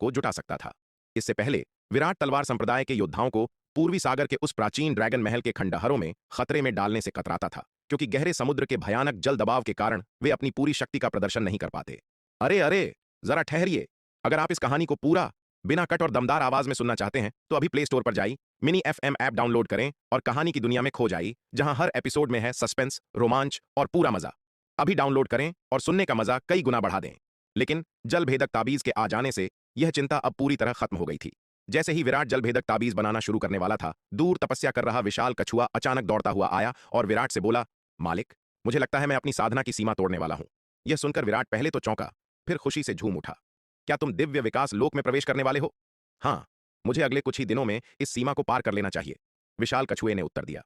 को जुटा सकता था। इससे पहले विराट तलवार संप्रदाय के योद्धाओं को पूर्वी सागर के उस प्राचीन ड्रैगन महल के खंडहरों में खतरे में डालने से कतराता था, क्योंकि गहरे समुद्र के भयानक जल दबाव के कारण वे अपनी पूरी शक्ति का प्रदर्शन नहीं कर पाते। अरे अरे, जरा ठहरिए। अगर आप इस कहानी को पूरा बिना कट और दमदार आवाज में सुनना चाहते हैं तो अभी प्ले स्टोर पर जाइए, मिनी एफएम ऐप डाउनलोड करें और कहानी की दुनिया में खो जाइए, जहां हर एपिसोड में है सस्पेंस, रोमांच और पूरा मजा। अभी डाउनलोड करें और सुनने का मजा कई गुना बढ़ा दें। लेकिन जल भेदक ताबीज के आ जाने से यह चिंता अब पूरी तरह खत्म हो गई थी। जैसे ही विराट जल भेदक ताबीज बनाना शुरू करने वाला था, दूर तपस्या कर रहा विशाल कछुआ अचानक दौड़ता हुआ आया और विराट से बोला, मालिक, मुझे लगता है मैं अपनी साधना की सीमा तोड़ने वाला हूं। यह सुनकर विराट पहले तो चौंका, फिर खुशी से झूम उठा। क्या तुम दिव्य विकास लोक में प्रवेश करने वाले हो? हाँ, मुझे अगले कुछ ही दिनों में इस सीमा को पार कर लेना चाहिए, विशाल कछुए ने उत्तर दिया।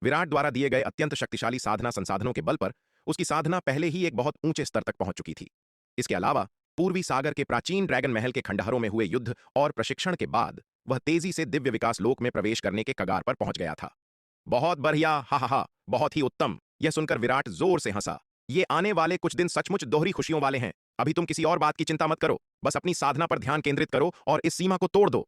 विराट द्वारा दिए गए अत्यंत शक्तिशाली साधना संसाधनों के बल पर उसकी साधना पहले ही एक बहुत ऊंचे स्तर तक पहुंच चुकी थी। इसके अलावा पूर्वी सागर के प्राचीन ड्रैगन महल के खंडहरों में हुए युद्ध और प्रशिक्षण के बाद वह तेजी से दिव्य विकास लोक में प्रवेश करने के कगार पर पहुंच गया था। बहुत बढ़िया, हा हा हा, बहुत ही उत्तम। यह सुनकर विराट जोर से हंसा। ये आने वाले कुछ दिन सचमुच दोहरी खुशियों वाले हैं। अभी तुम किसी और बात की चिंता मत करो, बस अपनी साधना पर ध्यान केंद्रित करो और इस सीमा को तोड़ दो।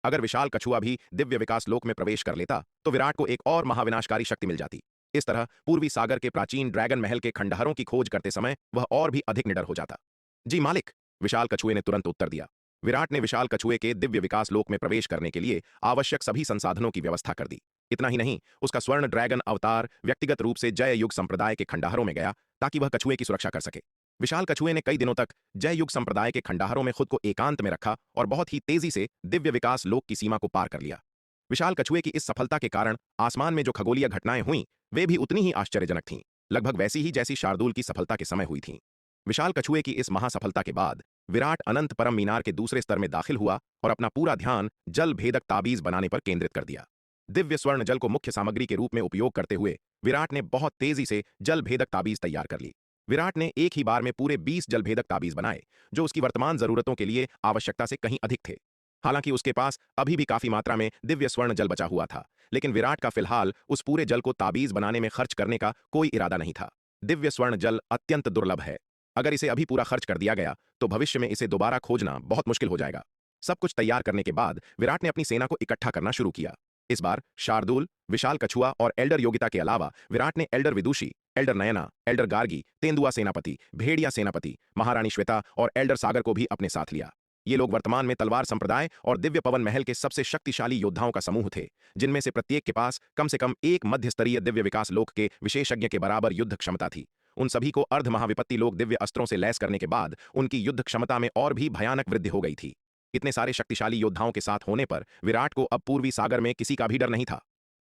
अगर विशाल कछुआ भी दिव्य विकास लोक में प्रवेश कर लेता तो विराट को एक और महाविनाशकारी शक्ति मिल जाती। इस तरह पूर्वी सागर के प्राचीन ड्रैगन महल के खंडहरों की खोज करते समय वह और भी अधिक निडर हो जाता। जी मालिक, विशाल कछुए ने तुरंत उत्तर दिया। विराट ने विशाल कछुए के दिव्य विकास लोक में प्रवेश करने के लिए आवश्यक सभी संसाधनों की व्यवस्था कर दी। इतना ही नहीं, उसका स्वर्ण ड्रैगन अवतार व्यक्तिगत रूप से जय युग संप्रदाय के खंडहरों में गया ताकि वह कछुए की सुरक्षा कर सके। विशाल कछुए ने कई दिनों तक जय युग संप्रदाय के खंडहरों में खुद को एकांत में रखा और बहुत ही तेजी से दिव्य विकास लोक की सीमा को पार कर लिया। विशाल कछुए की इस सफलता के कारण आसमान में जो खगोलीय घटनाएं हुईं, वे भी उतनी ही आश्चर्यजनक थीं, लगभग वैसी ही जैसी शार्दूल की सफलता के समय हुई थीं। विशाल कछुए की इस महासफलता के बाद विराट अनंत परम मीनार के दूसरे स्तर में दाखिल हुआ और अपना पूरा ध्यान जल भेदक ताबीज बनाने पर केंद्रित कर दिया। दिव्य स्वर्ण जल को मुख्य सामग्री के रूप में उपयोग करते हुए विराट ने बहुत तेजी से जल भेदक ताबीज तैयार कर ली। विराट ने एक ही बार में पूरे 20 जल भेदक ताबीज बनाए, जो उसकी वर्तमान जरूरतों के लिए आवश्यकता से कहीं अधिक थे। हालांकि उसके पास अभी भी काफी मात्रा में दिव्य स्वर्ण जल बचा हुआ था, लेकिन विराट का फिलहाल उस पूरे जल को ताबीज बनाने में खर्च करने का कोई इरादा नहीं था। दिव्य स्वर्ण जल अत्यंत दुर्लभ है। अगर इसे अभी पूरा खर्च कर दिया गया तो भविष्य में इसे दोबारा खोजना बहुत मुश्किल हो जाएगा। सब कुछ तैयार करने के बाद विराट ने अपनी सेना को इकट्ठा करना शुरू किया। इस बार शार्दूल, विशाल कछुआ और एल्डर योगिता के अलावा विराट ने एल्डर विदुषी, एल्डर नयना, एल्डर गार्गी, तेंदुआ सेनापति, भेड़िया सेनापति, महारानी श्वेता और एल्डर सागर को भी अपने साथ लिया। ये लोग वर्तमान में तलवार संप्रदाय और दिव्य पवन महल के सबसे शक्तिशाली योद्धाओं का समूह थे, जिनमें से प्रत्येक के पास कम से कम एक मध्य स्तरीय दिव्य विकास लोक के विशेषज्ञ के बराबर युद्ध क्षमता थी। उन सभी को अर्ध महाविपत्ति लोक दिव्य अस्त्रों से लैस करने के बाद उनकी युद्ध क्षमता में और भी भयानक वृद्धि हो गई थी। इतने सारे शक्तिशाली योद्धाओं के साथ होने पर विराट को अब पूर्वी सागर में किसी का भी डर नहीं था।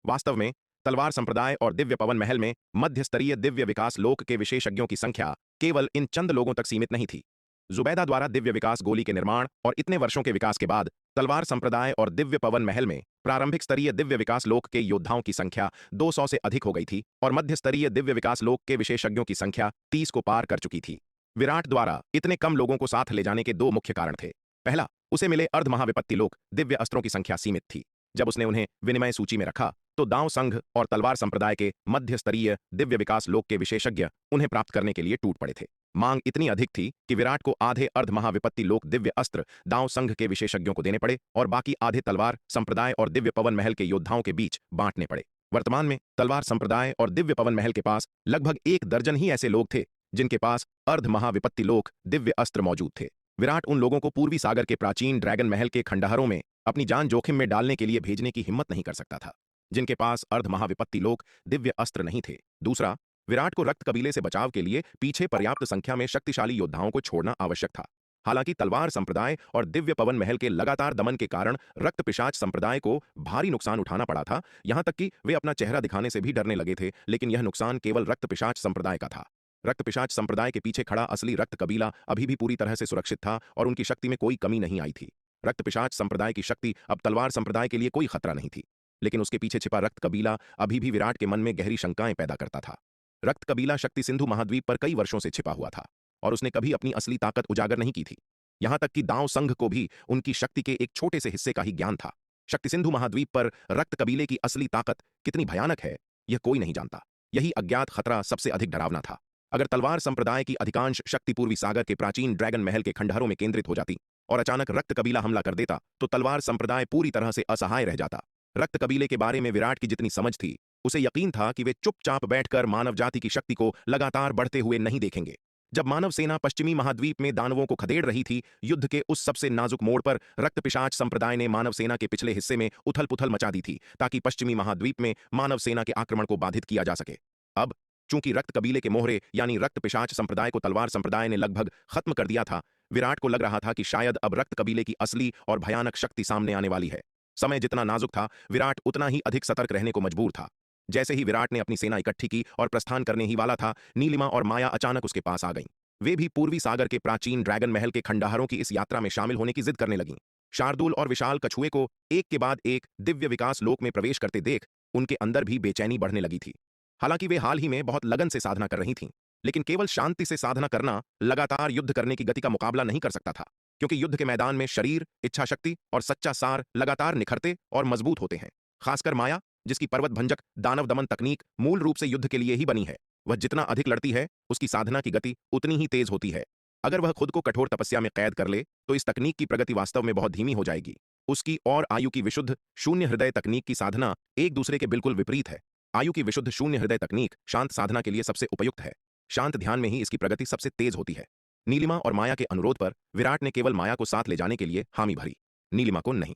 वास्तव में तलवार संप्रदाय और दिव्य पवन महल में मध्य स्तरीय दिव्य विकास लोक के विशेषज्ञों की संख्या केवल इन चंद लोगों तक सीमित नहीं थी। जुबैदा द्वारा दिव्य विकास गोली के निर्माण और इतने वर्षों के विकास के बाद तलवार संप्रदाय और दिव्य पवन महल में प्रारंभिक स्तरीय दिव्य विकास लोक के योद्धाओं की संख्या 200 से अधिक हो गई थी और मध्य स्तरीय दिव्य विकास लोक के विशेषज्ञों की संख्या 30 को पार कर चुकी थी। विराट द्वारा इतने कम लोगों को साथ ले जाने के दो मुख्य कारण थे। पहला, उसे मिले अर्ध महाविपत्ति लोक दिव्य अस्त्रों की संख्या सीमित थी। जब उसने उन्हें विनिमय सूची में रखा तो दांव संघ और तलवार संप्रदाय के मध्य स्तरीय दिव्य विकास लोक के विशेषज्ञ उन्हें प्राप्त करने के लिए टूट पड़े थे। मांग इतनी अधिक थी कि विराट को आधे अर्ध महाविपत्ति लोक दिव्य अस्त्र दांव संघ के विशेषज्ञों को देने पड़े और बाकी आधे तलवार संप्रदाय और दिव्य पवन महल के योद्धाओं के बीच बांटने पड़े। वर्तमान में तलवार संप्रदाय और दिव्य पवन महल के पास लगभग 1 दर्जन ही ऐसे लोग थे जिनके पास अर्ध महाविपत्ति लोक दिव्य अस्त्र मौजूद थे। विराट उन लोगों को पूर्वी सागर के प्राचीन ड्रैगन महल के खंडहरों में अपनी जान जोखिम में डालने के लिए भेजने की हिम्मत नहीं कर सकता था, जिनके पास अर्ध महाविपत्ति लोक दिव्य अस्त्र नहीं थे। दूसरा, विराट को रक्त कबीले से बचाव के लिए पीछे पर्याप्त संख्या में शक्तिशाली योद्धाओं को छोड़ना आवश्यक था। हालांकि तलवार संप्रदाय और दिव्य पवन महल के लगातार दमन के कारण रक्त पिशाच संप्रदाय को भारी नुकसान उठाना पड़ा था, यहां तक कि वे अपना चेहरा दिखाने से भी डरने लगे थे। लेकिन यह नुकसान केवल रक्त पिशाच संप्रदाय का था। रक्त पिशाच संप्रदाय के पीछे खड़ा असली रक्त कबीला अभी भी पूरी तरह से सुरक्षित था और उनकी शक्ति में कोई कमी नहीं आई थी। रक्त पिशाच संप्रदाय की शक्ति अब तलवार संप्रदाय के लिए कोई खतरा नहीं थी, लेकिन उसके पीछे छिपा रक्त कबीला अभी भी विराट के मन में गहरी शंकाएं पैदा करता था। रक्त कबीला शक्ति सिंधु महाद्वीप पर कई वर्षों से छिपा हुआ था और उसने कभी अपनी असली ताकत उजागर नहीं की थी। यहां तक कि दांव संघ को भी उनकी शक्ति के एक छोटे से हिस्से का ही ज्ञान था। शक्ति सिंधु महाद्वीप पर रक्त कबीले की असली ताकत कितनी भयानक है, यह कोई नहीं जानता। यही अज्ञात खतरा सबसे अधिक डरावना था। अगर तलवार संप्रदाय की अधिकांश शक्ति पूर्वी सागर के प्राचीन ड्रैगन महल के खंडहरों में केंद्रित हो जाती और अचानक रक्त कबीला हमला कर देता तो तलवार संप्रदाय पूरी तरह से असहाय रह जाता। रक्त कबीले के बारे में विराट की जितनी समझ थी, उसे यकीन था कि वे चुपचाप बैठकर मानव जाति की शक्ति को लगातार बढ़ते हुए नहीं देखेंगे। जब मानव सेना पश्चिमी महाद्वीप में दानवों को खदेड़ रही थी, युद्ध के उस सबसे नाजुक मोड़ पर रक्त पिशाच संप्रदाय ने मानव सेना के पिछले हिस्से में उथल पुथल मचा दी थी ताकि पश्चिमी महाद्वीप में मानव सेना के आक्रमण को बाधित किया जा सके। अब चूंकि रक्त कबीले के मोहरे यानी रक्त पिशाच संप्रदाय को तलवार संप्रदाय ने लगभग खत्म कर दिया था, विराट को लग रहा था कि शायद अब रक्त कबीले की असली और भयानक शक्ति सामने आने वाली है। समय जितना नाजुक था, विराट उतना ही अधिक सतर्क रहने को मजबूर था। जैसे ही विराट ने अपनी सेना इकट्ठी की और प्रस्थान करने ही वाला था, नीलिमा और माया अचानक उसके पास आ गईं। वे भी पूर्वी सागर के प्राचीन ड्रैगन महल के खंडहरों की इस यात्रा में शामिल होने की जिद करने लगीं। शार्दुल और विशाल कछुए को एक के बाद एक दिव्य विकास लोक में प्रवेश करते देख उनके अंदर भी बेचैनी बढ़ने लगी थी। हालांकि वे हाल ही में बहुत लगन से साधना कर रही थीं, लेकिन केवल शांति से साधना करना लगातार युद्ध करने की गति का मुकाबला नहीं कर सकता था, क्योंकि युद्ध के मैदान में शरीर, इच्छा शक्ति और सच्चा सार लगातार निखरते और मजबूत होते हैं। खासकर माया, जिसकी पर्वत भंजक दानव दमन तकनीक मूल रूप से युद्ध के लिए ही बनी है, वह जितना अधिक लड़ती है, उसकी साधना की गति उतनी ही तेज होती है। अगर वह खुद को कठोर तपस्या में कैद कर ले तो इस तकनीक की प्रगति वास्तव में बहुत धीमी हो जाएगी। उसकी और आयु की विशुद्ध शून्य हृदय तकनीक की साधना एक दूसरे के बिल्कुल विपरीत है। आयु की विशुद्ध शून्य हृदय तकनीक शांत साधना के लिए सबसे उपयुक्त है। शांत ध्यान में ही इसकी प्रगति सबसे तेज होती है। नीलिमा और माया के अनुरोध पर विराट ने केवल माया को साथ ले जाने के लिए हामी भरी, नीलिमा को नहीं।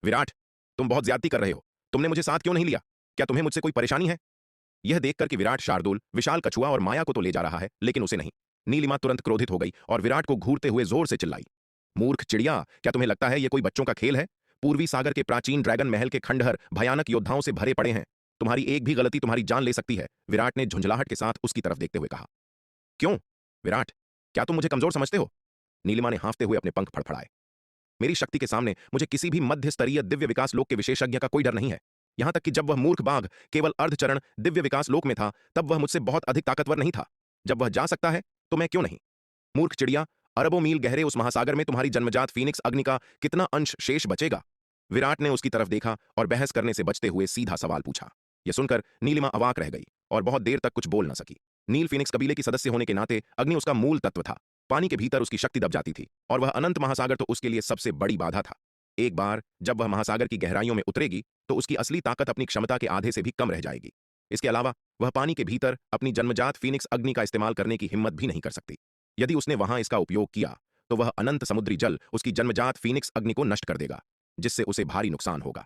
विराट, तुम बहुत ज्यादती कर रहे हो। तुमने मुझे साथ क्यों नहीं लिया? क्या तुम्हें मुझसे कोई परेशानी है? यह देखकर कि विराट शार्दुल, विशाल कछुआ और माया को तो ले जा रहा है, लेकिन उसे नहीं, नीलिमा तुरंत क्रोधित हो गई और विराट को घूरते हुए जोर से चिल्लाई, मूर्ख चिड़िया, क्या तुम्हें लगता है यह कोई बच्चों का खेल है? पूर्वी सागर के प्राचीन ड्रैगन महल के खंडहर भयानक योद्धाओं से भरे पड़े हैं। तुम्हारी एक भी गलती तुम्हारी जान ले सकती है। विराट ने झुंझलाहट के साथ उसकी तरफ देखते हुए कहा। क्यों विराट, क्या तुम मुझे कमजोर समझते हो? नीलिमा ने हांफते हुए अपने पंख फड़फड़ाए। मेरी शक्ति के सामने मुझे किसी भी मध्य स्तरीय दिव्य विकास लोक के विशेषज्ञ का कोई डर नहीं है। यहां तक कि जब वह मूर्ख बाघ केवल अर्धचरण दिव्य विकास लोक में था, तब वह मुझसे बहुत अधिक ताकतवर नहीं था। जब वह जा सकता है तो मैं क्यों नहीं? मूर्ख चिड़िया, अरबों मील गहरे उस महासागर में तुम्हारी जन्मजात फीनिक्स अग्नि का कितना अंश शेष बचेगा? विराट ने उसकी तरफ देखा और बहस करने से बचते हुए सीधा सवाल पूछा। यह सुनकर नीलिमा अवाक रह गई और बहुत देर तक कुछ बोल न सकी। नील फीनिक्स कबीले की सदस्य होने के नाते अग्नि उसका मूल तत्व था। पानी के भीतर उसकी शक्ति दब जाती थी और वह अनंत महासागर तो उसके लिए सबसे बड़ी बाधा था। एक बार जब वह महासागर की गहराइयों में उतरेगी तो उसकी असली ताकत अपनी क्षमता के आधे से भी कम रह जाएगी। इसके अलावा वह पानी के भीतर अपनी जन्मजात फीनिक्स अग्नि का इस्तेमाल करने की हिम्मत भी नहीं कर सकती। यदि उसने वहां इसका उपयोग किया तो वह अनंत समुद्री जल उसकी जन्मजात फीनिक्स अग्नि को नष्ट कर देगा, जिससे उसे भारी नुकसान होगा।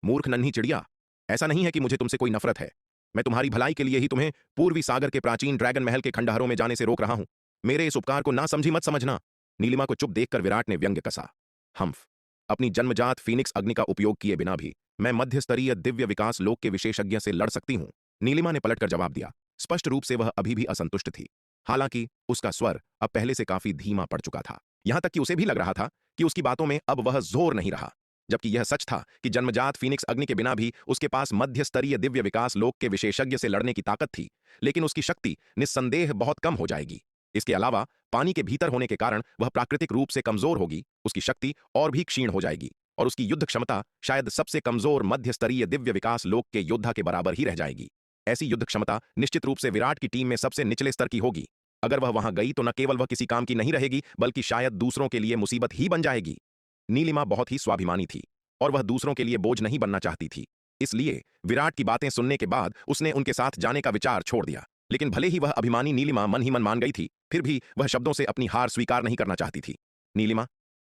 मूर्ख नन्ही चिड़िया, ऐसा नहीं है कि मुझे तुमसे कोई नफरत है। मैं तुम्हारी भलाई के लिए ही तुम्हें पूर्वी सागर के प्राचीन ड्रैगन महल के खंडहरों में जाने से रोक रहा हूं। मेरे इस उपकार को ना समझी मत समझना। नीलिमा को चुप देखकर विराट ने व्यंग्य कसा। हम्फ, अपनी जन्मजात फीनिक्स अग्नि का उपयोग किए बिना भी मैं मध्य स्तरीय दिव्य विकास लोक के विशेषज्ञ से लड़ सकती हूं। नीलिमा ने पलटकर जवाब दिया। स्पष्ट रूप से वह अभी भी असंतुष्ट थी। हालांकि उसका स्वर अब पहले से काफी धीमा पड़ चुका था। यहां तक कि उसे भी लग रहा था कि उसकी बातों में अब वह जोर नहीं रहा। जबकि यह सच था कि जन्मजात फीनिक्स अग्नि के बिना भी उसके पास मध्य स्तरीय दिव्य विकास लोक के विशेषज्ञ से लड़ने की ताकत थी, लेकिन उसकी शक्ति निस्संदेह बहुत कम हो जाएगी। इसके अलावा पानी के भीतर होने के कारण वह प्राकृतिक रूप से कमजोर होगी, उसकी शक्ति और भी क्षीण हो जाएगी और उसकी युद्ध क्षमता शायद सबसे कमजोर मध्य स्तरीय दिव्य विकास लोक के योद्धा के बराबर ही रह जाएगी। ऐसी युद्ध क्षमता निश्चित रूप से विराट की टीम में सबसे निचले स्तर की होगी। अगर वह वहां गई तो न केवल वह किसी काम की नहीं रहेगी, बल्कि शायद दूसरों के लिए मुसीबत ही बन जाएगी। नीलिमा बहुत ही स्वाभिमानी थी और वह दूसरों के लिए बोझ नहीं बनना चाहती थी। इसलिए विराट की बातें सुनने के बाद उसने उनके साथ जाने का विचार छोड़ दिया। लेकिन भले ही वह अभिमानी नीलिमा मन ही मन मान गई थी, फिर भी वह शब्दों से अपनी हार स्वीकार नहीं करना चाहती थी। नीलिमा,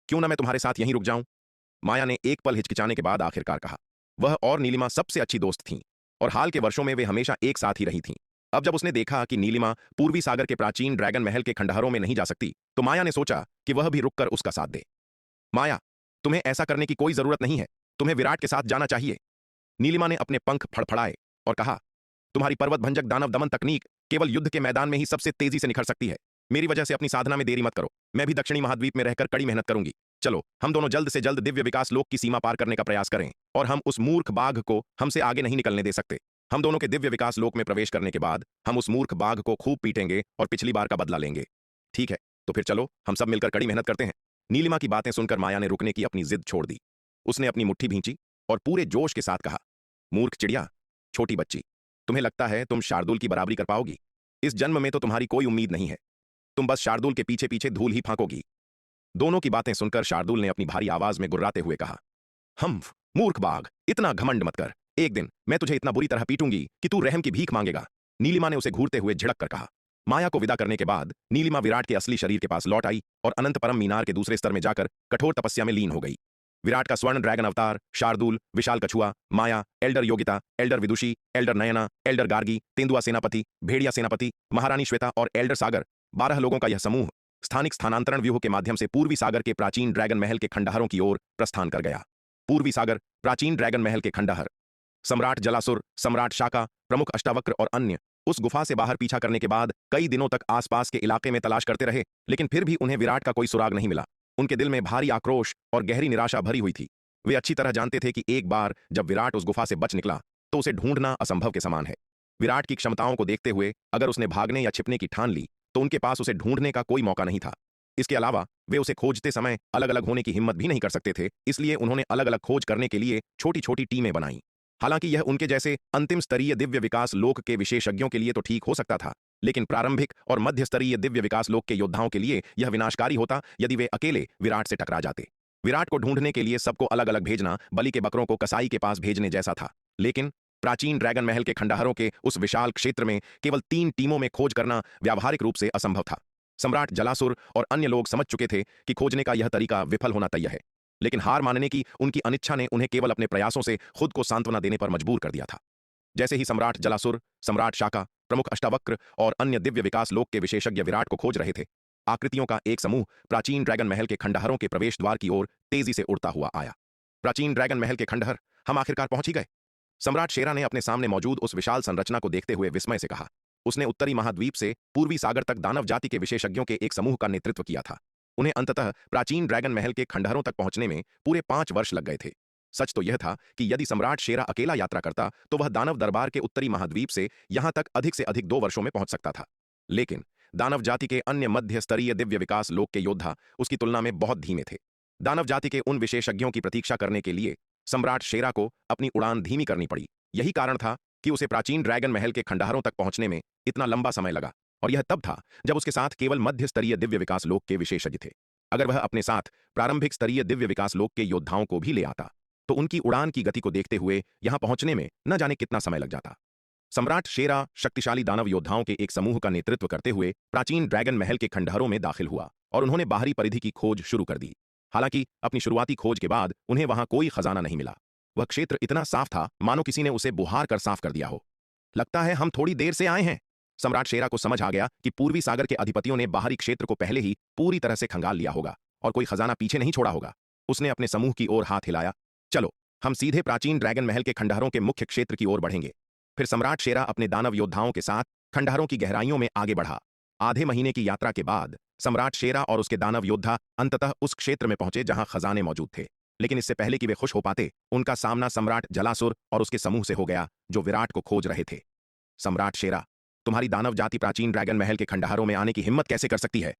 क्यों ना मैं तुम्हारे साथ यहीं रुक जाऊं? माया ने एक पल हिचकिचाने के बाद आखिरकार कहा। वह और नीलिमा सबसे अच्छी दोस्त थीं और हाल के वर्षों में वे हमेशा एक साथ ही रही थीं। अब जब उसने देखा कि नीलिमा पूर्वी सागर के प्राचीन ड्रैगन महल के खंडहरों में नहीं जा सकती, तो माया ने सोचा कि वह भी रुककर उसका साथ दे। माया, तुम्हें ऐसा करने की कोई जरूरत नहीं है। तुम्हें विराट के साथ जाना चाहिए। नीलिमा ने अपने पंख फड़फड़ाए और कहा, तुम्हारी पर्वत भंजक दानव दमन तकनीक केवल युद्ध के मैदान में ही सबसे तेजी से निखर सकती है। मेरी वजह से अपनी साधना में देरी मत करो। मैं भी दक्षिणी महाद्वीप में रहकर कड़ी मेहनत करूंगी। चलो, हम दोनों जल्द से जल्द दिव्य विकास लोक की सीमा पार करने का प्रयास करें और हम उस मूर्ख बाघ को हमसे आगे नहीं निकलने दे सकते। हम दोनों के दिव्य विकास लोक में प्रवेश करने के बाद हम उस मूर्ख बाघ को खूब पीटेंगे और पिछली बार का बदला लेंगे। ठीक है, तो फिर चलो, हम सब मिलकर कड़ी मेहनत करते हैं। नीलिमा की बातें सुनकर माया ने रुकने की अपनी जिद छोड़ दी। उसने अपनी मुट्ठी भींची और पूरे जोश के साथ कहा, मूर्ख चिड़िया, छोटी बच्ची, तुम्हें लगता है तुम शार्दुल की बराबरी कर पाओगी? इस जन्म में तो तुम्हारी कोई उम्मीद नहीं है। तुम बस शार्दुल के पीछे पीछे धूल ही फांकोगी। दोनों की बातें सुनकर शार्दुल ने अपनी भारी आवाज में गुर्राते हुए कहा, हम्फ, मूर्ख बाघ, इतना घमंड मत कर। एक दिन मैं तुझे इतना बुरी तरह पीटूंगी कि तू रहम की भीख मांगेगा। नीलिमा ने उसे घूरते हुए झिड़क कर कहा। माया को विदा करने के बाद नीलिमा विराट के असली शरीर के पास लौट आई और अनंत परम मीनार के दूसरे स्तर में जाकर कठोर तपस्या में लीन हो गई। विराट का स्वर्ण ड्रैगन अवतार, शार्दुल, विशाल कछुआ, माया, एल्डर योगिता, एल्डर विदुषी, एल्डर नयना, एल्डर गार्गी, तेंदुआ सेनापति, भेड़िया सेनापति, महारानी श्वेता और एल्डर सागर, 12 लोगों का यह समूह स्थानिक स्थानांतरण व्यूह के माध्यम से पूर्वी सागर के प्राचीन ड्रैगन महल के खंडहरों की ओर प्रस्थान कर गया। पूर्वी सागर, प्राचीन ड्रैगन महल के खंडहर। सम्राट जलासुर, सम्राट शाका, प्रमुख अष्टावक्र और अन्य उस गुफा से बाहर पीछा करने के बाद कई दिनों तक आसपास के इलाके में तलाश करते रहे, लेकिन फिर भी उन्हें विराट का कोई सुराग नहीं मिला। उनके दिल में भारी आक्रोश और गहरी निराशा भरी हुई थी। वे अच्छी तरह जानते थे कि एक बार जब विराट उस गुफा से बच निकला तो उसे ढूंढना असंभव के समान है। विराट की क्षमताओं को देखते हुए अगर उसने भागने या छिपने की ठान ली तो उनके पास उसे ढूंढने का कोई मौका नहीं था। इसके अलावा वे उसे खोजते समय अलग अलग होने की हिम्मत भी नहीं कर सकते थे, इसलिए उन्होंने अलग अलग खोज करने के लिए छोटी छोटी टीमें बनाई। हालांकि यह उनके जैसे अंतिम स्तरीय दिव्य विकास लोक के विशेषज्ञों के लिए तो ठीक हो सकता था, लेकिन प्रारंभिक और मध्य स्तरीय दिव्य विकास लोक के योद्धाओं के लिए यह विनाशकारी होता यदि वे अकेले विराट से टकरा जाते। विराट को ढूंढने के लिए सबको अलग अलग भेजना बलि के बकरों को कसाई के पास भेजने जैसा था। लेकिन प्राचीन ड्रैगन महल के खंडहरों के उस विशाल क्षेत्र में केवल 3 टीमों में खोज करना व्यावहारिक रूप से असंभव था। सम्राट जलासुर और अन्य लोग समझ चुके थे कि खोजने का यह तरीका विफल होना तय है, लेकिन हार मानने की उनकी अनिच्छा ने उन्हें केवल अपने प्रयासों से खुद को सांत्वना देने पर मजबूर कर दिया था। जैसे ही सम्राट जलासुर, सम्राट शाका, प्रमुख अष्टावक्र और अन्य दिव्य विकास लोक के विशेषज्ञ विराट को खोज रहे थे, आकृतियों का एक समूह प्राचीन ड्रैगन महल के खंडहरों के प्रवेश द्वार की ओर तेजी से उड़ता हुआ आया। प्राचीन ड्रैगन महल के खंडहर, हम आखिरकार पहुंच ही गए। सम्राट शेरा ने अपने सामने मौजूद उस विशाल संरचना को देखते हुए विस्मय से कहा। उसने उत्तरी महाद्वीप से पूर्वी सागर तक दानव जाति के विशेषज्ञों के एक समूह का नेतृत्व किया था। उन्हें अंततः प्राचीन ड्रैगन महल के खंडहरों तक पहुंचने में पूरे 5 वर्ष लग गए थे। सच तो यह था कि यदि सम्राट शेरा अकेला यात्रा करता तो वह दानव दरबार के उत्तरी महाद्वीप से यहां तक अधिक से अधिक 2 वर्षों में पहुंच सकता था। लेकिन दानव जाति के अन्य मध्य स्तरीय दिव्य विकास लोक के योद्धा उसकी तुलना में बहुत धीमे थे। दानव जाति के उन विशेषज्ञों की प्रतीक्षा करने के लिए सम्राट शेरा को अपनी उड़ान धीमी करनी पड़ी। यही कारण था कि उसे प्राचीन ड्रैगन महल के खंडहरों तक पहुंचने में इतना लंबा समय लगा, और यह तब था जब उसके साथ केवल मध्य स्तरीय दिव्य विकास लोक के विशेषज्ञ थे। अगर वह अपने साथ प्रारंभिक स्तरीय दिव्य विकास लोक के योद्धाओं को भी ले आता तो उनकी उड़ान की गति को देखते हुए यहां पहुंचने में न जाने कितना समय लग जाता। सम्राट शेरा शक्तिशाली दानव योद्धाओं के एक समूह का नेतृत्व करते हुए प्राचीन ड्रैगन महल के खंडहरों में दाखिल हुआ और उन्होंने बाहरी परिधि की खोज शुरू कर दी। हालांकि अपनी शुरुआती खोज के बाद उन्हें वहां कोई खजाना नहीं मिला। वह क्षेत्र इतना साफ था मानो किसी ने उसे बुहार कर साफ कर दिया हो। लगता है हम थोड़ी देर से आए हैं। सम्राट शेरा को समझ आ गया कि पूर्वी सागर के अधिपतियों ने बाहरी क्षेत्र को पहले ही पूरी तरह से खंगाल लिया होगा और कोई खजाना पीछे नहीं छोड़ा होगा। उसने अपने समूह की ओर हाथ हिलाया। चलो, हम सीधे प्राचीन ड्रैगन महल के खंडहरों के मुख्य क्षेत्र की ओर बढ़ेंगे। फिर सम्राट शेरा अपने दानव योद्धाओं के साथ खंडहरों की गहराइयों में आगे बढ़ा। आधे महीने की यात्रा के बाद सम्राट शेरा और उसके दानव योद्धा अंततः उस क्षेत्र में पहुंचे जहां खजाने मौजूद थे। लेकिन इससे पहले कि वे खुश हो पाते, उनका सामना सम्राट जलासुर और उसके समूह से हो गया जो विराट को खोज रहे थे। सम्राट शेरा, तुम्हारी दानव जाति प्राचीन ड्रैगन महल के खंडहरों में आने की हिम्मत कैसे कर सकती है?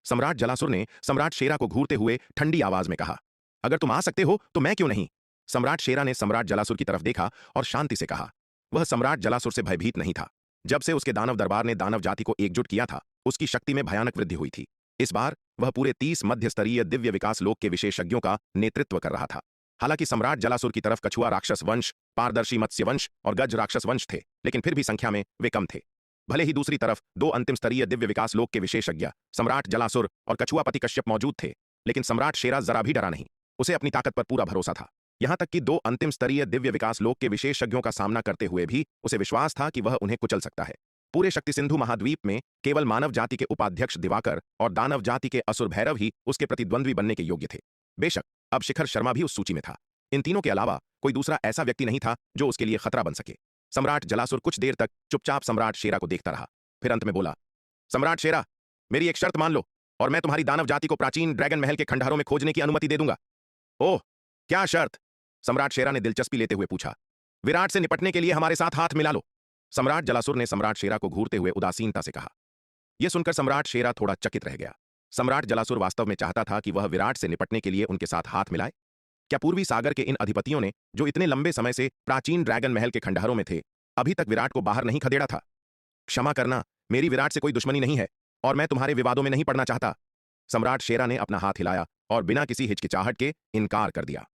सम्राट जलासुर ने सम्राट शेरा को घूरते हुए ठंडी आवाज में कहा। अगर तुम आ सकते हो तो मैं क्यों नहीं? सम्राट शेरा ने सम्राट जलासुर की तरफ देखा और शांति से कहा। वह सम्राट जलासुर से भयभीत नहीं था। जब से उसके दानव दरबार ने दानव जाति को एकजुट किया था, उसकी शक्ति में भयानक वृद्धि हुई थी। इस बार वह पूरे 30 मध्य स्तरीय दिव्य विकास लोक के विशेषज्ञों का नेतृत्व कर रहा था। हालांकि सम्राट जलासुर की तरफ कछुआ राक्षस वंश, पारदर्शी मत्स्य वंश और गज राक्षस वंश थे, लेकिन फिर भी संख्या में वे कम थे। भले ही दूसरी तरफ 2 अंतिम स्तरीय दिव्य विकास लोक के विशेषज्ञ सम्राट जलासुर और कछुआपति कश्यप मौजूद थे, लेकिन सम्राट शेरा जरा भी डरा नहीं। उसे अपनी ताकत पर पूरा भरोसा था। यहां तक कि 2 अंतिम स्तरीय दिव्य विकास लोक के विशेषज्ञों का सामना करते हुए भी उसे विश्वास था कि वह उन्हें कुचल सकता है। पूरे शक्ति सिंधु महाद्वीप में केवल मानव जाति के उपाध्यक्ष दिवाकर और दानव जाति के असुर भैरव ही उसके प्रतिद्वंद्वी बनने के योग्य थे। बेशक अब शिखर शर्मा भी उस सूची में था। इन तीनों के अलावा कोई दूसरा ऐसा व्यक्ति नहीं था जो उसके लिए खतरा बन सके। सम्राट जलासुर कुछ देर तक चुपचाप सम्राट शेरा को देखता रहा, फिर अंत में बोला, सम्राट शेरा, मेरी एक शर्त मान लो और मैं तुम्हारी दानव जाति को प्राचीन ड्रैगन महल के खंडहरों में खोजने की अनुमति दे दूंगा। ओह, क्या शर्त? सम्राट शेरा ने दिलचस्पी लेते हुए पूछा। विराट से निपटने के लिए हमारे साथ हाथ मिला लो। सम्राट जलासुर ने सम्राट शेरा को घूरते हुए उदासीनता से कहा। यह सुनकर सम्राट शेरा थोड़ा चकित रह गया। सम्राट जलासुर वास्तव में चाहता था कि वह विराट से निपटने के लिए उनके साथ हाथ मिलाए। क्या पूर्वी सागर के इन अधिपतियों ने, जो इतने लंबे समय से प्राचीन ड्रैगन महल के खंडहरों में थे, अभी तक विराट को बाहर नहीं खदेड़ा था? क्षमा करना, मेरी विराट से कोई दुश्मनी नहीं है और मैं तुम्हारे विवादों में नहीं पड़ना चाहता। सम्राट शेरा ने अपना हाथ हिलाया और बिना किसी हिचकिचाहट के इनकार कर दिया।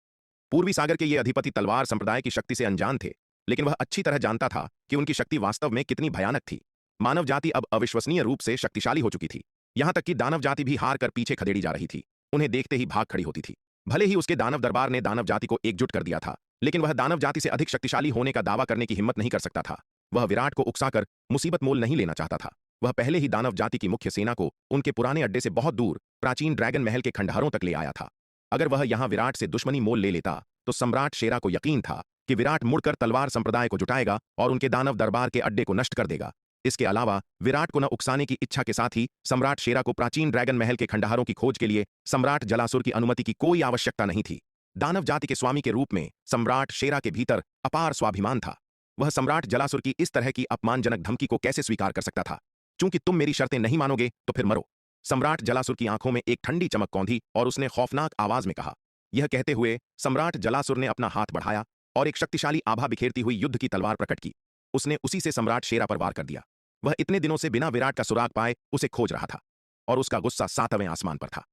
पूर्वी सागर के ये अधिपति तलवार संप्रदाय की शक्ति से अनजान थे, लेकिन वह अच्छी तरह जानता था कि उनकी शक्ति वास्तव में कितनी भयानक थी। मानव जाति अब अविश्वसनीय रूप से शक्तिशाली हो चुकी थी। यहां तक कि दानव जाति भी हार कर पीछे खदेड़ी जा रही थी। उन्हें देखते ही भाग खड़ी होती थी। भले ही उसके दानव दरबार ने दानव जाति को एकजुट कर दिया था, लेकिन वह दानव जाति से अधिक शक्तिशाली होने का दावा करने की हिम्मत नहीं कर सकता था। वह विराट को उकसाकर मुसीबत मोल नहीं लेना चाहता था। वह पहले ही दानव जाति की मुख्य सेना को उनके पुराने अड्डे से बहुत दूर प्राचीन ड्रैगन महल के खंडहरों तक ले आया था। अगर वह यहां विराट से दुश्मनी मोल ले लेता तो सम्राट शेरा को यकीन था कि विराट मुड़कर तलवार संप्रदाय को जुटाएगा और उनके दानव दरबार के अड्डे को नष्ट कर देगा। इसके अलावा विराट को न उकसाने की इच्छा के साथ ही सम्राट शेरा को प्राचीन ड्रैगन महल के खंडहरों की खोज के लिए सम्राट जलासुर की अनुमति की कोई आवश्यकता नहीं थी। दानव जाति के स्वामी के रूप में सम्राट शेरा के भीतर अपार स्वाभिमान था। वह सम्राट जलासुर की इस तरह की अपमानजनक धमकी को कैसे स्वीकार कर सकता था। चूंकि तुम मेरी शर्तें नहीं मानोगे तो फिर मरो। सम्राट जलासुर की आंखों में एक ठंडी चमक कौंधी और उसने खौफनाक आवाज में कहा। यह कहते हुए सम्राट जलासुर ने अपना हाथ बढ़ाया और एक शक्तिशाली आभा बिखेरती हुई युद्ध की तलवार प्रकट की। उसने उसी से सम्राट शेरा पर वार कर दिया। वह इतने दिनों से बिना विराट का सुराग पाए उसे खोज रहा था और उसका गुस्सा 7वें आसमान पर था।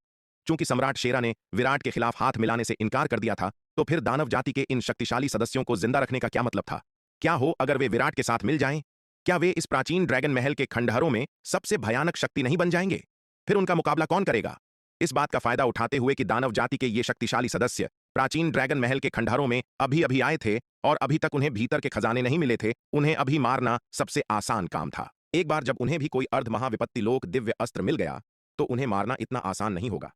चूंकि सम्राट शेरा ने विराट के खिलाफ हाथ मिलाने से इनकार कर दिया था, तो फिर दानव जाति के इन शक्तिशाली सदस्यों को जिंदा रखने का क्या मतलब था। क्या हो अगर वे विराट के साथ मिल जाएं? क्या वे इस प्राचीन ड्रैगन महल के खंडहरों में सबसे भयानक शक्ति नहीं बन जाएंगे? फिर उनका मुकाबला कौन करेगा? इस बात का फायदा उठाते हुए कि दानव जाति के ये शक्तिशाली सदस्य प्राचीन ड्रैगन महल के खंडहरों में अभी अभी आए थे और अभी तक उन्हें भीतर के खजाने नहीं मिले थे, उन्हें अभी मारना सबसे आसान काम था। एक बार जब उन्हें भी कोई अर्ध महाविपत्ति लोक दिव्य अस्त्र मिल गया तो उन्हें मारना इतना आसान नहीं होगा।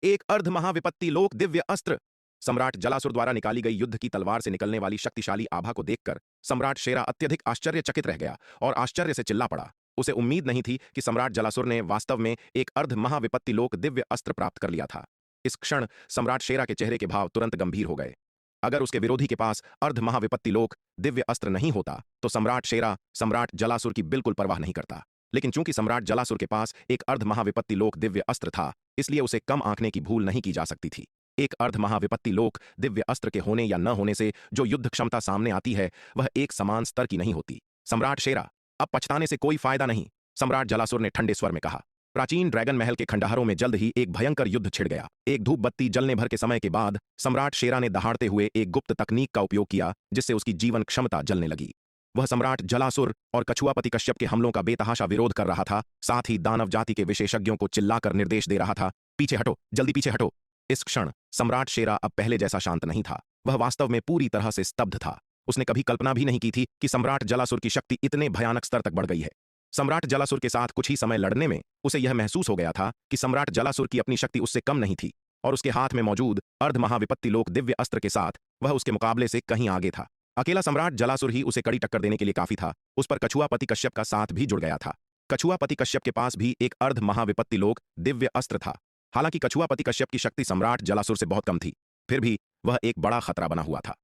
एक अर्ध महाविपत्ति लोक दिव्य अस्त्र। सम्राट जलासुर द्वारा निकाली गई युद्ध की तलवार से निकलने वाली शक्तिशाली आभा को देखकर सम्राट शेरा अत्यधिक आश्चर्यचकित रह गया और आश्चर्य से चिल्ला पड़ा। उसे उम्मीद नहीं थी कि सम्राट जलासुर ने वास्तव में एक अर्ध महाविपत्ति लोक दिव्य अस्त्र प्राप्त कर लिया था। इस क्षण सम्राट शेरा के चेहरे के भाव तुरंत गंभीर हो गए। अगर उसके विरोधी के पास अर्ध महाविपत्ति लोक दिव्य अस्त्र नहीं होता तो सम्राट शेरा सम्राट जलासुर की बिल्कुल परवाह नहीं करता। लेकिन चूंकि सम्राट जलासुर के पास एक अर्ध महाविपत्ति लोक दिव्य अस्त्र था, इसलिए उसे कम आंकने की भूल नहीं की जा सकती थी। एक अर्ध महाविपत्ति लोक दिव्य अस्त्र के होने या न होने से जो युद्ध क्षमता सामने आती है वह एक समान स्तर की नहीं होती। सम्राट शेरा, अब पछताने से कोई फायदा नहीं, सम्राट जलासुर ने ठंडे स्वर में कहा। प्राचीन ड्रैगन महल के खंडहरों में जल्द ही एक भयंकर युद्ध छिड़ गया। एक धूप बत्ती जलने भर के समय के बाद सम्राट शेरा ने दहाड़ते हुए एक गुप्त तकनीक का उपयोग किया, जिससे उसकी जीवन क्षमता जलने लगी। वह सम्राट जलासुर और कछुआपति कश्यप के हमलों का बेतहाशा विरोध कर रहा था, साथ ही दानव जाति के विशेषज्ञों को चिल्लाकर निर्देश दे रहा था, पीछे हटो, जल्दी पीछे हटो। इस क्षण सम्राट शेरा अब पहले जैसा शांत नहीं था। वह वास्तव में पूरी तरह से स्तब्ध था। उसने कभी कल्पना भी नहीं की थी कि सम्राट जलासुर की शक्ति इतने भयानक स्तर तक बढ़ गई है। सम्राट जलासुर के साथ कुछ ही समय लड़ने में उसे यह महसूस हो गया था कि सम्राट जलासुर की अपनी शक्ति उससे कम नहीं थी और उसके हाथ में मौजूद अर्ध महाविपत्ति लोक दिव्य अस्त्र के साथ वह उसके मुकाबले से कहीं आगे था। अकेला सम्राट जलासुर ही उसे कड़ी टक्कर देने के लिए काफी था। उस पर कछुआपति कश्यप का साथ भी जुड़ गया था। कछुआपति कश्यप के पास भी एक अर्ध महाविपत्ति लोक दिव्य अस्त्र था। हालांकि कछुआपति कश्यप की शक्ति सम्राट जलासुर से बहुत कम थी, फिर भी वह एक बड़ा खतरा बना हुआ था।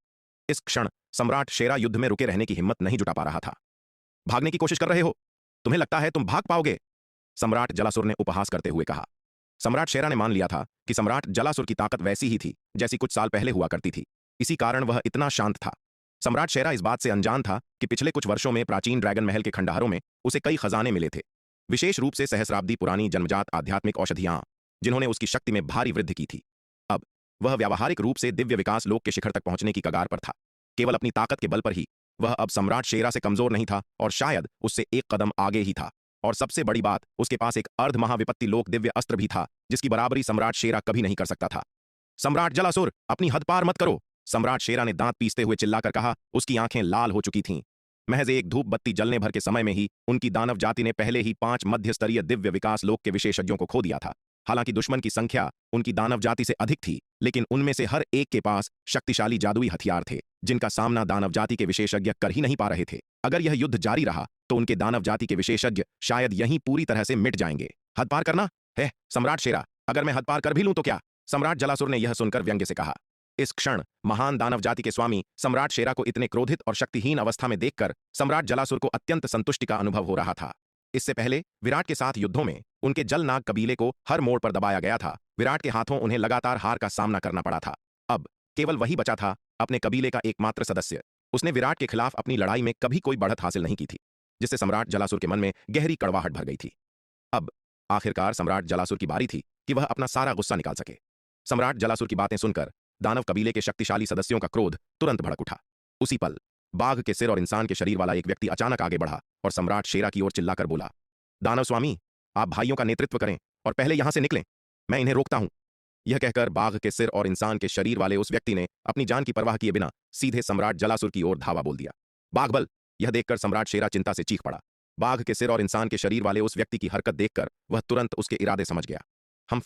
इस क्षण सम्राट शेरा युद्ध में रुके रहने की हिम्मत नहीं जुटा पा रहा था। भागने की कोशिश कर रहे हो? तुम्हें लगता है तुम भाग पाओगे? सम्राट जलासुर ने उपहास करते हुए कहा। सम्राट शेरा ने मान लिया था कि सम्राट जलासुर की ताकत वैसी ही थी जैसी कुछ साल पहले हुआ करती थी। इसी कारण वह इतना शांत था। सम्राट शेरा इस बात से अनजान था कि पिछले कुछ वर्षों में प्राचीन ड्रैगन महल के खंडहरों में उसे कई खजाने मिले थे, विशेष रूप से सहस्राब्दी पुरानी जन्मजात आध्यात्मिक औषधियां, जिन्होंने उसकी शक्ति में भारी वृद्धि की थी। अब वह व्यावहारिक रूप से दिव्य विकास लोक के शिखर तक पहुंचने की कगार पर था। केवल अपनी ताकत के बल पर ही वह अब सम्राट शेरा से कमजोर नहीं था और शायद उससे एक कदम आगे ही था। और सबसे बड़ी बात, उसके पास एक अर्ध महाविपत्ति लोक दिव्य अस्त्र भी था, जिसकी बराबरी सम्राट शेरा कभी नहीं कर सकता था। सम्राट जलासुर, अपनी हद पार मत करो, सम्राट शेरा ने दांत पीसते हुए चिल्लाकर कहा। उसकी आंखें लाल हो चुकी थीं। महज एक धूप बत्ती जलने भर के समय में ही उनकी दानव जाति ने पहले ही 5 मध्य स्तरीय दिव्य विकास लोक के विशेषज्ञों को खो दिया था। हालांकि दुश्मन की संख्या उनकी दानव जाति से अधिक थी, लेकिन उनमें से हर एक के पास शक्तिशाली जादुई हथियार थे, जिनका सामना दानव जाति के विशेषज्ञ कर ही नहीं पा रहे थे। अगर यह युद्ध जारी रहा तो उनके दानव जाति के विशेषज्ञ शायद यहीं पूरी तरह से मिट जाएंगे। हद पार करना है सम्राट शेरा, अगर मैं हद पार कर भी लूं तो क्या? सम्राट जलासुर ने यह सुनकर व्यंग्य से कहा। इस क्षण महान दानव जाति के स्वामी सम्राट शेरा को इतने क्रोधित और शक्तिहीन अवस्था में देखकर सम्राट जलासुर को अत्यंत संतुष्टि का अनुभव हो रहा था। इससे पहले विराट के साथ युद्धों में उनके जलनाग कबीले को हर मोड़ पर दबाया गया था। विराट के हाथों उन्हें लगातार हार का सामना करना पड़ा था। अब केवल वही बचा था, अपने कबीले का एकमात्र सदस्य। उसने विराट के खिलाफ अपनी लड़ाई में कभी कोई बढ़त हासिल नहीं की थी, जिससे सम्राट जलासुर के मन में गहरी कड़वाहट भर गई थी। अब आखिरकार सम्राट जलासुर की बारी थी कि वह अपना सारा गुस्सा निकाल सके। सम्राट जलासुर की बातें सुनकर दानव कबीले के शक्तिशाली सदस्यों का क्रोध तुरंत भड़क उठा। उसी पल बाघ के सिर और इंसान के शरीर वाला एक व्यक्ति अचानक आगे बढ़ा और सम्राट शेरा की ओर चिल्लाकर बोला, दानव स्वामी, आप भाइयों का नेतृत्व करें और पहले यहां से निकलें, मैं इन्हें रोकता हूं। यह कहकर बाघ के सिर और इंसान के शरीर वाले उस व्यक्ति ने अपनी जान की परवाह किए बिना सीधे सम्राट जलासुर की ओर धावा बोल दिया। बाघ बल! यह देखकर सम्राट शेरा चिंता से चीख पड़ा। बाघ के सिर और इंसान के शरीर वाले उस व्यक्ति की हरकत देखकर वह तुरंत उसके इरादे समझ गया। हम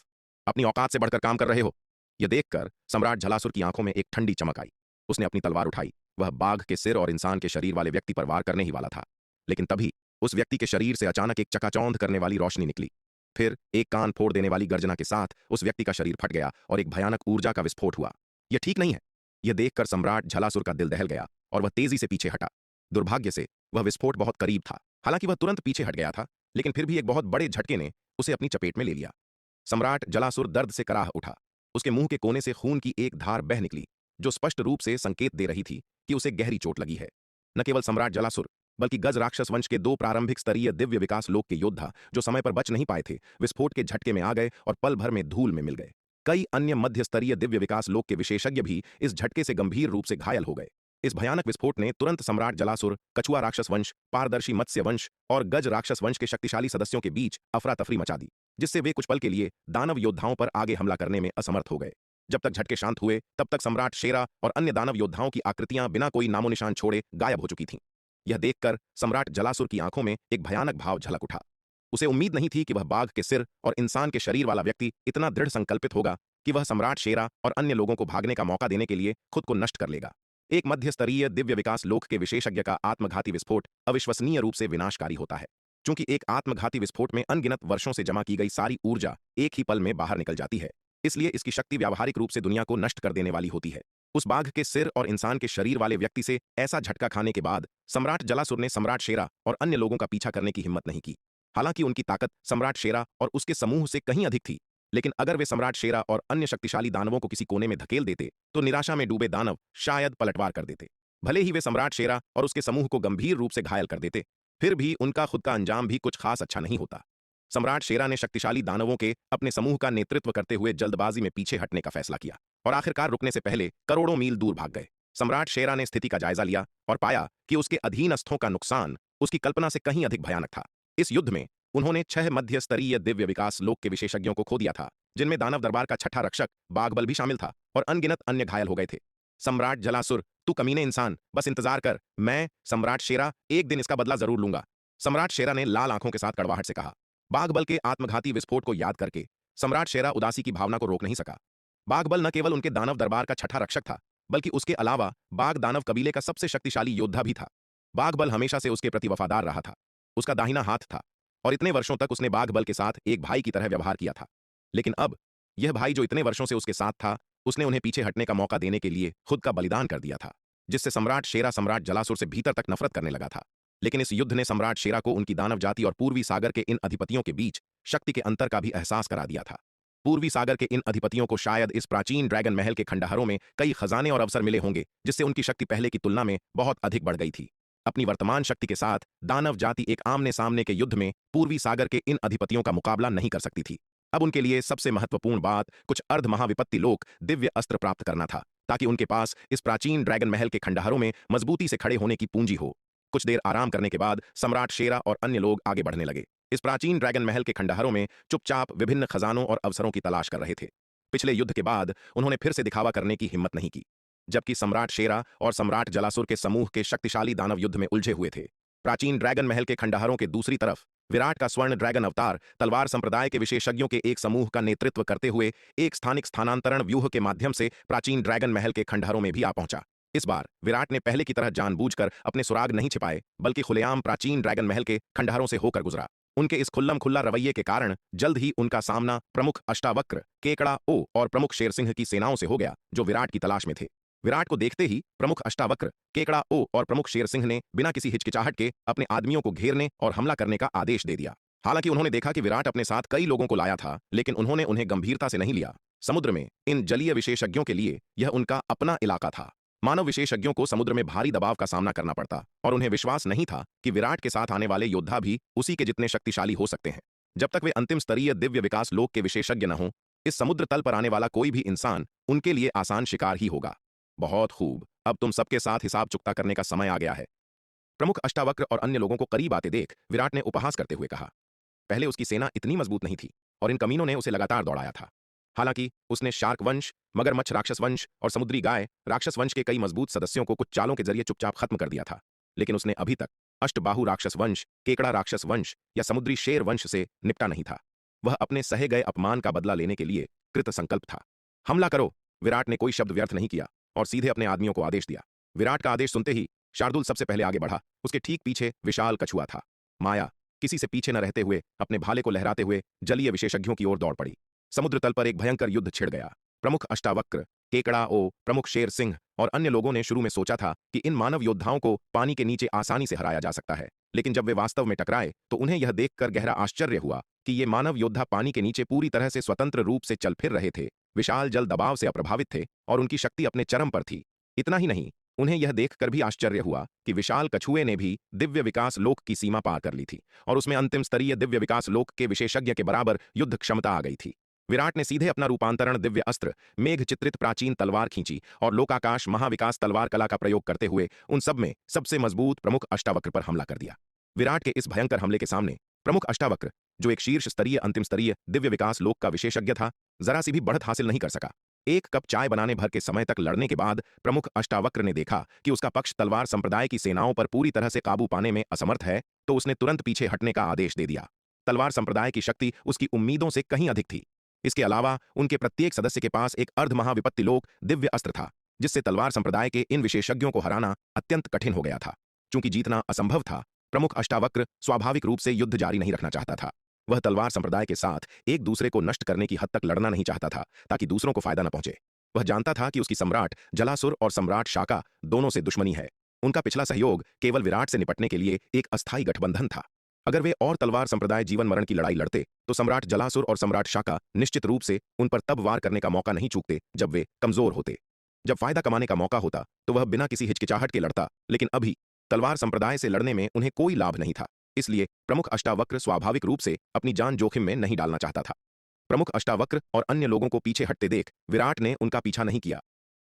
अपनी औकात से बढ़कर काम कर रहे हो। यह देखकर सम्राट जलासुर की आंखों में एक ठंडी चमक आई। उसने अपनी तलवार उठाई। वह बाघ के सिर और इंसान के शरीर वाले व्यक्ति पर वार करने ही वाला था, लेकिन तभी उस व्यक्ति के शरीर से अचानक एक चकाचौंध करने वाली रोशनी निकली। फिर एक कान फोड़ देने वाली गर्जना के साथ उस व्यक्ति का शरीर फट गया और एक भयानक ऊर्जा का विस्फोट हुआ। यह ठीक नहीं है। यह देखकर सम्राट जलासुर का दिल दहल गया और वह तेजी से पीछे हटा। दुर्भाग्य से वह विस्फोट बहुत करीब था। हालांकि वह तुरंत पीछे हट गया था, लेकिन फिर भी एक बहुत बड़े झटके ने उसे अपनी चपेट में ले लिया। सम्राट जलासुर दर्द से कराह उठा। उसके मुंह के कोने से खून की एक धार बह निकली, जो स्पष्ट रूप से संकेत दे रही थी कि उसे गहरी चोट लगी है। न केवल सम्राट जलासुर, बल्कि गज राक्षस वंश के 2 प्रारंभिक स्तरीय दिव्य विकास लोक के योद्धा जो समय पर बच नहीं पाए थे, विस्फोट के झटके में आ गए और पल भर में धूल में मिल गए। कई अन्य मध्य स्तरीय दिव्य विकास लोक के विशेषज्ञ भी इस झटके से गंभीर रूप से घायल हो गए। इस भयानक विस्फोट ने तुरंत सम्राट जलासुर, कछुआ राक्षस वंश, पारदर्शी मत्स्य वंश और गज राक्षस वंश के शक्तिशाली सदस्यों के बीच अफरा तफरी मचा दी, जिससे वे कुछ पल के लिए दानव योद्धाओं पर आगे हमला करने में असमर्थ हो गए। जब तक झटके शांत हुए, तब तक सम्राट शेरा और अन्य दानव योद्धाओं की आकृतियां बिना कोई नामो निशान छोड़े गायब हो चुकी थीं। यह देखकर सम्राट जलासुर की आंखों में एक भयानक भाव झलक उठा। उसे उम्मीद नहीं थी कि वह बाघ के सिर और इंसान के शरीर वाला व्यक्ति इतना दृढ़ संकल्पित होगा कि वह सम्राट शेरा और अन्य लोगों को भागने का मौका देने के लिए खुद को नष्ट कर लेगा। एक मध्य स्तरीय दिव्य विकास लोक के विशेषज्ञ का आत्मघाती विस्फोट अविश्वसनीय रूप से विनाशकारी होता है, क्योंकि एक आत्मघाती विस्फोट में अनगिनत वर्षों से जमा की गई सारी ऊर्जा एक ही पल में बाहर निकल जाती है। इसलिए इसकी शक्ति व्यावहारिक रूप से दुनिया को नष्ट कर देने वाली होती है। उस बाघ के सिर और इंसान के शरीर वाले व्यक्ति से ऐसा झटका खाने के बाद सम्राट जलासुर ने सम्राट शेरा और अन्य लोगों का पीछा करने की हिम्मत नहीं की। हालांकि उनकी ताकत सम्राट शेरा और उसके समूह से कहीं अधिक थी, लेकिन अगर वे सम्राट शेरा और अन्य शक्तिशाली दानवों को किसी कोने में धकेल देते तो निराशा में डूबे दानव शायद पलटवार कर देते। भले ही वे सम्राट शेरा और उसके समूह को गंभीर रूप से घायल कर देते, फिर भी उनका खुद का अंजाम भी कुछ खास अच्छा नहीं होता। सम्राट शेरा ने शक्तिशाली दानवों के अपने समूह का नेतृत्व करते हुए जल्दबाजी में पीछे हटने का फैसला किया और आखिरकार रुकने से पहले करोड़ों मील दूर भाग गए। सम्राट शेरा ने स्थिति का जायजा लिया और पाया कि उसके अधीनस्थों का नुकसान उसकी कल्पना से कहीं अधिक भयानक था। इस युद्ध में उन्होंने 6 मध्य स्तरीय दिव्य विकास लोक के विशेषज्ञों को खो दिया था, जिनमें दानव दरबार का छठा रक्षक बाघबल भी शामिल था और अनगिनत अन्य घायल हो गए थे। सम्राट जलासुर, तू कमीने इंसान, बस इंतजार कर, मैं सम्राट शेरा एक दिन इसका बदला जरूर लूंगा। सम्राट शेरा ने लाल आंखों के साथ कड़वाहट से कहा। बाघबल के आत्मघाती विस्फोट को याद करके सम्राट शेरा उदासी की भावना को रोक नहीं सका। बाघबल न केवल उनके दानव दरबार का छठा रक्षक था, बल्कि उसके अलावा बाघ दानव कबीले का सबसे शक्तिशाली योद्धा भी था। बाघबल हमेशा से उसके प्रति वफादार रहा था, उसका दाहिना हाथ था और इतने वर्षों तक उसने बाघबल के साथ एक भाई की तरह व्यवहार किया था। लेकिन अब यह भाई जो इतने वर्षों से उसके साथ था, उसने उन्हें पीछे हटने का मौका देने के लिए खुद का बलिदान कर दिया था, जिससे सम्राट शेरा सम्राट जलासुर से भीतर तक नफरत करने लगा था। लेकिन इस युद्ध ने सम्राट शेरा को उनकी दानव जाति और पूर्वी सागर के इन अधिपतियों के बीच शक्ति के अंतर का भी एहसास करा दिया था। पूर्वी सागर के इन अधिपतियों को शायद इस प्राचीन ड्रैगन महल के खंडहरों में कई खजाने और अवसर मिले होंगे, जिससे उनकी शक्ति पहले की तुलना में बहुत अधिक बढ़ गई थी। अपनी वर्तमान शक्ति के साथ दानव जाति एक आमने सामने के युद्ध में पूर्वी सागर के इन अधिपतियों का मुकाबला नहीं कर सकती थी। अब उनके लिए सबसे महत्वपूर्ण बात कुछ अर्ध महाविपत्ति लोक दिव्य अस्त्र प्राप्त करना था, ताकि उनके पास इस प्राचीन ड्रैगन महल के खंडहरों में मजबूती से खड़े होने की पूंजी हो। कुछ देर आराम करने के बाद सम्राट शेरा और अन्य लोग आगे बढ़ने लगे। इस प्राचीन ड्रैगन महल के खंडहरों में चुपचाप विभिन्न खजानों और अवसरों की तलाश कर रहे थे। पिछले युद्ध के बाद उन्होंने फिर से दिखावा करने की हिम्मत नहीं की, जबकि सम्राट शेरा और सम्राट जलासुर के समूह के शक्तिशाली दानव युद्ध में उलझे हुए थे। प्राचीन ड्रैगन महल के खंडहरों के दूसरी तरफ विराट का स्वर्ण ड्रैगन अवतार तलवार संप्रदाय के विशेषज्ञों के एक समूह का नेतृत्व करते हुए एक स्थानिक स्थानांतरण व्यूह के माध्यम से प्राचीन ड्रैगन महल के खंडहरों में भी आ पहुंचा। इस बार विराट ने पहले की तरह जानबूझकर अपने सुराग नहीं छिपाए, बल्कि खुलेआम प्राचीन ड्रैगन महल के खंडहरों से होकर गुजरा। उनके इस खुल्लम खुल्ला रवैये के कारण जल्द ही उनका सामना प्रमुख अष्टावक्र, केकड़ा ओ और प्रमुख शेरसिंह की सेनाओं से हो गया, जो विराट की तलाश में थे। विराट को देखते ही प्रमुख अष्टावक्र, केकड़ा ओ और प्रमुख शेरसिंह ने बिना किसी हिचकिचाहट के अपने आदमियों को घेरने और हमला करने का आदेश दे दिया। हालांकि उन्होंने देखा कि विराट अपने साथ कई लोगों को लाया था, लेकिन उन्होंने उन्हें गंभीरता से नहीं लिया। समुद्र में इन जलीय विशेषज्ञों के लिए यह उनका अपना इलाका था। मानव विशेषज्ञों को समुद्र में भारी दबाव का सामना करना पड़ता और उन्हें विश्वास नहीं था कि विराट के साथ आने वाले योद्धा भी उसी के जितने शक्तिशाली हो सकते हैं। जब तक वे अंतिम स्तरीय दिव्य विकास लोक के विशेषज्ञ न हों, इस समुद्र तल पर आने वाला कोई भी इंसान उनके लिए आसान शिकार ही होगा। बहुत खूब, अब तुम सबके साथ हिसाब चुकता करने का समय आ गया है। प्रमुख अष्टावक्र और अन्य लोगों को करीब आते देख विराट ने उपहास करते हुए कहा। पहले उसकी सेना इतनी मजबूत नहीं थी और इन कमीनों ने उसे लगातार दौड़ाया था। हालांकि उसने शार्क वंश, मगरमच्छ राक्षस वंश और समुद्री गाय राक्षस वंश के कई मजबूत सदस्यों को कुछ चालों के जरिए चुपचाप खत्म कर दिया था, लेकिन उसने अभी तक अष्टबाहु राक्षस वंश, केकड़ा राक्षस वंश या समुद्री शेर वंश से निपटा नहीं था। वह अपने सहे गए अपमान का बदला लेने के लिए कृत संकल्प था। हमला करो! विराट ने कोई शब्द व्यर्थ नहीं किया और सीधे अपने आदमियों को आदेश दिया। विराट का आदेश सुनते ही शार्दुल सबसे पहले आगे बढ़ा। उसके ठीक पीछे विशाल कछुआ था। माया किसी से पीछे न रहते हुए अपने भाले को लहराते हुए जलीय विशेषज्ञों की ओर दौड़ पड़ी। समुद्र तल पर एक भयंकर युद्ध छिड़ गया। प्रमुख अष्टावक्र, केकड़ा ओ, प्रमुख शेर सिंह और अन्य लोगों ने शुरू में सोचा था कि इन मानव योद्धाओं को पानी के नीचे आसानी से हराया जा सकता है, लेकिन जब वे वास्तव में टकराए तो उन्हें यह देखकर गहरा आश्चर्य हुआ कि ये मानव योद्धा पानी के नीचे पूरी तरह से स्वतंत्र रूप से चल फिर रहे थे, विशाल जल दबाव से अप्रभावित थे और उनकी शक्ति अपने चरम पर थी। इतना ही नहीं, उन्हें यह देखकर भी आश्चर्य हुआ कि विशाल कछुए ने भी दिव्य विकास लोक की सीमा पार कर ली थी और उसमें अंतिम स्तरीय दिव्य विकास लोक के विशेषज्ञ के बराबर युद्ध क्षमता आ गई थी। विराट ने सीधे अपना रूपांतरण दिव्य अस्त्र, मेघ चित्रित प्राचीन तलवार खींची और लोकाकाश महाविकास तलवार कला का प्रयोग करते हुए उन सब में सबसे मजबूत प्रमुख अष्टावक्र पर हमला कर दिया। विराट के इस भयंकर हमले के सामने प्रमुख अष्टावक्र, जो एक शीर्ष स्तरीय अंतिम स्तरीय दिव्य विकास लोक का विशेषज्ञ था, जरा सी भी बढ़त हासिल नहीं कर सका। एक कप चाय बनाने भर के समय तक लड़ने के बाद प्रमुख अष्टावक्र ने देखा कि उसका पक्ष तलवार संप्रदाय की सेनाओं पर पूरी तरह से काबू पाने में असमर्थ है, तो उसने तुरंत पीछे हटने का आदेश दे दिया। तलवार संप्रदाय की शक्ति उसकी उम्मीदों से कहीं अधिक थी। इसके अलावा उनके प्रत्येक सदस्य के पास एक अर्ध महाविपत्ति लोक दिव्य अस्त्र था, जिससे तलवार संप्रदाय के इन विशेषज्ञों को हराना अत्यंत कठिन हो गया था। चूंकि जीतना असंभव था, प्रमुख अष्टावक्र स्वाभाविक रूप से युद्ध जारी नहीं रखना चाहता था। वह तलवार संप्रदाय के साथ एक दूसरे को नष्ट करने की हद तक लड़ना नहीं चाहता था, ताकि दूसरों को फायदा न पहुंचे। वह जानता था कि उसकी सम्राट जलासुर और सम्राट शाका दोनों से दुश्मनी है। उनका पिछला सहयोग केवल विराट से निपटने के लिए एक अस्थायी गठबंधन था। अगर वे और तलवार संप्रदाय जीवन मरण की लड़ाई लड़ते तो सम्राट जलासुर और सम्राट शाका निश्चित रूप से उन पर तब वार करने का मौका नहीं चूकते जब वे कमजोर होते। जब फायदा कमाने का मौका होता तो वह बिना किसी हिचकिचाहट के लड़ता, लेकिन अभी तलवार संप्रदाय से लड़ने में उन्हें कोई लाभ नहीं था। इसलिए प्रमुख अष्टावक्र स्वाभाविक रूप से अपनी जान जोखिम में नहीं डालना चाहता था। प्रमुख अष्टावक्र और अन्य लोगों को पीछे हटते देख विराट ने उनका पीछा नहीं किया।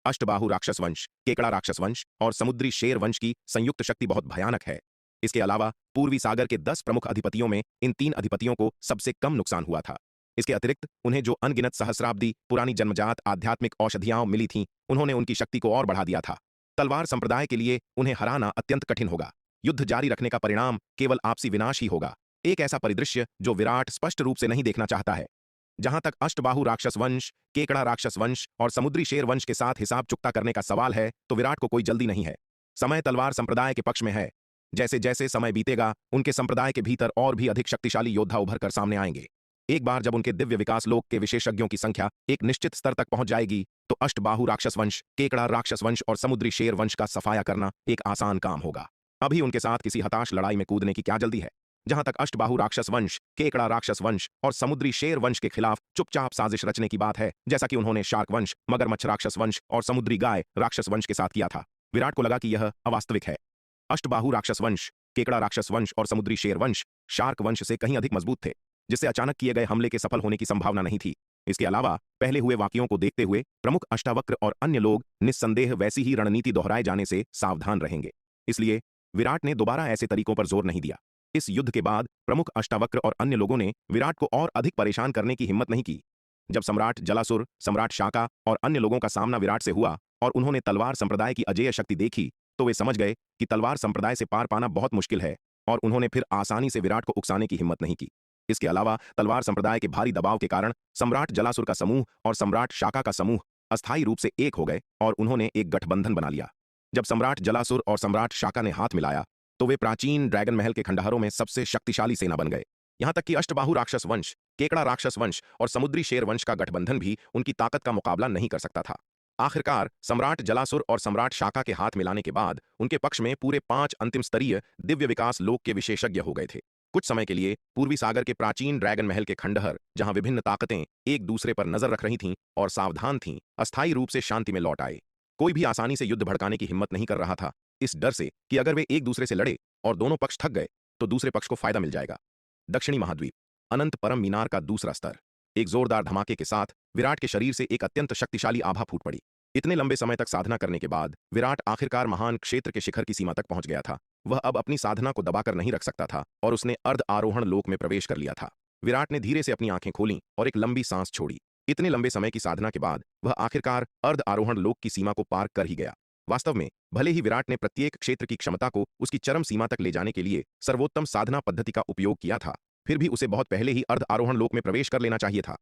अष्टबाहु राक्षस वंश, केकड़ा राक्षस वंश और समुद्री शेर वंश की संयुक्त शक्ति बहुत भयानक है। इसके अलावा पूर्वी सागर के 10 प्रमुख अधिपतियों में इन 3 अधिपतियों को सबसे कम नुकसान हुआ था। इसके अतिरिक्त उन्हें जो अनगिनत सहस्राब्दी पुरानी जन्मजात आध्यात्मिक औषधियां मिली थीं, उन्होंने उनकी शक्ति को और बढ़ा दिया था। तलवार संप्रदाय के लिए उन्हें हराना अत्यंत कठिन होगा। युद्ध जारी रखने का परिणाम केवल आपसी विनाश ही होगा। एक ऐसा परिदृश्य जो विराट स्पष्ट रूप से नहीं देखना चाहता है। जहां तक अष्टबाहु राक्षस वंश, केकड़ा राक्षस वंश और समुद्री शेर वंश के साथ हिसाब चुकता करने का सवाल है, तो विराट को कोई जल्दी नहीं है। समय तलवार संप्रदाय के पक्ष में है। जैसे जैसे समय बीतेगा, उनके संप्रदाय के भीतर और भी अधिक शक्तिशाली योद्धा उभर कर सामने आएंगे। एक बार जब उनके दिव्य विकास लोक के विशेषज्ञों की संख्या एक निश्चित स्तर तक पहुंच जाएगी, तो अष्टबाहु राक्षस वंश, केकड़ा राक्षस वंश और समुद्री शेर वंश का सफाया करना एक आसान काम होगा। अभी उनके साथ किसी हताश लड़ाई में कूदने की क्या जल्दी है। जहां तक अष्टबाहु राक्षस वंश, केकड़ा राक्षस वंश और समुद्री शेर वंश के खिलाफ चुपचाप साजिश रचने की बात है, जैसा कि उन्होंने शार्क वंश, मगरमच्छ राक्षस वंश और समुद्री गाय राक्षस वंश के साथ किया था, विराट को लगा कि यह अवास्तविक है। अष्टबाहु राक्षस वंश, केकड़ा राक्षस वंश और समुद्री शेर वंश शार्क वंश से कहीं अधिक मजबूत थे, जिससे अचानक किए गए हमले के सफल होने की संभावना नहीं थी। इसके अलावा पहले हुए वाकयों को देखते हुए प्रमुख अष्टावक्र और अन्य लोग निस्संदेह वैसी ही रणनीति दोहराए जाने से सावधान रहेंगे। इसलिए विराट ने दोबारा ऐसे तरीकों पर जोर नहीं दिया। इस युद्ध के बाद प्रमुख अष्टावक्र और अन्य लोगों ने विराट को और अधिक परेशान करने की हिम्मत नहीं की। जब सम्राट जलासुर, सम्राट शाका और अन्य लोगों का सामना विराट से हुआ और उन्होंने तलवार संप्रदाय की अजेय शक्ति देखी, तो वे समझ गए कि तलवार संप्रदाय से पार पाना बहुत मुश्किल है और उन्होंने फिर आसानी से विराट को उकसाने की हिम्मत नहीं की। इसके अलावा तलवार संप्रदाय के भारी दबाव के कारण सम्राट जलासुर का समूह और सम्राट शाका का समूह अस्थायी रूप से एक हो गए और उन्होंने एक गठबंधन बना लिया। जब सम्राट जलासुर और सम्राट शाका ने हाथ मिलाया, तो वे प्राचीन ड्रैगन महल के खंडहरों में सबसे शक्तिशाली सेना बन गए। यहां तक कि अष्टबाहु राक्षस वंश, केकड़ा राक्षस वंश और समुद्री शेर वंश का गठबंधन भी उनकी ताकत का मुकाबला नहीं कर सकता था। आखिरकार सम्राट जलासुर और सम्राट शाका के हाथ मिलाने के बाद उनके पक्ष में पूरे 5 अंतिम स्तरीय दिव्य विकास लोक के विशेषज्ञ हो गए थे। कुछ समय के लिए पूर्वी सागर के प्राचीन ड्रैगन महल के खंडहर, जहां विभिन्न ताकतें एक दूसरे पर नजर रख रही थीं और सावधान थीं, अस्थायी रूप से शांति में लौट आए। कोई भी आसानी से युद्ध भड़काने की हिम्मत नहीं कर रहा था, इस डर से कि अगर वे एक दूसरे से लड़े और दोनों पक्ष थक गए तो दूसरे पक्ष को फायदा मिल जाएगा। दक्षिणी महाद्वीप अनंत परम मीनार का दूसरा स्तर। एक जोरदार धमाके के साथ विराट के शरीर से एक अत्यंत शक्तिशाली आभा फूट पड़ी। इतने लंबे समय तक साधना करने के बाद विराट आखिरकार महान क्षेत्र के शिखर की सीमा तक पहुंच गया था। वह अब अपनी साधना को दबाकर नहीं रख सकता था और उसने अर्ध आरोहण लोक में प्रवेश कर लिया था। विराट ने धीरे से अपनी आंखें खोलीं और एक लंबी सांस छोड़ी। इतने लंबे समय की साधना के बाद वह आखिरकार अर्ध आरोहण लोक की सीमा को पार कर ही गया। वास्तव में भले ही विराट ने प्रत्येक क्षेत्र की क्षमता को उसकी चरम सीमा तक ले जाने के लिए सर्वोत्तम साधना पद्धति का उपयोग किया था, फिर भी उसे बहुत पहले ही अर्ध आरोहण लोक में प्रवेश कर लेना चाहिए था।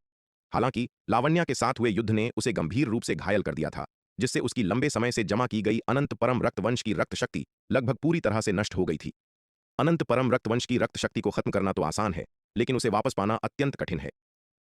हालांकि लावण्या के साथ हुए युद्ध ने उसे गंभीर रूप से घायल कर दिया था, जिससे उसकी लंबे समय से जमा की गई अनंत परम रक्तवंश की रक्त शक्ति लगभग पूरी तरह से नष्ट हो गई थी। अनंत परम रक्तवंश की रक्त शक्ति को खत्म करना तो आसान है, लेकिन उसे वापस पाना अत्यंत कठिन है।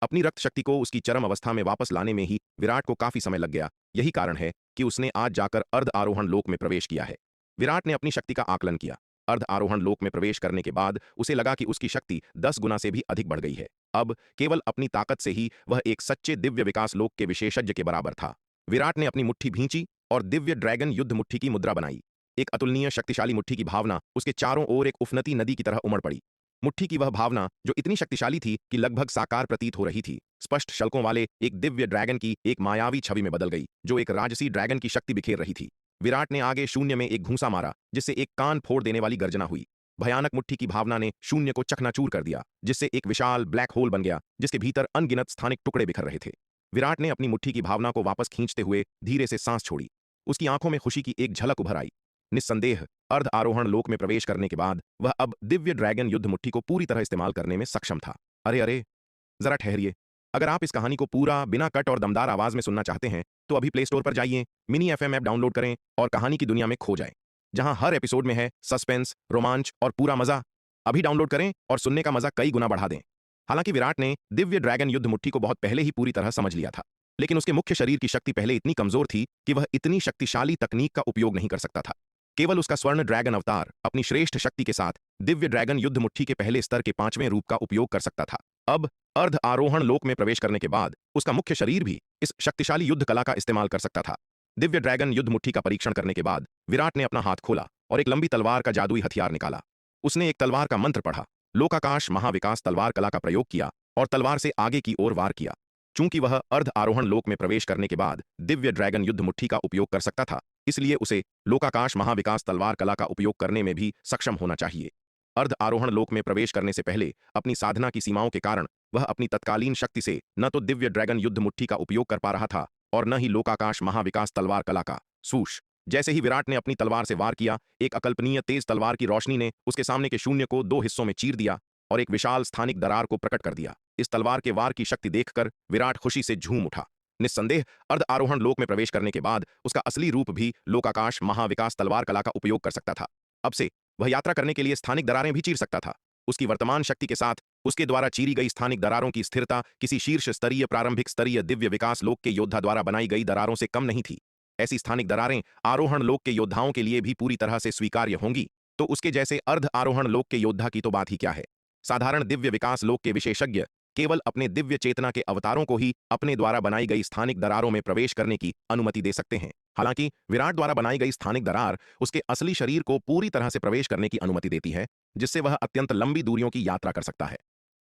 अपनी रक्त शक्ति को उसकी चरम अवस्था में वापस लाने में ही विराट को काफी समय लग गया। यही कारण है कि उसने आज जाकर अर्ध आरोहण लोक में प्रवेश किया है। विराट ने अपनी शक्ति का आकलन किया। अर्ध आरोहण लोक में प्रवेश करने के बाद उसे लगा कि उसकी शक्ति 10 गुना से भी अधिक बढ़ गई है। अब केवल अपनी ताकत से ही वह एक सच्चे दिव्य विकास लोक के विशेषज्ञ के बराबर था। विराट ने अपनी मुट्ठी भींची और दिव्य ड्रैगन युद्ध मुट्ठी की मुद्रा बनाई। एक अतुलनीय शक्तिशाली मुट्ठी की भावना उसके चारों ओर एक उफनती नदी की तरह उमड़ पड़ी। मुट्ठी की वह भावना जो इतनी शक्तिशाली थी कि लगभग साकार प्रतीत हो रही थी, स्पष्ट शल्कों वाले एक दिव्य ड्रैगन की एक मायावी छवि में बदल गई, जो एक राजसी ड्रैगन की शक्ति बिखेर रही थी। विराट ने आगे शून्य में एक घूंसा मारा, जिससे एक कान फोड़ देने वाली गर्जना हुई। भयानक मुट्ठी की भावना ने शून्य को चकनाचूर कर दिया, जिससे एक विशाल ब्लैक होल बन गया, जिसके भीतर अनगिनत स्थानिक टुकड़े बिखर रहे थे। विराट ने अपनी मुट्ठी की भावना को वापस खींचते हुए धीरे से सांस छोड़ी। उसकी आंखों में खुशी की एक झलक उभर आई। निस्संदेह अर्ध आरोहण लोक में प्रवेश करने के बाद वह अब दिव्य ड्रैगन युद्ध मुट्ठी को पूरी तरह इस्तेमाल करने में सक्षम था। अरे अरे, जरा ठहरिए। अगर आप इस कहानी को पूरा बिना कट और दमदार आवाज में सुनना चाहते हैं तो अभी प्ले स्टोर पर जाइए, मिनी एफएम ऐप डाउनलोड करें और कहानी की दुनिया में खो जाएं, जहां हर एपिसोड में है सस्पेंस, रोमांच और पूरा मजा। अभी डाउनलोड करें और सुनने का मजा कई गुना बढ़ा दें। हालांकि विराट ने दिव्य ड्रैगन युद्ध मुट्ठी को बहुत पहले ही पूरी तरह समझ लिया था, लेकिन उसके मुख्य शरीर की शक्ति पहले इतनी कमजोर थी कि वह इतनी शक्तिशाली तकनीक का उपयोग नहीं कर सकता था। केवल उसका स्वर्ण ड्रैगन अवतार अपनी श्रेष्ठ शक्ति के साथ दिव्य ड्रैगन युद्ध मुट्ठी के पहले स्तर के 5वें रूप का उपयोग कर सकता था। अब अर्ध आरोहण लोक में प्रवेश करने के बाद उसका मुख्य शरीर भी इस शक्तिशाली युद्ध कला का इस्तेमाल कर सकता था। दिव्य ड्रैगन युद्ध मुट्ठी का परीक्षण करने के बाद विराट ने अपना हाथ खोला और एक लंबी तलवार का जादुई हथियार निकाला। उसने एक तलवार का मंत्र पढ़ा, लोकाकाश महाविकास तलवार कला का प्रयोग किया और तलवार से आगे की ओर वार किया। चूंकि वह अर्ध आरोहण लोक में प्रवेश करने के बाद दिव्य ड्रैगन युद्ध मुट्ठी का उपयोग कर सकता था, इसलिए उसे लोकाकाश महाविकास तलवार कला का उपयोग करने में भी सक्षम होना चाहिए। अर्ध आरोहण लोक में प्रवेश करने से पहले अपनी साधना की सीमाओं के कारण वह अपनी तत्कालीन शक्ति से न तो दिव्य ड्रैगन युद्ध मुट्ठी का उपयोग कर पा रहा था और न ही लोकाकाश महाविकास तलवार कला का। सूश। जैसे ही विराट ने अपनी तलवार से वार किया, एक अकल्पनीय तेज तलवार की रोशनी ने उसके सामने के शून्य को 2 हिस्सों में चीर दिया और एक विशाल स्थानिक दरार को प्रकट कर दिया। इस तलवार के वार की शक्ति देखकर विराट खुशी से झूम उठा। निस्संदेह अर्ध आरोहण लोक में प्रवेश करने के बाद उसका असली रूप भी लोकाकाश महाविकास तलवार कला का उपयोग कर सकता था। अब से वह यात्रा करने के लिए स्थानिक दरारें भी चीर सकता था। उसकी वर्तमान शक्ति के साथ उसके द्वारा चीरी गई स्थानिक दरारों की स्थिरता किसी शीर्ष स्तरीय प्रारंभिक स्तरीय दिव्य विकास लोक के योद्धा द्वारा बनाई गई दरारों से कम नहीं थी। ऐसी स्थानिक दरारें आरोहण लोक के योद्धाओं के लिए भी पूरी तरह से स्वीकार्य होंगी, तो उसके जैसे अर्ध आरोहण लोक के योद्धा की तो बात ही क्या है। साधारण दिव्य विकास लोक के विशेषज्ञ केवल अपने दिव्य चेतना के अवतारों को ही अपने द्वारा बनाई गई स्थानिक दरारों में प्रवेश करने की अनुमति दे सकते हैं। हालांकि विराट द्वारा बनाई गई स्थानिक दरार उसके असली शरीर को पूरी तरह से प्रवेश करने की अनुमति देती है, जिससे वह अत्यंत लंबी दूरियों की यात्रा कर सकता है।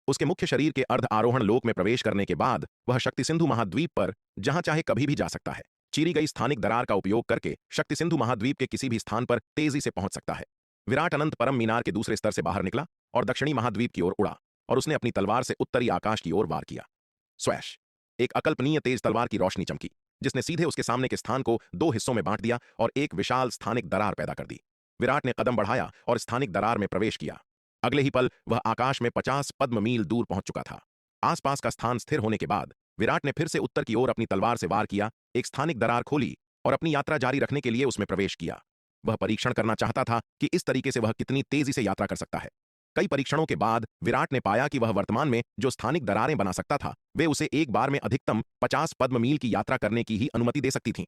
उसके मुख्य शरीर के अर्ध आरोहण लोक में प्रवेश करने के बाद वह शक्ति सिंधु महाद्वीप पर जहां चाहे कभी भी जा सकता है। चीरी गई स्थानिक दरार का उपयोग करके शक्ति सिंधु महाद्वीप के किसी भी स्थान पर तेजी से पहुंच सकता है। विराट अनंत परम मीनार के दूसरे स्तर से बाहर निकला और दक्षिणी महाद्वीप की ओर उड़ा और उसने अपनी तलवार से उत्तरी आकाश की ओर वार किया। स्वैश। एक अकल्पनीय तेज तलवार की रोशनी चमकी, जिसने सीधे उसके सामने के स्थान को 2 हिस्सों में बांट दिया और एक विशाल स्थानिक दरार पैदा कर दी। विराट ने कदम बढ़ाया और स्थानिक दरार में प्रवेश किया। अगले ही पल वह आकाश में 50 पद्म मील दूर पहुंच चुका था। आसपास का स्थान स्थिर होने के बाद विराट ने फिर से उत्तर की ओर अपनी तलवार से वार किया, एक स्थानिक दरार खोली और अपनी यात्रा जारी रखने के लिए उसमें प्रवेश किया। वह परीक्षण करना चाहता था कि इस तरीके से वह कितनी तेजी से यात्रा कर सकता है। कई परीक्षणों के बाद विराट ने पाया कि वह वर्तमान में जो स्थानिक दरारें बना सकता था, वे उसे एक बार में अधिकतम 50 पद्म मील की यात्रा करने की ही अनुमति दे सकती थीं।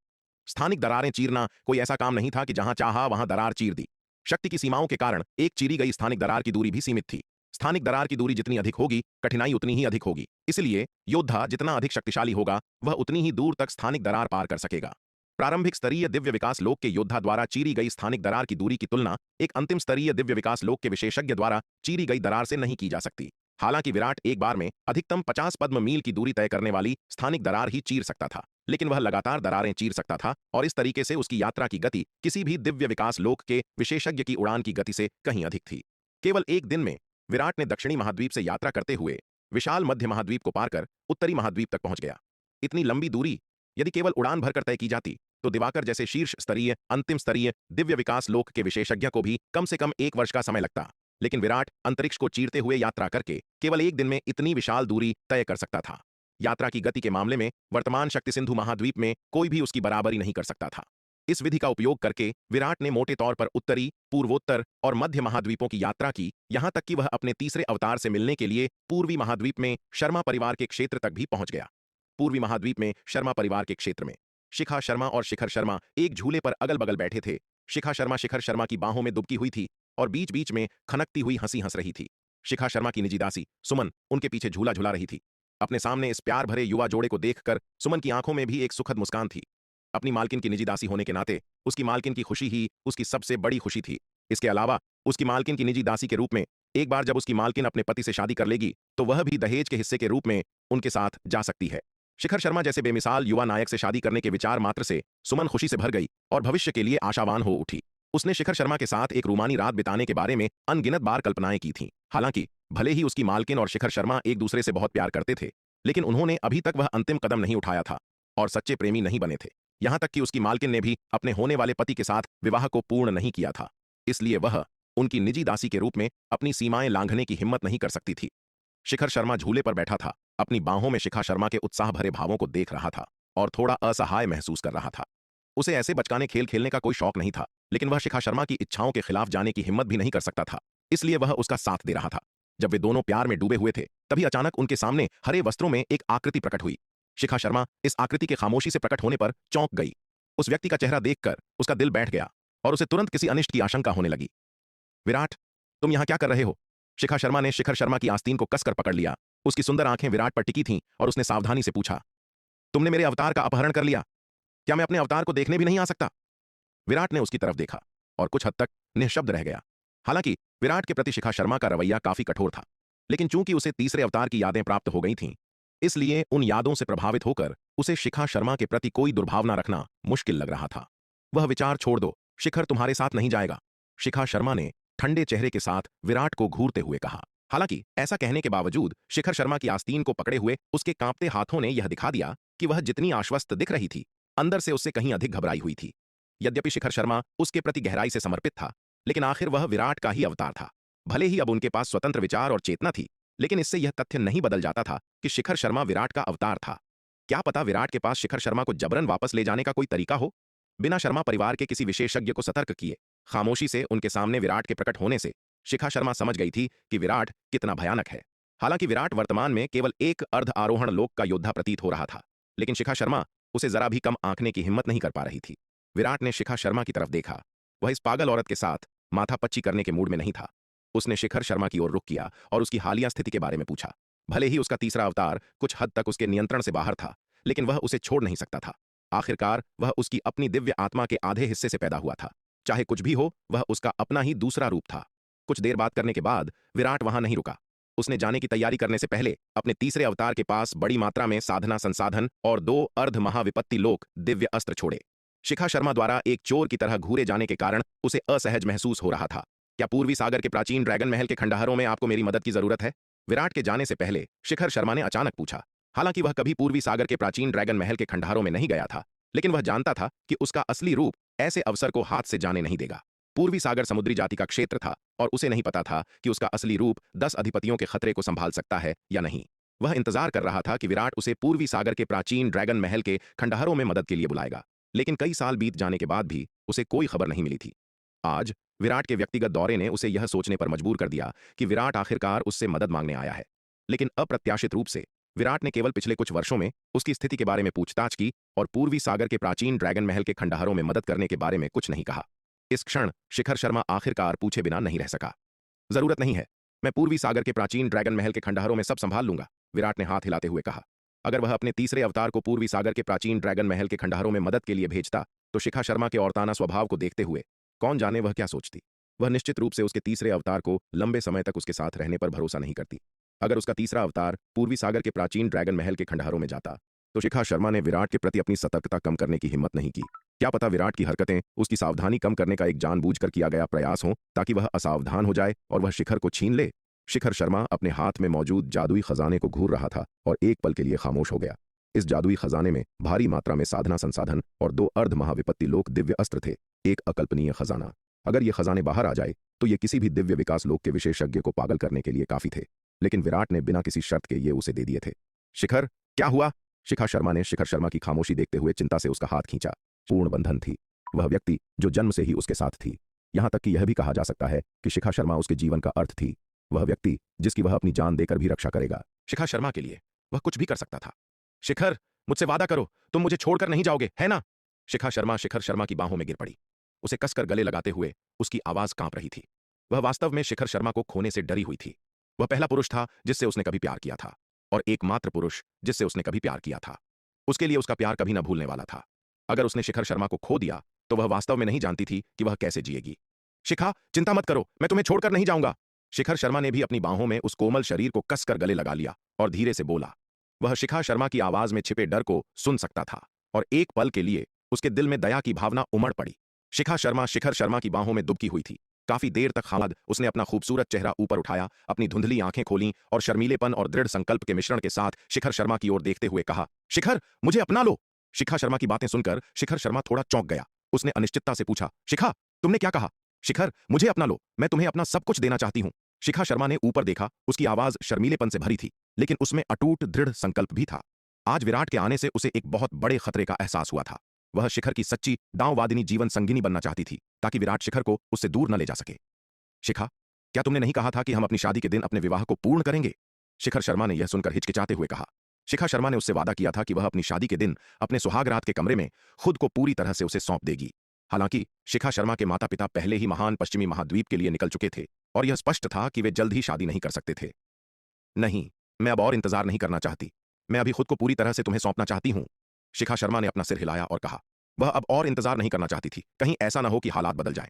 स्थानिक दरारें चीरना कोई ऐसा काम नहीं था कि जहां चाहा वहां दरार चीर दी। शक्ति की सीमाओं के कारण एक चीरी गई स्थानिक दरार की दूरी भी सीमित थी। स्थानिक दरार की दूरी जितनी अधिक होगी, कठिनाई उतनी ही अधिक होगी। इसलिए योद्धा जितना अधिक शक्तिशाली होगा, वह उतनी ही दूर तक स्थानिक दरार पार कर सकेगा। प्रारंभिक स्तरीय दिव्य विकास लोक के योद्धा द्वारा चीरी गई स्थानिक दरार की दूरी की तुलना एक अंतिम स्तरीय दिव्य विकास लोक के विशेषज्ञ द्वारा चीरी गई दरार से नहीं की जा सकती। हालांकि विराट एक बार में अधिकतम 50 पद्म मील की दूरी तय करने वाली स्थानिक दरार ही चीर सकता था, लेकिन वह लगातार दरारें चीर सकता था और इस तरीके से उसकी यात्रा की गति किसी भी दिव्य विकास लोक के विशेषज्ञ की उड़ान की गति से कहीं अधिक थी। केवल एक दिन में विराट ने दक्षिणी महाद्वीप से यात्रा करते हुए विशाल मध्य महाद्वीप को पार कर उत्तरी महाद्वीप तक पहुंच गया। इतनी लंबी दूरी यदि केवल उड़ान भरकर तय की जाती तो दिवाकर जैसे शीर्ष स्तरीय अंतिम स्तरीय दिव्य विकास लोक के विशेषज्ञ को भी कम से कम 1 वर्ष का समय लगता, लेकिन विराट अंतरिक्ष को चीरते हुए यात्रा करके केवल एक दिन में इतनी विशाल दूरी तय कर सकता था। यात्रा की गति के मामले में वर्तमान शक्ति सिंधु महाद्वीप में कोई भी उसकी बराबरी नहीं कर सकता था। इस विधि का उपयोग करके विराट ने मोटे तौर पर उत्तरी, पूर्वोत्तर और मध्य महाद्वीपों की यात्रा की, यहां तक कि वह अपने तीसरे अवतार से मिलने के लिए पूर्वी महाद्वीप में शर्मा परिवार के क्षेत्र तक भी पहुंच गया। पूर्वी महाद्वीप में शर्मा परिवार के क्षेत्र में शिखा शर्मा और शिखर शर्मा एक झूले पर अगल बगल बैठे थे। शिखा शर्मा शिखर शर्मा की बाहों में दुबकी हुई थी और बीच बीच में खनकती हुई हंसी हंस रही थी। शिखा शर्मा की निजी दासी सुमन उनके पीछे झूला झुला रही थी। अपने सामने इस प्यार भरे युवा जोड़े को देखकर सुमन की आंखों में भी एक सुखद मुस्कान थी। अपनी मालकिन की निजी दासी होने के नाते उसकी मालकिन की खुशी ही उसकी सबसे बड़ी खुशी थी। इसके अलावा उसकी मालकिन की निजी दासी के रूप में एक बार जब उसकी मालकिन अपने पति से शादी कर लेगी तो वह भी दहेज के हिस्से के रूप में उनके साथ जा सकती है। शिखर शर्मा जैसे बेमिसाल युवा नायक से शादी करने के विचार मात्र से सुमन खुशी से भर गई और भविष्य के लिए आशावान हो उठी। उसने शिखर शर्मा के साथ एक रूमानी रात बिताने के बारे में अनगिनत बार कल्पनाएं की थीं। हालांकि भले ही उसकी मालकिन और शिखर शर्मा एक दूसरे से बहुत प्यार करते थे, लेकिन उन्होंने अभी तक वह अंतिम कदम नहीं उठाया था और सच्चे प्रेमी नहीं बने थे। यहां तक कि उसकी मालकिन ने भी अपने होने वाले पति के साथ विवाह को पूर्ण नहीं किया था, इसलिए वह उनकी निजी दासी के रूप में अपनी सीमाएं लांघने की हिम्मत नहीं कर सकती थी। शिखर शर्मा झूले पर बैठा था, अपनी बाहों में शिखा शर्मा के उत्साह भरे भावों को देख रहा था और थोड़ा असहाय महसूस कर रहा था। उसे ऐसे बचकाने खेल खेलने का कोई शौक नहीं था, लेकिन वह शिखा शर्मा की इच्छाओं के खिलाफ जाने की हिम्मत भी नहीं कर सकता था, इसलिए वह उसका साथ दे रहा था। जब वे दोनों प्यार में डूबे हुए थे, तभी अचानक उनके सामने हरे वस्त्रों में एक आकृति प्रकट हुई। शिखा शर्मा इस आकृति के खामोशी से प्रकट होने पर चौंक गई। उस व्यक्ति का चेहरा देखकर उसका दिल बैठ गया और उसे तुरंत किसी अनिष्ट की आशंका होने लगी। विराट, तुम यहां क्या कर रहे हो? शिखा शर्मा ने शिखर शर्मा की आस्तीन को कसकर पकड़ लिया। उसकी सुंदर आंखें विराट पर टिकी थीं और उसने सावधानी से पूछा, तुमने मेरे अवतार का अपहरण कर लिया? क्या मैं अपने अवतार को देखने भी नहीं आ सकता? विराट ने उसकी तरफ देखा और कुछ हद तक निःशब्द रह गया। हालांकि विराट के प्रति शिखा शर्मा का रवैया काफी कठोर था, लेकिन चूंकि उसे तीसरे अवतार की यादें प्राप्त हो गई थीं, इसलिए उन यादों से प्रभावित होकर उसे शिखा शर्मा के प्रति कोई दुर्भावना रखना मुश्किल लग रहा था। वह विचार छोड़ दो, शिखर तुम्हारे साथ नहीं जाएगा, शिखा शर्मा ने ठंडे चेहरे के साथ विराट को घूरते हुए कहा। हालांकि ऐसा कहने के बावजूद शिखर शर्मा की आस्तीन को पकड़े हुए उसके कांपते हाथों ने यह दिखा दिया कि वह जितनी आश्वस्त दिख रही थी, अंदर से उससे कहीं अधिक घबराई हुई थी। यद्यपि शिखर शर्मा उसके प्रति गहराई से समर्पित था, लेकिन आखिर वह विराट का ही अवतार था। भले ही अब उनके पास स्वतंत्र विचार और चेतना थी, लेकिन इससे यह तथ्य नहीं बदल जाता था कि शिखर शर्मा विराट का अवतार था। क्या पता विराट के पास शिखर शर्मा को जबरन वापस ले जाने का कोई तरीका हो? बिना शर्मा परिवार के किसी विशेषज्ञ को सतर्क किए खामोशी से उनके सामने विराट के प्रकट होने से शिखा शर्मा समझ गई थी कि विराट कितना भयानक है। हालांकि विराट वर्तमान में केवल एक अर्ध आरोहण लोक का योद्धा प्रतीत हो रहा था, लेकिन शिखा शर्मा उसे जरा भी कम आंकने की हिम्मत नहीं कर पा रही थी। विराट ने शिखा शर्मा की तरफ देखा। वह इस पागल औरत के साथ माथा पच्ची करने के मूड में नहीं था। उसने शिखर शर्मा की ओर रुख किया और उसकी हालिया स्थिति के बारे में पूछा। भले ही उसका तीसरा अवतार कुछ हद तक उसके नियंत्रण से बाहर था, लेकिन वह उसे छोड़ नहीं सकता था। आखिरकार वह उसकी अपनी दिव्य आत्मा के आधे हिस्से से पैदा हुआ था। चाहे कुछ भी हो, वह उसका अपना ही दूसरा रूप था। कुछ देर बात करने के बाद विराट वहां नहीं रुका। उसने जाने की तैयारी करने से पहले अपने तीसरे अवतार के पास बड़ी मात्रा में साधना संसाधन और 2 अर्ध महाविपत्ति लोक दिव्य अस्त्र छोड़े। शिखा शर्मा द्वारा एक चोर की तरह घूरे जाने के कारण उसे असहज महसूस हो रहा था। क्या पूर्वी सागर के प्राचीन ड्रैगन महल के खंडहरों में आपको मेरी मदद की जरूरत है? विराट के जाने से पहले शिखर शर्मा ने अचानक पूछा। हालांकि वह कभी पूर्वी सागर के प्राचीन ड्रैगन महल के खंडहरों में नहीं गया था, लेकिन वह जानता था कि उसका असली रूप ऐसे अवसर को हाथ से जाने नहीं देगा। पूर्वी सागर समुद्री जाति का क्षेत्र था और उसे नहीं पता था कि उसका असली रूप 10 अधिपतियों के खतरे को संभाल सकता है या नहीं। वह इंतजार कर रहा था कि विराट उसे पूर्वी सागर के प्राचीन ड्रैगन महल के खंडहरों में मदद के लिए बुलाएगा, लेकिन कई साल बीत जाने के बाद भी उसे कोई खबर नहीं मिली थी। आज विराट के व्यक्तिगत दौरे ने उसे यह सोचने पर मजबूर कर दिया कि विराट आखिरकार उससे मदद मांगने आया है। लेकिन अप्रत्याशित रूप से विराट ने केवल पिछले कुछ वर्षों में उसकी स्थिति के बारे में पूछताछ की और पूर्वी सागर के प्राचीन ड्रैगन महल के खंडहरों में मदद करने के बारे में कुछ नहीं कहा। इस क्षण शिखर शर्मा आखिरकार पूछे बिना नहीं रह सका। जरूरत नहीं है, मैं पूर्वी सागर के प्राचीन ड्रैगन महल के खंडहरों में सब संभाल लूंगा, विराट ने हाथ हिलाते हुए कहा। अगर वह अपने तीसरे अवतार को पूर्वी सागर के प्राचीन ड्रैगन महल के खंडहरों में मदद के लिए भेजता तो शिखा शर्मा के औरताना स्वभाव को देखते हुए कौन जाने वह क्या सोचती। वह निश्चित रूप से उसके तीसरे अवतार को लंबे समय तक उसके साथ रहने पर भरोसा नहीं करती। अगर उसका तीसरा अवतार पूर्वी सागर के प्राचीन ड्रैगन महल के खंडहरों में जाता तो शिखा शर्मा ने विराट के प्रति अपनी सतर्कता कम करने की हिम्मत नहीं की। क्या पता विराट की हरकतें उसकी सावधानी कम करने का एक जानबूझकर किया गया प्रयास हो ताकि वह असावधान हो जाए और वह शिखर को छीन ले। शिखर शर्मा अपने हाथ में मौजूद जादुई खजाने को घूर रहा था और एक पल के लिए खामोश हो गया। इस जादुई खजाने में भारी मात्रा में साधना संसाधन और 2 अर्ध महाविपत्ति लोक दिव्य अस्त्र थे। एक अकल्पनीय खजाना। अगर ये खजाने बाहर आ जाए तो ये किसी भी दिव्य विकास लोक के विशेषज्ञ को पागल करने के लिए काफी थे, लेकिन विराट ने बिना किसी शर्त के ये उसे दे दिए थे। शिखर, क्या हुआ? शिखा शर्मा ने शिखर शर्मा की खामोशी देखते हुए चिंता से उसका हाथ खींचा। पूर्ण बंधन थी। वह व्यक्ति जो जन्म से ही उसके साथ थी। यहां तक कि यह भी कहा जा सकता है कि शिखा शर्मा उसके जीवन का अर्थ थी। वह व्यक्ति जिसकी वह अपनी जान देकर भी रक्षा करेगा। शिखा शर्मा के लिए वह कुछ भी कर सकता था। शिखर, मुझसे वादा करो, तुम मुझे छोड़कर नहीं जाओगे, है ना? शिखा शर्मा शिखर शर्मा की बाहों में गिर पड़ी। उसे कसकर गले लगाते हुए उसकी आवाज कांप रही थी। वह वास्तव में शिखर शर्मा को खोने से डरी हुई थी। वह पहला पुरुष था जिससे उसने कभी प्यार किया था और एकमात्र पुरुष जिससे उसने कभी प्यार किया था। उसके लिए उसका प्यार कभी न भूलने वाला था। अगर उसने शिखर शर्मा को खो दिया तो वह वास्तव में नहीं जानती थी कि वह कैसे जिएगी। शिखा, चिंता मत करो, मैं तुम्हें छोड़कर नहीं जाऊंगा। शिखर शर्मा ने भी अपनी बाहों में उस कोमल शरीर को कसकर गले लगा लिया और धीरे से बोला। वह शिखा शर्मा की आवाज में छिपे डर को सुन सकता था और एक पल के लिए उसके दिल में दया की भावना उमड़ पड़ी। शिखा शर्मा शिखर शर्मा की बाहों में दुबकी हुई थी। काफी देर तक खामद उसने अपना खूबसूरत चेहरा ऊपर उठाया, अपनी धुंधली आंखें खोलीं और शर्मीलेपन और दृढ़ संकल्प के मिश्रण के साथ शिखर शर्मा की ओर देखते हुए कहा, शिखर, मुझे अपना लो। शिखा शर्मा की बातें सुनकर शिखर शर्मा थोड़ा चौंक गया। उसने अनिश्चितता से पूछा, शिखा, तुमने क्या कहा? शिखर, मुझे अपना लो, मैं तुम्हें अपना सब कुछ देना चाहती हूं। शिखा शर्मा ने ऊपर देखा। उसकी आवाज शर्मीलेपन से भरी थी, लेकिन उसमें अटूट दृढ़ संकल्प भी था। आज विराट के आने से उसे एक बहुत बड़े खतरे का एहसास हुआ था। वह शिखर की सच्ची दांववादिनी जीवन संगिनी बनना चाहती थी ताकि विराट शिखर को उससे दूर न ले जा सके। शिखा, क्या तुमने नहीं कहा था कि हम अपनी शादी के दिन अपने विवाह को पूर्ण करेंगे? शिखर शर्मा ने यह सुनकर हिचकिचाते हुए कहा। शिखा शर्मा ने उससे वादा किया था कि वह अपनी शादी के दिन अपने सुहागरात के कमरे में खुद को पूरी तरह से उसे सौंप देगी। हालांकि शिखा शर्मा के माता पिता पहले ही महान पश्चिमी महाद्वीप के लिए निकल चुके थे और यह स्पष्ट था कि वे जल्द ही शादी नहीं कर सकते थे। नहीं, मैं अब और इंतजार नहीं करना चाहती। मैं अभी खुद को पूरी तरह से तुम्हें सौंपना चाहती हूं। शिखा शर्मा ने अपना सिर हिलाया और कहा। वह अब और इंतजार नहीं करना चाहती थी, कहीं ऐसा ना हो कि हालात बदल जाएं।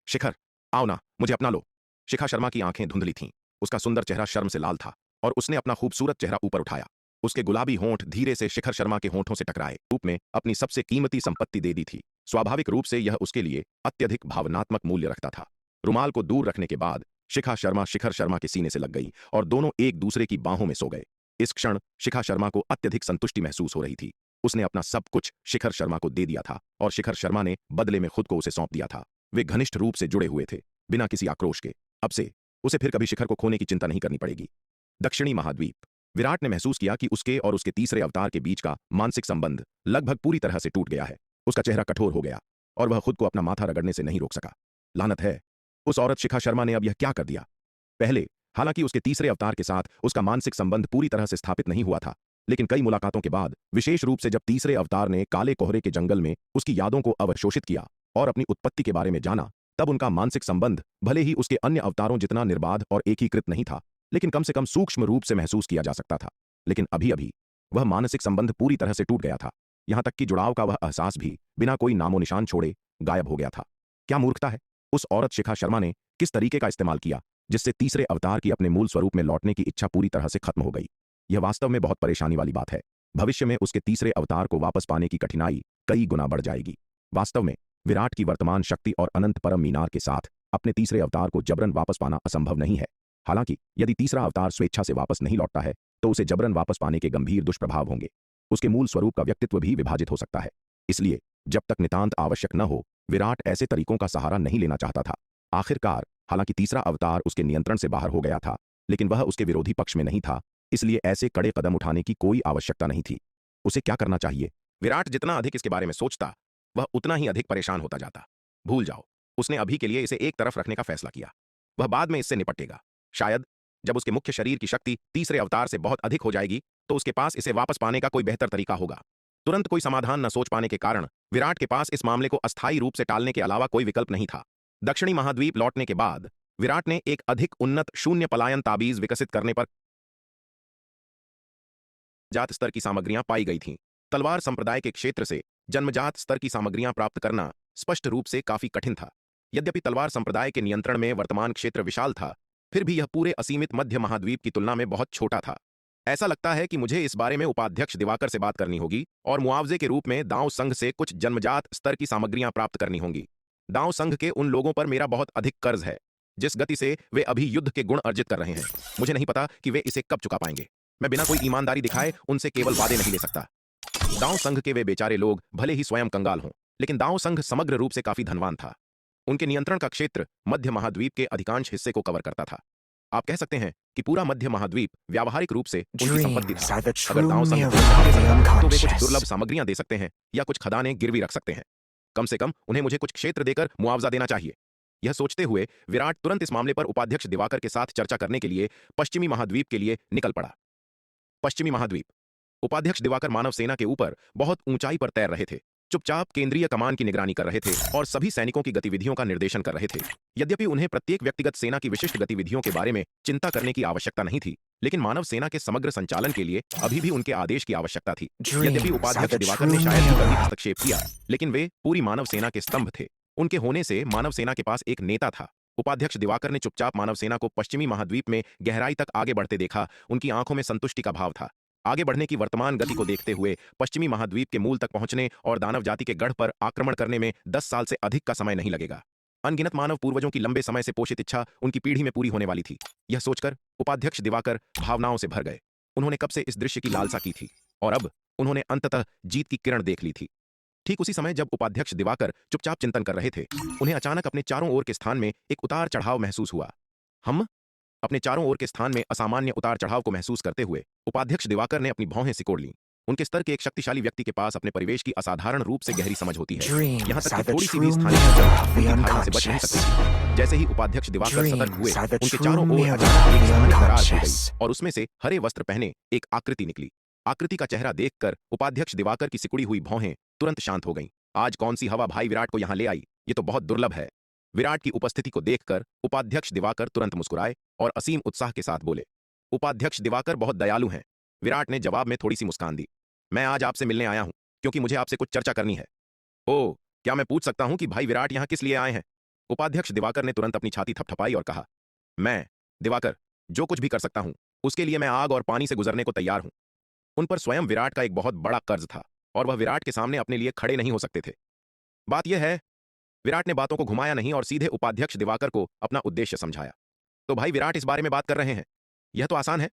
शिखर, आओ ना, मुझे अपना लो। शिखा शर्मा की आंखें धुंधली थीं। उसका सुंदर चेहरा शर्म से लाल था और उसने अपना खूबसूरत चेहरा ऊपर उठाया। उसके गुलाबी होंठ धीरे से शिखर शर्मा के होंठों से टकराए। रूप में अपनी सबसे कीमती संपत्ति दे दी थी। स्वाभाविक रूप से यह उसके लिए अत्यधिक भावनात्मक मूल्य रखता था। रुमाल को दूर रखने के बाद शिखा शर्मा शिखर शर्मा के सीने से लग गई और दोनों एक दूसरे की बाहों में सो गए। इस क्षण शिखा शर्मा को अत्यधिक संतुष्टि महसूस हो रही थी। उसने अपना सब कुछ शिखर शर्मा को दे दिया था और शिखर शर्मा ने बदले में खुद को उसे सौंप दिया था। वे घनिष्ठ रूप से जुड़े हुए थे, बिना किसी आक्रोश के। अब से उसे फिर कभी शिखर को खोने की चिंता नहीं करनी पड़ेगी। दक्षिणी महाद्वीप। विराट ने महसूस किया कि उसके और उसके तीसरे अवतार के बीच का मानसिक संबंध लगभग पूरी तरह से टूट गया है। उसका चेहरा कठोर हो गया और वह खुद को अपना माथा रगड़ने से नहीं रोक सका। लानत है, उस औरत शिखा शर्मा ने अब यह क्या कर दिया? पहले हालांकि उसके तीसरे अवतार के साथ उसका मानसिक संबंध पूरी तरह से स्थापित नहीं हुआ था, लेकिन कई मुलाकातों के बाद, विशेष रूप से जब तीसरे अवतार ने काले कोहरे के जंगल में उसकी यादों को अवशोषित किया और अपनी उत्पत्ति के बारे में जाना, तब उनका मानसिक संबंध भले ही उसके अन्य अवतारों जितना निर्बाध और एकीकृत नहीं था, लेकिन कम से कम सूक्ष्म रूप से महसूस किया जा सकता था। लेकिन अभी अभी वह मानसिक संबंध पूरी तरह से टूट गया था। यहां तक कि जुड़ाव का वह एहसास भी बिना कोई नामो निशान छोड़े गायब हो गया था। क्या मूर्खता है! उस औरत शिखा शर्मा ने किस तरीके का इस्तेमाल किया जिससे तीसरे अवतार की अपने मूल स्वरूप में लौटने की इच्छा पूरी तरह से खत्म हो गई। यह वास्तव में बहुत परेशानी वाली बात है। भविष्य में उसके तीसरे अवतार को वापस पाने की कठिनाई कई गुना बढ़ जाएगी। वास्तव में विराट की वर्तमान शक्ति और अनंत परम मीनार के साथ अपने तीसरे अवतार को जबरन वापस पाना असंभव नहीं है। हालांकि यदि तीसरा अवतार स्वेच्छा से वापस नहीं लौटता है तो उसे जबरन वापस पाने के गंभीर दुष्प्रभाव होंगे। उसके मूल स्वरूप का व्यक्तित्व भी विभाजित हो सकता है। इसलिए जब तक नितांत आवश्यक न हो, विराट ऐसे तरीकों का सहारा नहीं लेना चाहता था। आखिरकार हालांकि तीसरा अवतार उसके नियंत्रण से बाहर हो गया था, लेकिन वह उसके विरोधी पक्ष में नहीं था, इसलिए ऐसे कड़े कदम उठाने की कोई आवश्यकता नहीं थी। उसे क्या करना चाहिए? विराट जितना अधिक इसके बारे में सोचता, वह उतना ही अधिक परेशान होता जाता। भूल जाओ, उसने अभी के लिए इसे एक तरफ रखने का फैसला किया। वह बाद में इससे निपटेगा। शायद जब उसके मुख्य शरीर की शक्ति तीसरे अवतार से बहुत अधिक हो जाएगी तो उसके पास इसे वापस पाने का कोई बेहतर तरीका होगा। तुरंत कोई समाधान न सोच पाने के कारण विराट के पास इस मामले को अस्थायी रूप से टालने के अलावा कोई विकल्प नहीं था। दक्षिणी महाद्वीप लौटने के बाद विराट ने एक अधिक उन्नत शून्य पलायन ताबीज विकसित करने पर जात स्तर की सामग्रियां पाई गई थीं। तलवार संप्रदाय के क्षेत्र से जन्मजात स्तर की सामग्रियां प्राप्त करना स्पष्ट रूप से काफी कठिन था। यद्यपि तलवार संप्रदाय के नियंत्रण में वर्तमान क्षेत्र विशाल था, फिर भी यह पूरे असीमित मध्य महाद्वीप की तुलना में बहुत छोटा था। ऐसा लगता है कि मुझे इस बारे में उपाध्यक्ष दिवाकर से बात करनी होगी और मुआवजे के रूप में दांव संघ से कुछ जन्मजात स्तर की सामग्रियां प्राप्त करनी होंगी। दांव संघ के उन लोगों पर मेरा बहुत अधिक कर्ज है जिस गति से वे अभी युद्ध के गुण अर्जित कर रहे हैं। मुझे नहीं पता कि वे इसे कब चुका पाएंगे। मैं बिना कोई ईमानदारी दिखाए उनसे केवल वादे नहीं ले सकता। दांव संघ के वे बेचारे लोग भले ही स्वयं कंगाल हों, लेकिन दांव संघ समग्र रूप से काफी धनवान था। उनके नियंत्रण का क्षेत्र मध्य महाद्वीप के अधिकांश हिस्से को कवर करता था। आप कह सकते हैं कि पूरा मध्य महाद्वीप व्यावहारिक रूप से उनकी संपत्ति था। अगर दांव संघ तो वे कुछ दुर्लभ सामग्रियां दे सकते हैं या कुछ खदानें गिरवी रख सकते हैं। कम से कम उन्हें मुझे कुछ क्षेत्र देकर मुआवजा देना चाहिए। यह सोचते हुए विराट तुरंत इस मामले पर उपाध्यक्ष दिवाकर के साथ चर्चा करने के लिए पश्चिमी महाद्वीप के लिए निकल पड़ा। पश्चिमी महाद्वीप। उपाध्यक्ष दिवाकर मानव सेना के ऊपर बहुत ऊंचाई पर तैर रहे थे, चुपचाप केंद्रीय कमान की निगरानी कर रहे थे और सभी सैनिकों की गतिविधियों का निर्देशन कर रहे थे। यद्यपि उन्हें प्रत्येक व्यक्तिगत सेना की विशिष्ट गतिविधियों के बारे में चिंता करने की आवश्यकता नहीं थी, लेकिन मानव सेना के समग्र संचालन के लिए अभी भी उनके आदेश की आवश्यकता थी। यद्यपि उपाध्यक्ष दिवाकर ने शायद ही कभी हस्तक्षेप किया, लेकिन वे पूरी मानव सेना के स्तंभ थे। उनके होने से मानव सेना के पास एक नेता था। उपाध्यक्ष दिवाकर ने चुपचाप मानव सेना को पश्चिमी महाद्वीप में गहराई तक आगे बढ़ते देखा। उनकी आंखों में संतुष्टि का भाव था। आगे बढ़ने की वर्तमान गति को देखते हुए पश्चिमी महाद्वीप के मूल तक पहुंचने और दानव जाति के गढ़ पर आक्रमण करने में 10 साल से अधिक का समय नहीं लगेगा। अनगिनत मानव पूर्वजों की लंबे समय से पोषित इच्छा उनकी पीढ़ी में पूरी होने वाली थी। यह सोचकर उपाध्यक्ष दिवाकर भावनाओं से भर गए। उन्होंने कब से इस दृश्य की लालसा की थी और अब उन्होंने अंततः जीत की किरण देख ली थी। ठीक उसी समय जब उपाध्यक्ष दिवाकर चुपचाप चिंतन कर रहे थे, उन्हें अचानक अपने चारों ओर के स्थान में एक उतार चढ़ाव महसूस हुआ। हम अपने चारों ओर के स्थान में असामान्य उतार चढ़ाव को महसूस करते हुए उपाध्यक्ष दिवाकर ने अपनी भौहें सिकोड़ लीं। उनके स्तर के एक शक्तिशाली व्यक्ति के पास अपने परिवेश की असाधारण रूप से गहरी समझ होती है। यहाँ तक कि थोड़ी सी भी स्थानीय हलचल से बच नहीं सकती। जैसे ही उपाध्यक्ष दिवाकर सतर्क हुए, उनके चारों ओर अचानक एक स्थानीय दरार खुल गई और उसमें से हरे वस्त्र पहने एक आकृति निकली। आकृति का चेहरा देखकर उपाध्यक्ष दिवाकर की सिकुड़ी हुई भौहें तुरंत शांत हो गईं। आज कौन सी हवा भाई विराट को यहाँ ले आई? ये तो बहुत दुर्लभ है। विराट की उपस्थिति को देखकर उपाध्यक्ष दिवाकर तुरंत मुस्कुराए और असीम उत्साह के साथ बोले, उपाध्यक्ष दिवाकर बहुत दयालु हैं। विराट ने जवाब में थोड़ी सी मुस्कान दी। मैं आज आपसे मिलने आया हूं क्योंकि मुझे आपसे कुछ चर्चा करनी है। ओह, क्या मैं पूछ सकता हूं कि भाई विराट यहां किस लिए आए हैं? उपाध्यक्ष दिवाकर ने तुरंत अपनी छाती थपथपाई और कहा, मैं दिवाकर जो कुछ भी कर सकता हूं उसके लिए मैं आग और पानी से गुजरने को तैयार हूं। उन पर स्वयं विराट का एक बहुत बड़ा कर्ज था और वह विराट के सामने अपने लिए खड़े नहीं हो सकते थे। बात यह है, विराट ने बातों को घुमाया नहीं और सीधे उपाध्यक्ष दिवाकर को अपना उद्देश्य समझाया। तो भाई विराट इस बारे में बात कर रहे हैं, यह तो आसान है।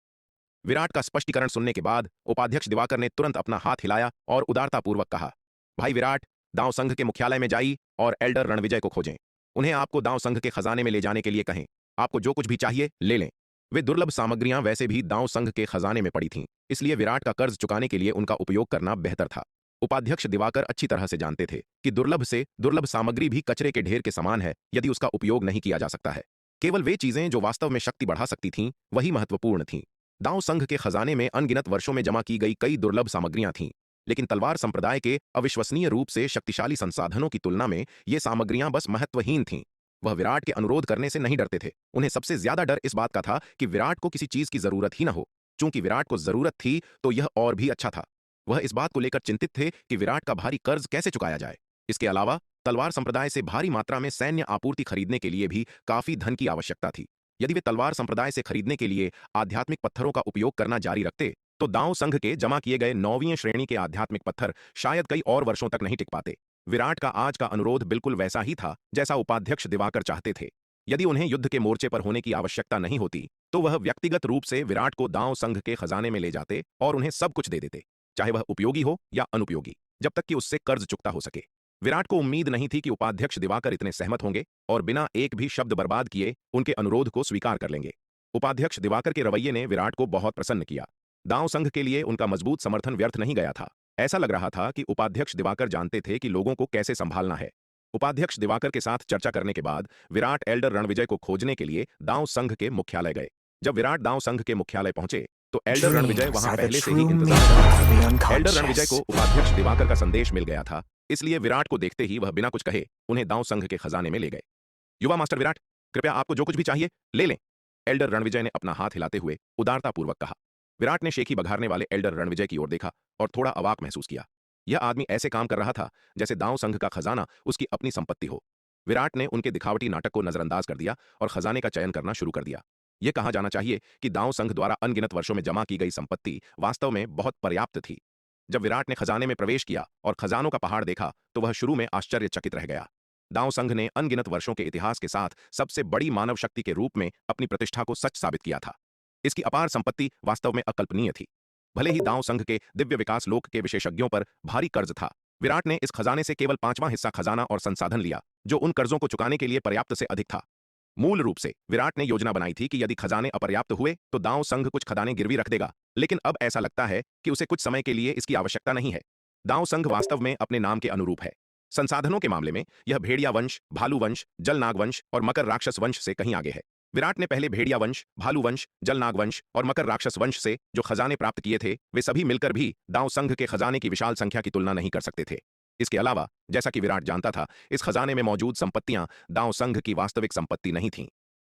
विराट का स्पष्टीकरण सुनने के बाद उपाध्यक्ष दिवाकर ने तुरंत अपना हाथ हिलाया और उदारतापूर्वक कहा, भाई विराट, दांव संघ के मुख्यालय में जाइए और एल्डर रणविजय को खोजें। उन्हें आपको दांव संघ के खजाने में ले जाने के लिए कहें। आपको जो कुछ भी चाहिए ले लें। वे दुर्लभ सामग्रियां वैसे भी दांव संघ के खजाने में पड़ी थीं, इसलिए विराट का कर्ज चुकाने के लिए उनका उपयोग करना बेहतर था। उपाध्यक्ष दिवाकर अच्छी तरह से जानते थे कि दुर्लभ से दुर्लभ सामग्री भी कचरे के ढेर के समान है यदि उसका उपयोग नहीं किया जा सकता है। केवल वे चीजें जो वास्तव में शक्ति बढ़ा सकती थीं वही महत्वपूर्ण थीं। दांव संघ के खजाने में अनगिनत वर्षों में जमा की गई कई दुर्लभ सामग्रियां थीं, लेकिन तलवार संप्रदाय के अविश्वसनीय रूप से शक्तिशाली संसाधनों की तुलना में ये सामग्रियां बस महत्वहीन थीं। वह विराट के अनुरोध करने से नहीं डरते थे। उन्हें सबसे ज्यादा डर इस बात का था कि विराट को किसी चीज की जरूरत ही न हो। चूंकि विराट को जरूरत थी तो यह और भी अच्छा था। वह इस बात को लेकर चिंतित थे कि विराट का भारी कर्ज कैसे चुकाया जाए। इसके अलावा तलवार संप्रदाय से भारी मात्रा में सैन्य आपूर्ति खरीदने के लिए भी काफी धन की आवश्यकता थी। यदि वे तलवार संप्रदाय से खरीदने के लिए आध्यात्मिक पत्थरों का उपयोग करना जारी रखते तो दांव संघ के जमा किए गए 9वीं श्रेणी के आध्यात्मिक पत्थर शायद कई और वर्षों तक नहीं टिक पाते। विराट का आज का अनुरोध बिल्कुल वैसा ही था जैसा उपाध्यक्ष दिवाकर चाहते थे। यदि उन्हें युद्ध के मोर्चे पर होने की आवश्यकता नहीं होती तो वह व्यक्तिगत रूप से विराट को दांव संघ के खजाने में ले जाते और उन्हें सब कुछ दे देते, चाहे वह उपयोगी हो या अनुपयोगी, जब तक कि उससे कर्ज चुकता हो सके। विराट को उम्मीद नहीं थी कि उपाध्यक्ष दिवाकर इतने सहमत होंगे और बिना एक भी शब्द बर्बाद किए उनके अनुरोध को स्वीकार कर लेंगे। उपाध्यक्ष दिवाकर के रवैये ने विराट को बहुत प्रसन्न किया। दांव संघ के लिए उनका मजबूत समर्थन व्यर्थ नहीं गया था। ऐसा लग रहा था कि उपाध्यक्ष दिवाकर जानते थे कि लोगों को कैसे संभालना है। उपाध्यक्ष दिवाकर के साथ चर्चा करने के बाद विराट एल्डर रणविजय को खोजने के लिए दांव संघ के मुख्यालय गए। जब विराट दांव संघ के मुख्यालय पहुंचे तो एल्डर रणविजय वहां पहले से ही इंतजार कर रहा था। एल्डर रणविजय को उपाध्यक्ष दिवाकर का संदेश मिल गया था, इसलिए विराट को देखते ही वह बिना कुछ कहे उन्हें दांव संघ के खजाने में ले गए। युवा मास्टर विराट, कृपया आपको जो कुछ भी चाहिए ले लें। एल्डर रणविजय ने अपना हाथ हिलाते हुए उदारतापूर्वक कहा। विराट ने शेखी बघारने वाले एल्डर रणविजय की ओर देखा और थोड़ा अवाक महसूस किया। यह आदमी ऐसे काम कर रहा था जैसे दांव संघ का खजाना उसकी अपनी संपत्ति हो। विराट ने उनके दिखावटी नाटक को नजरअंदाज कर दिया और खजाने का चयन करना शुरू कर दिया। यह कहा जाना चाहिए कि दांव संघ द्वारा अनगिनत वर्षों में जमा की गई संपत्ति वास्तव में बहुत पर्याप्त थी। जब विराट ने खजाने में प्रवेश किया और खजानों का पहाड़ देखा तो वह शुरू में आश्चर्यचकित रह गया। दांव संघ ने अनगिनत वर्षों के इतिहास के साथ सबसे बड़ी मानव शक्ति के रूप में अपनी प्रतिष्ठा को सच साबित किया था। इसकी अपार संपत्ति वास्तव में अकल्पनीय थी। भले ही दांव संघ के दिव्य विकास लोक के विशेषज्ञों पर भारी कर्ज था, विराट ने इस खजाने से केवल 5वां हिस्सा खजाना और संसाधन लिया, जो उन कर्जों को चुकाने के लिए पर्याप्त से अधिक था। मूल रूप से विराट ने योजना बनाई थी कि यदि खजाने अपर्याप्त हुए तो दांव संघ कुछ खदानें गिरवी रख देगा, लेकिन अब ऐसा लगता है कि उसे कुछ समय के लिए इसकी आवश्यकता नहीं है। दांव संघ वास्तव में अपने नाम के अनुरूप है। संसाधनों के मामले में यह भेड़िया वंश, भालू वंश, जलनाग वंश और मकर राक्षस वंश से कहीं आगे है। विराट ने पहले भेड़िया वंश, भालू वंश, जलनाग वंश और मकर राक्षस वंश से जो खजाने प्राप्त किए थे, वे सभी मिलकर भी दांव संघ के खजाने की विशाल संख्या की तुलना नहीं कर सकते थे। इसके अलावा, जैसा कि विराट जानता था, इस खजाने में मौजूद संपत्तियां दांव संघ की वास्तविक संपत्ति नहीं थीं।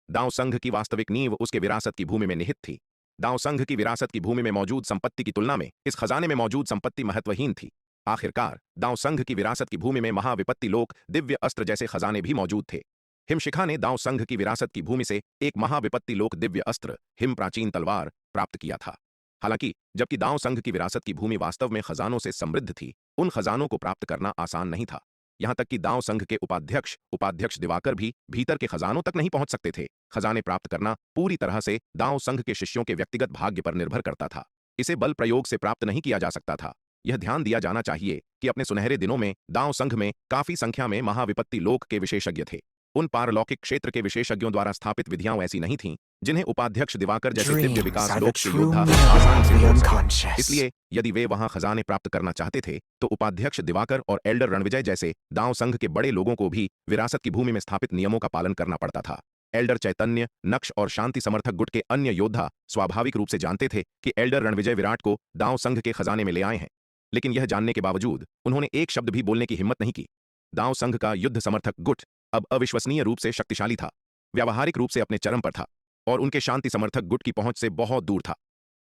दांव संघ की वास्तविक नींव उसके विरासत की भूमि में निहित थी। दांव संघ की विरासत की भूमि में मौजूद संपत्ति की तुलना में इस खजाने में मौजूद संपत्ति महत्वहीन थी। आखिरकार दांव संघ की विरासत की भूमि में महाविपत्ति लोक, दिव्य अस्त्र जैसे खजाने भी मौजूद थे। हिमशिखा ने दांव संघ की विरासत की भूमि से एक महाविपत्ति लोक दिव्य अस्त्र, हिम प्राचीन तलवार, प्राप्त किया था। हालांकि जबकि दांव संघ की विरासत की भूमि वास्तव में खजानों से समृद्ध थी, उन खजानों को प्राप्त करना आसान नहीं था। यहां तक कि दांव संघ के उपाध्यक्ष दिवाकर भी भीतर के खजानों तक नहीं पहुंच सकते थे। खजाने प्राप्त करना पूरी तरह से दांव संघ के शिष्यों के व्यक्तिगत भाग्य पर निर्भर करता था। इसे बल प्रयोग से प्राप्त नहीं किया जा सकता था। यह ध्यान दिया जाना चाहिए कि अपने सुनहरे दिनों में दांव संघ में काफी संख्या में महाविपत्ति लोक के विशेषज्ञ थे। उन पारलौकिक क्षेत्र के विशेषज्ञों द्वारा स्थापित विधियां ऐसी नहीं थीं जिन्हें उपाध्यक्ष दिवाकर जैसे दिव्य विकास लोक के योद्धा आसानी से जोड़ सकें। इसलिए यदि वे वहां खजाने प्राप्त करना चाहते थे तो उपाध्यक्ष दिवाकर और एल्डर रणविजय जैसे दांव संघ के बड़े लोगों को भी विरासत की भूमि में स्थापित नियमों का पालन करना पड़ता था। एल्डर चैतन्य, नक्श और शांति समर्थक गुट के अन्य योद्धा स्वाभाविक रूप से जानते थे कि एल्डर रणविजय विराट को दांव संघ के खजाने में ले आए हैं, लेकिन यह जानने के बावजूद उन्होंने एक शब्द भी बोलने की हिम्मत नहीं की। दांव संघ का युद्ध समर्थक गुट अब अविश्वसनीय रूप से शक्तिशाली था, व्यावहारिक रूप से अपने चरम पर था और उनके शांति समर्थक गुट की पहुंच से बहुत दूर था।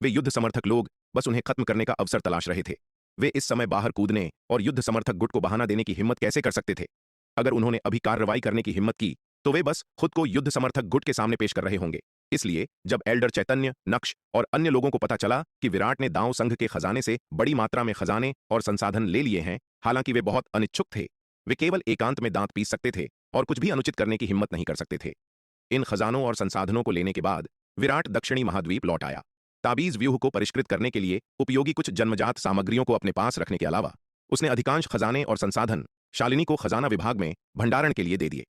वे युद्ध समर्थक लोग बस उन्हें खत्म करने का अवसर तलाश रहे थे। वे इस समय बाहर कूदने और युद्ध समर्थक गुट को बहाना देने की हिम्मत कैसे कर सकते थे? अगर उन्होंने अभी कार्रवाई करने की हिम्मत की तो वे बस खुद को युद्ध समर्थक गुट के सामने पेश कर रहे होंगे। इसलिए जब एल्डर चैतन्य, नक्श और अन्य लोगों को पता चला कि विराट ने दांव संघ के खजाने से बड़ी मात्रा में खजाने और संसाधन ले लिए हैं, हालांकि वे बहुत अनिच्छुक थे, वे केवल एकांत में दांत पीस सकते थे और कुछ भी अनुचित करने की हिम्मत नहीं कर सकते थे। इन खजानों और संसाधनों को लेने के बाद विराट दक्षिणी महाद्वीप लौट आया। ताबीज व्यूह को परिष्कृत करने के लिए उपयोगी कुछ जन्मजात सामग्रियों को अपने पास रखने के अलावा उसने अधिकांश खजाने और संसाधन शालिनी को खजाना विभाग में भंडारण के लिए दे दिए।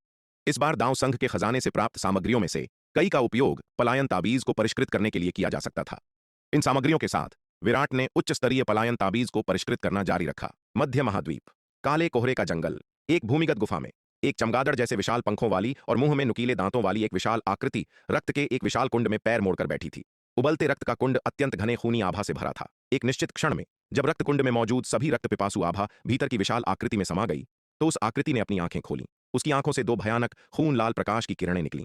इस बार दांव संघ के खजाने से प्राप्त सामग्रियों में से कई का उपयोग पलायन ताबीज को परिष्कृत करने के लिए किया जा सकता था। इन सामग्रियों के साथ विराट ने उच्च स्तरीय पलायन ताबीज को परिष्कृत करना जारी रखा। मध्य महाद्वीप, काले कोहरे का जंगल। एक भूमिगत गुफा में एक चमगादड़ जैसे विशाल पंखों वाली और मुंह में नुकीले दांतों वाली एक विशाल आकृति रक्त के एक विशाल कुंड में पैर मोड़कर बैठी थी। उबलते रक्त का कुंड अत्यंत घने खूनी आभा से भरा था। एक निश्चित क्षण में जब रक्त कुंड में मौजूद सभी रक्त पिपासु आभा भीतर की विशाल आकृति में समा गई तो उस आकृति ने अपनी आंखें खोली। उसकी आंखों से दो भयानक खून लाल प्रकाश की किरणें निकलीं।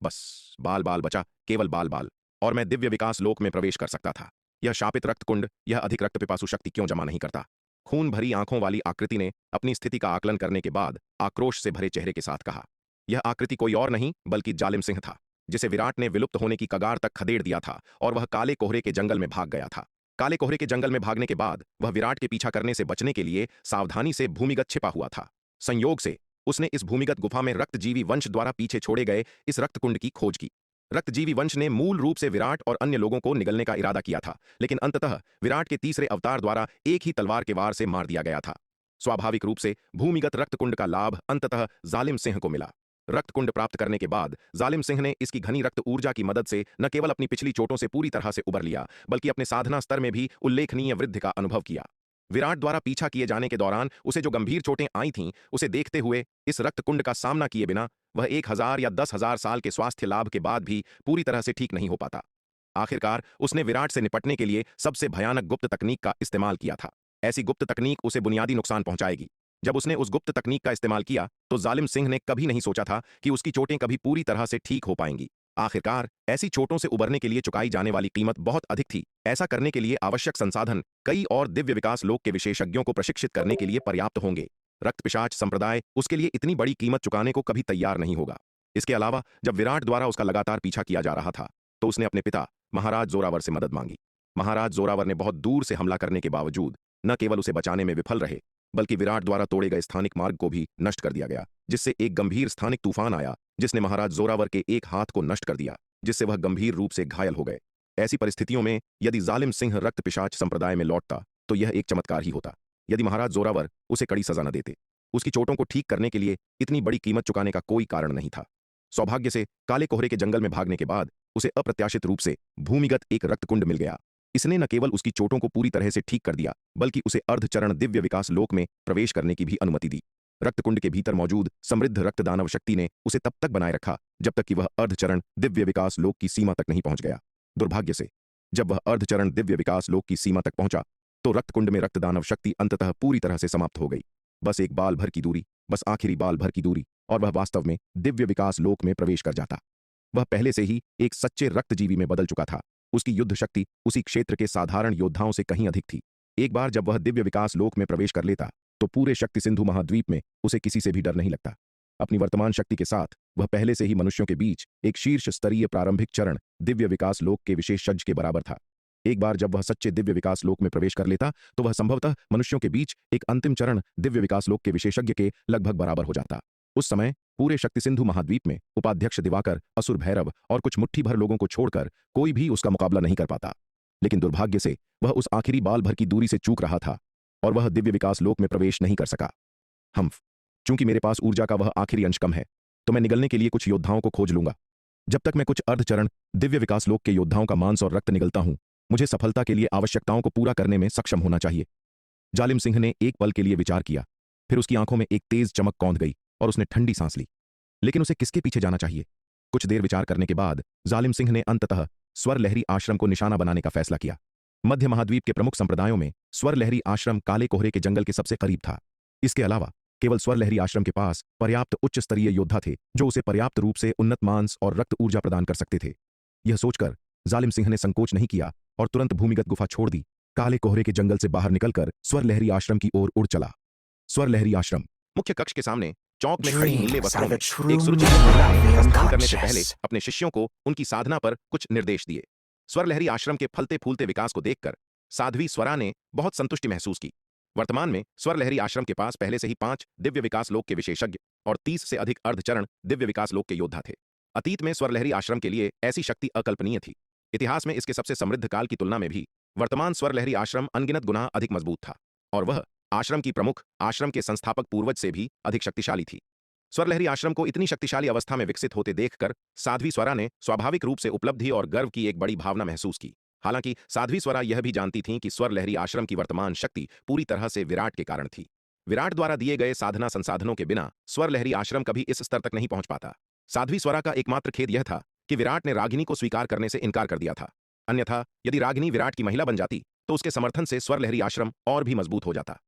बस बाल बाल बचा, केवल बाल बाल, और मैं दिव्य विकास लोक में प्रवेश कर सकता था। यह शापित रक्त कुंड यह अधिक रक्त पिपासु शक्ति क्यों जमा नहीं करता? खून भरी आंखों वाली आकृति ने अपनी स्थिति का आकलन करने के बाद आक्रोश से भरे चेहरे के साथ कहा। यह आकृति कोई और नहीं बल्कि जालिम सिंह था, जिसे विराट ने विलुप्त होने की कगार तक खदेड़ दिया था और वह काले कोहरे के जंगल में भाग गया था। काले कोहरे के जंगल में भागने के बाद वह विराट के पीछा करने से बचने के लिए सावधानी से भूमिगत छिपा हुआ था। संयोग से उसने इस भूमिगत गुफा में रक्तजीवी वंश द्वारा पीछे छोड़े गए इस रक्तकुंड की खोज की। रक्तजीवी वंश ने मूल रूप से विराट और अन्य लोगों को निगलने का इरादा किया था, लेकिन अंततः विराट के तीसरे अवतार द्वारा एक ही तलवार के वार से मार दिया गया था। स्वाभाविक रूप से भूमिगत रक्तकुंड का लाभ अंततः जालिम सिंह को मिला। रक्तकुंड प्राप्त करने के बाद जालिम सिंह ने इसकी घनी रक्त ऊर्जा की मदद से न केवल अपनी पिछली चोटों से पूरी तरह से उबर लिया, बल्कि अपने साधना स्तर में भी उल्लेखनीय वृद्धि का अनुभव किया। विराट द्वारा पीछा किए जाने के दौरान उसे जो गंभीर चोटें आई थीं, उसे देखते हुए इस रक्तकुंड का सामना किए बिना वह 1000 या 10,000 साल के स्वास्थ्य लाभ के बाद भी पूरी तरह से ठीक नहीं हो पाता। आखिरकार उसने विराट से निपटने के लिए सबसे भयानक गुप्त तकनीक का इस्तेमाल किया था। ऐसी गुप्त तकनीक उसे बुनियादी नुकसान पहुंचाएगी। जब उसने उस गुप्त तकनीक का इस्तेमाल किया तो जालिम सिंह ने कभी नहीं सोचा था कि उसकी चोटें कभी पूरी तरह से ठीक हो पाएंगी। आखिरकार ऐसी चोटों से उबरने के लिए चुकाई जाने वाली कीमत बहुत अधिक थी। ऐसा करने के लिए आवश्यक संसाधन कई और दिव्य विकास लोक के विशेषज्ञों को प्रशिक्षित करने के लिए पर्याप्त होंगे। रक्त पिशाच संप्रदाय उसके लिए इतनी बड़ी कीमत चुकाने को कभी तैयार नहीं होगा। इसके अलावा जब विराट द्वारा उसका लगातार पीछा किया जा रहा था तो उसने अपने पिता महाराज जोरावर से मदद मांगी। महाराज जोरावर ने बहुत दूर से हमला करने के बावजूद न केवल उसे बचाने में विफल रहे, बल्कि विराट द्वारा तोड़े गए स्थानिक मार्ग को भी नष्ट कर दिया गया, जिससे एक गंभीर स्थानिक तूफान आया जिसने महाराज जोरावर के एक हाथ को नष्ट कर दिया, जिससे वह गंभीर रूप से घायल हो गए। ऐसी परिस्थितियों में यदि जालिम सिंह रक्त पिशाच संप्रदाय में लौटता तो यह एक चमत्कार ही होता। यदि महाराज जोरावर उसे कड़ी सजा न देते, उसकी चोटों को ठीक करने के लिए इतनी बड़ी कीमत चुकाने का कोई कारण नहीं था। सौभाग्य से काले कोहरे के जंगल में भागने के बाद उसे अप्रत्याशित रूप से भूमिगत एक रक्तकुंड मिल गया। इसने न केवल उसकी चोटों को पूरी तरह से ठीक कर दिया, बल्कि उसे अर्धचरण दिव्य विकास लोक में प्रवेश करने की भी अनुमति दी। रक्तकुंड के भीतर मौजूद समृद्ध रक्त दानव शक्ति ने उसे तब तक बनाए रखा जब तक कि वह अर्धचरण दिव्य विकास लोक की सीमा तक नहीं पहुंच गया। दुर्भाग्य से जब वह अर्धचरण दिव्य विकास लोक की सीमा तक पहुंचा तो रक्तकुंड में रक्त दानव शक्ति अंततः पूरी तरह से समाप्त हो गई। बस एक बाल भर की दूरी, बस आखिरी बाल भर की दूरी, और वह वास्तव में दिव्य विकास लोक में प्रवेश कर जाता। वह पहले से ही एक सच्चे रक्तजीवी में बदल चुका था। उसकी युद्ध शक्ति उसी क्षेत्र के साधारण योद्धाओं से कहीं अधिक थी। एक बार जब वह दिव्य विकास लोक में प्रवेश कर लेता तो पूरे शक्ति सिंधु महाद्वीप में उसे किसी से भी डर नहीं लगता। अपनी वर्तमान शक्ति के साथ वह पहले से ही मनुष्यों के बीच एक शीर्ष स्तरीय प्रारंभिक चरण दिव्य विकास लोक के विशेषज्ञ के बराबर था। एक बार जब वह सच्चे दिव्य विकास लोक में प्रवेश कर लेता तो वह संभवतः मनुष्यों के बीच एक अंतिम चरण दिव्य विकास लोक के विशेषज्ञ के लगभग बराबर हो जाता। उस समय पूरे शक्ति सिंधु महाद्वीप में उपाध्यक्ष दिवाकर, असुर भैरव और कुछ मुट्ठी भर लोगों को छोड़कर कोई भी उसका मुकाबला नहीं कर पाता। लेकिन दुर्भाग्य से वह उस आखिरी बाल भर की दूरी से चूक रहा था और वह दिव्य विकास लोक में प्रवेश नहीं कर सका। चूंकि मेरे पास ऊर्जा का वह आखिरी अंश कम है तो मैं निगलने के लिए कुछ योद्धाओं को खोज लूंगा। जब तक मैं कुछ अर्धचरण दिव्य विकास लोक के योद्धाओं का मांस और रक्त निगलता हूं, मुझे सफलता के लिए आवश्यकताओं को पूरा करने में सक्षम होना चाहिए। जालिम सिंह ने एक पल के लिए विचार किया, फिर उसकी आंखों में एक तेज चमक कौंध गई और उसने ठंडी सांस ली। लेकिन उसे किसके पीछे जाना चाहिए? कुछ देर विचार करने के बाद जालिम सिंह ने अंततः स्वर लहरी आश्रम को निशाना बनाने का फैसला किया। मध्य महाद्वीप के प्रमुख संप्रदायों में स्वर लहरी आश्रम काले कोहरे के जंगल के सबसे करीब था। इसके अलावा केवल स्वर लहरी आश्रम के पास पर्याप्त उच्च स्तरीय योद्धा थे जो उसे पर्याप्त रूप से उन्नत मांस और रक्त ऊर्जा प्रदान कर सकते थे। यह सोचकर जालिम सिंह ने संकोच नहीं किया और तुरंत भूमिगत गुफा छोड़ दी। काले कोहरे के जंगल से बाहर निकलकर स्वर लहरी आश्रम की ओर उड़ चला। स्वर लहरी आश्रम मुख्य कक्ष के सामने चौक में खड़ी नीले वस्त्रों में एक सुरुचित महिला ने प्रस्थान करने से पहले अपने शिष्यों को उनकी साधना पर कुछ निर्देश दिए। स्वर लहरी आश्रम के फलते फूलते विकास को देखकर साध्वी स्वरा ने बहुत संतुष्टि महसूस की। वर्तमान में स्वर लहरी आश्रम के पास पहले से ही 5 दिव्य विकास लोक के विशेषज्ञ और 30 से अधिक अर्धचरण दिव्य विकास लोक के योद्धा थे। अतीत में स्वर लहरी आश्रम के लिए ऐसी शक्ति अकल्पनीय थी। इतिहास में इसके सबसे समृद्ध काल की तुलना में भी वर्तमान स्वर लहरी आश्रम अनगिनत गुना अधिक मजबूत था और वह आश्रम की प्रमुख आश्रम के संस्थापक पूर्वज से भी अधिक शक्तिशाली थी। स्वर लहरी आश्रम को इतनी शक्तिशाली अवस्था में विकसित होते देखकर साध्वी स्वरा ने स्वाभाविक रूप से उपलब्धि और गर्व की एक बड़ी भावना महसूस की। हालांकि साध्वी स्वरा यह भी जानती थीं कि स्वर लहरी आश्रम की वर्तमान शक्ति पूरी तरह से विराट के कारण थी। विराट द्वारा दिए गए साधना संसाधनों के बिना स्वर लहरी आश्रम कभी इस स्तर तक नहीं पहुंच पाता। साध्वी स्वरा का एकमात्र खेद यह था कि विराट ने रागिनी को स्वीकार करने से इनकार कर दिया था। अन्यथा यदि रागिनी विराट की महिला बन जाती तो उसके समर्थन से स्वर लहरी आश्रम और भी मजबूत हो जाता।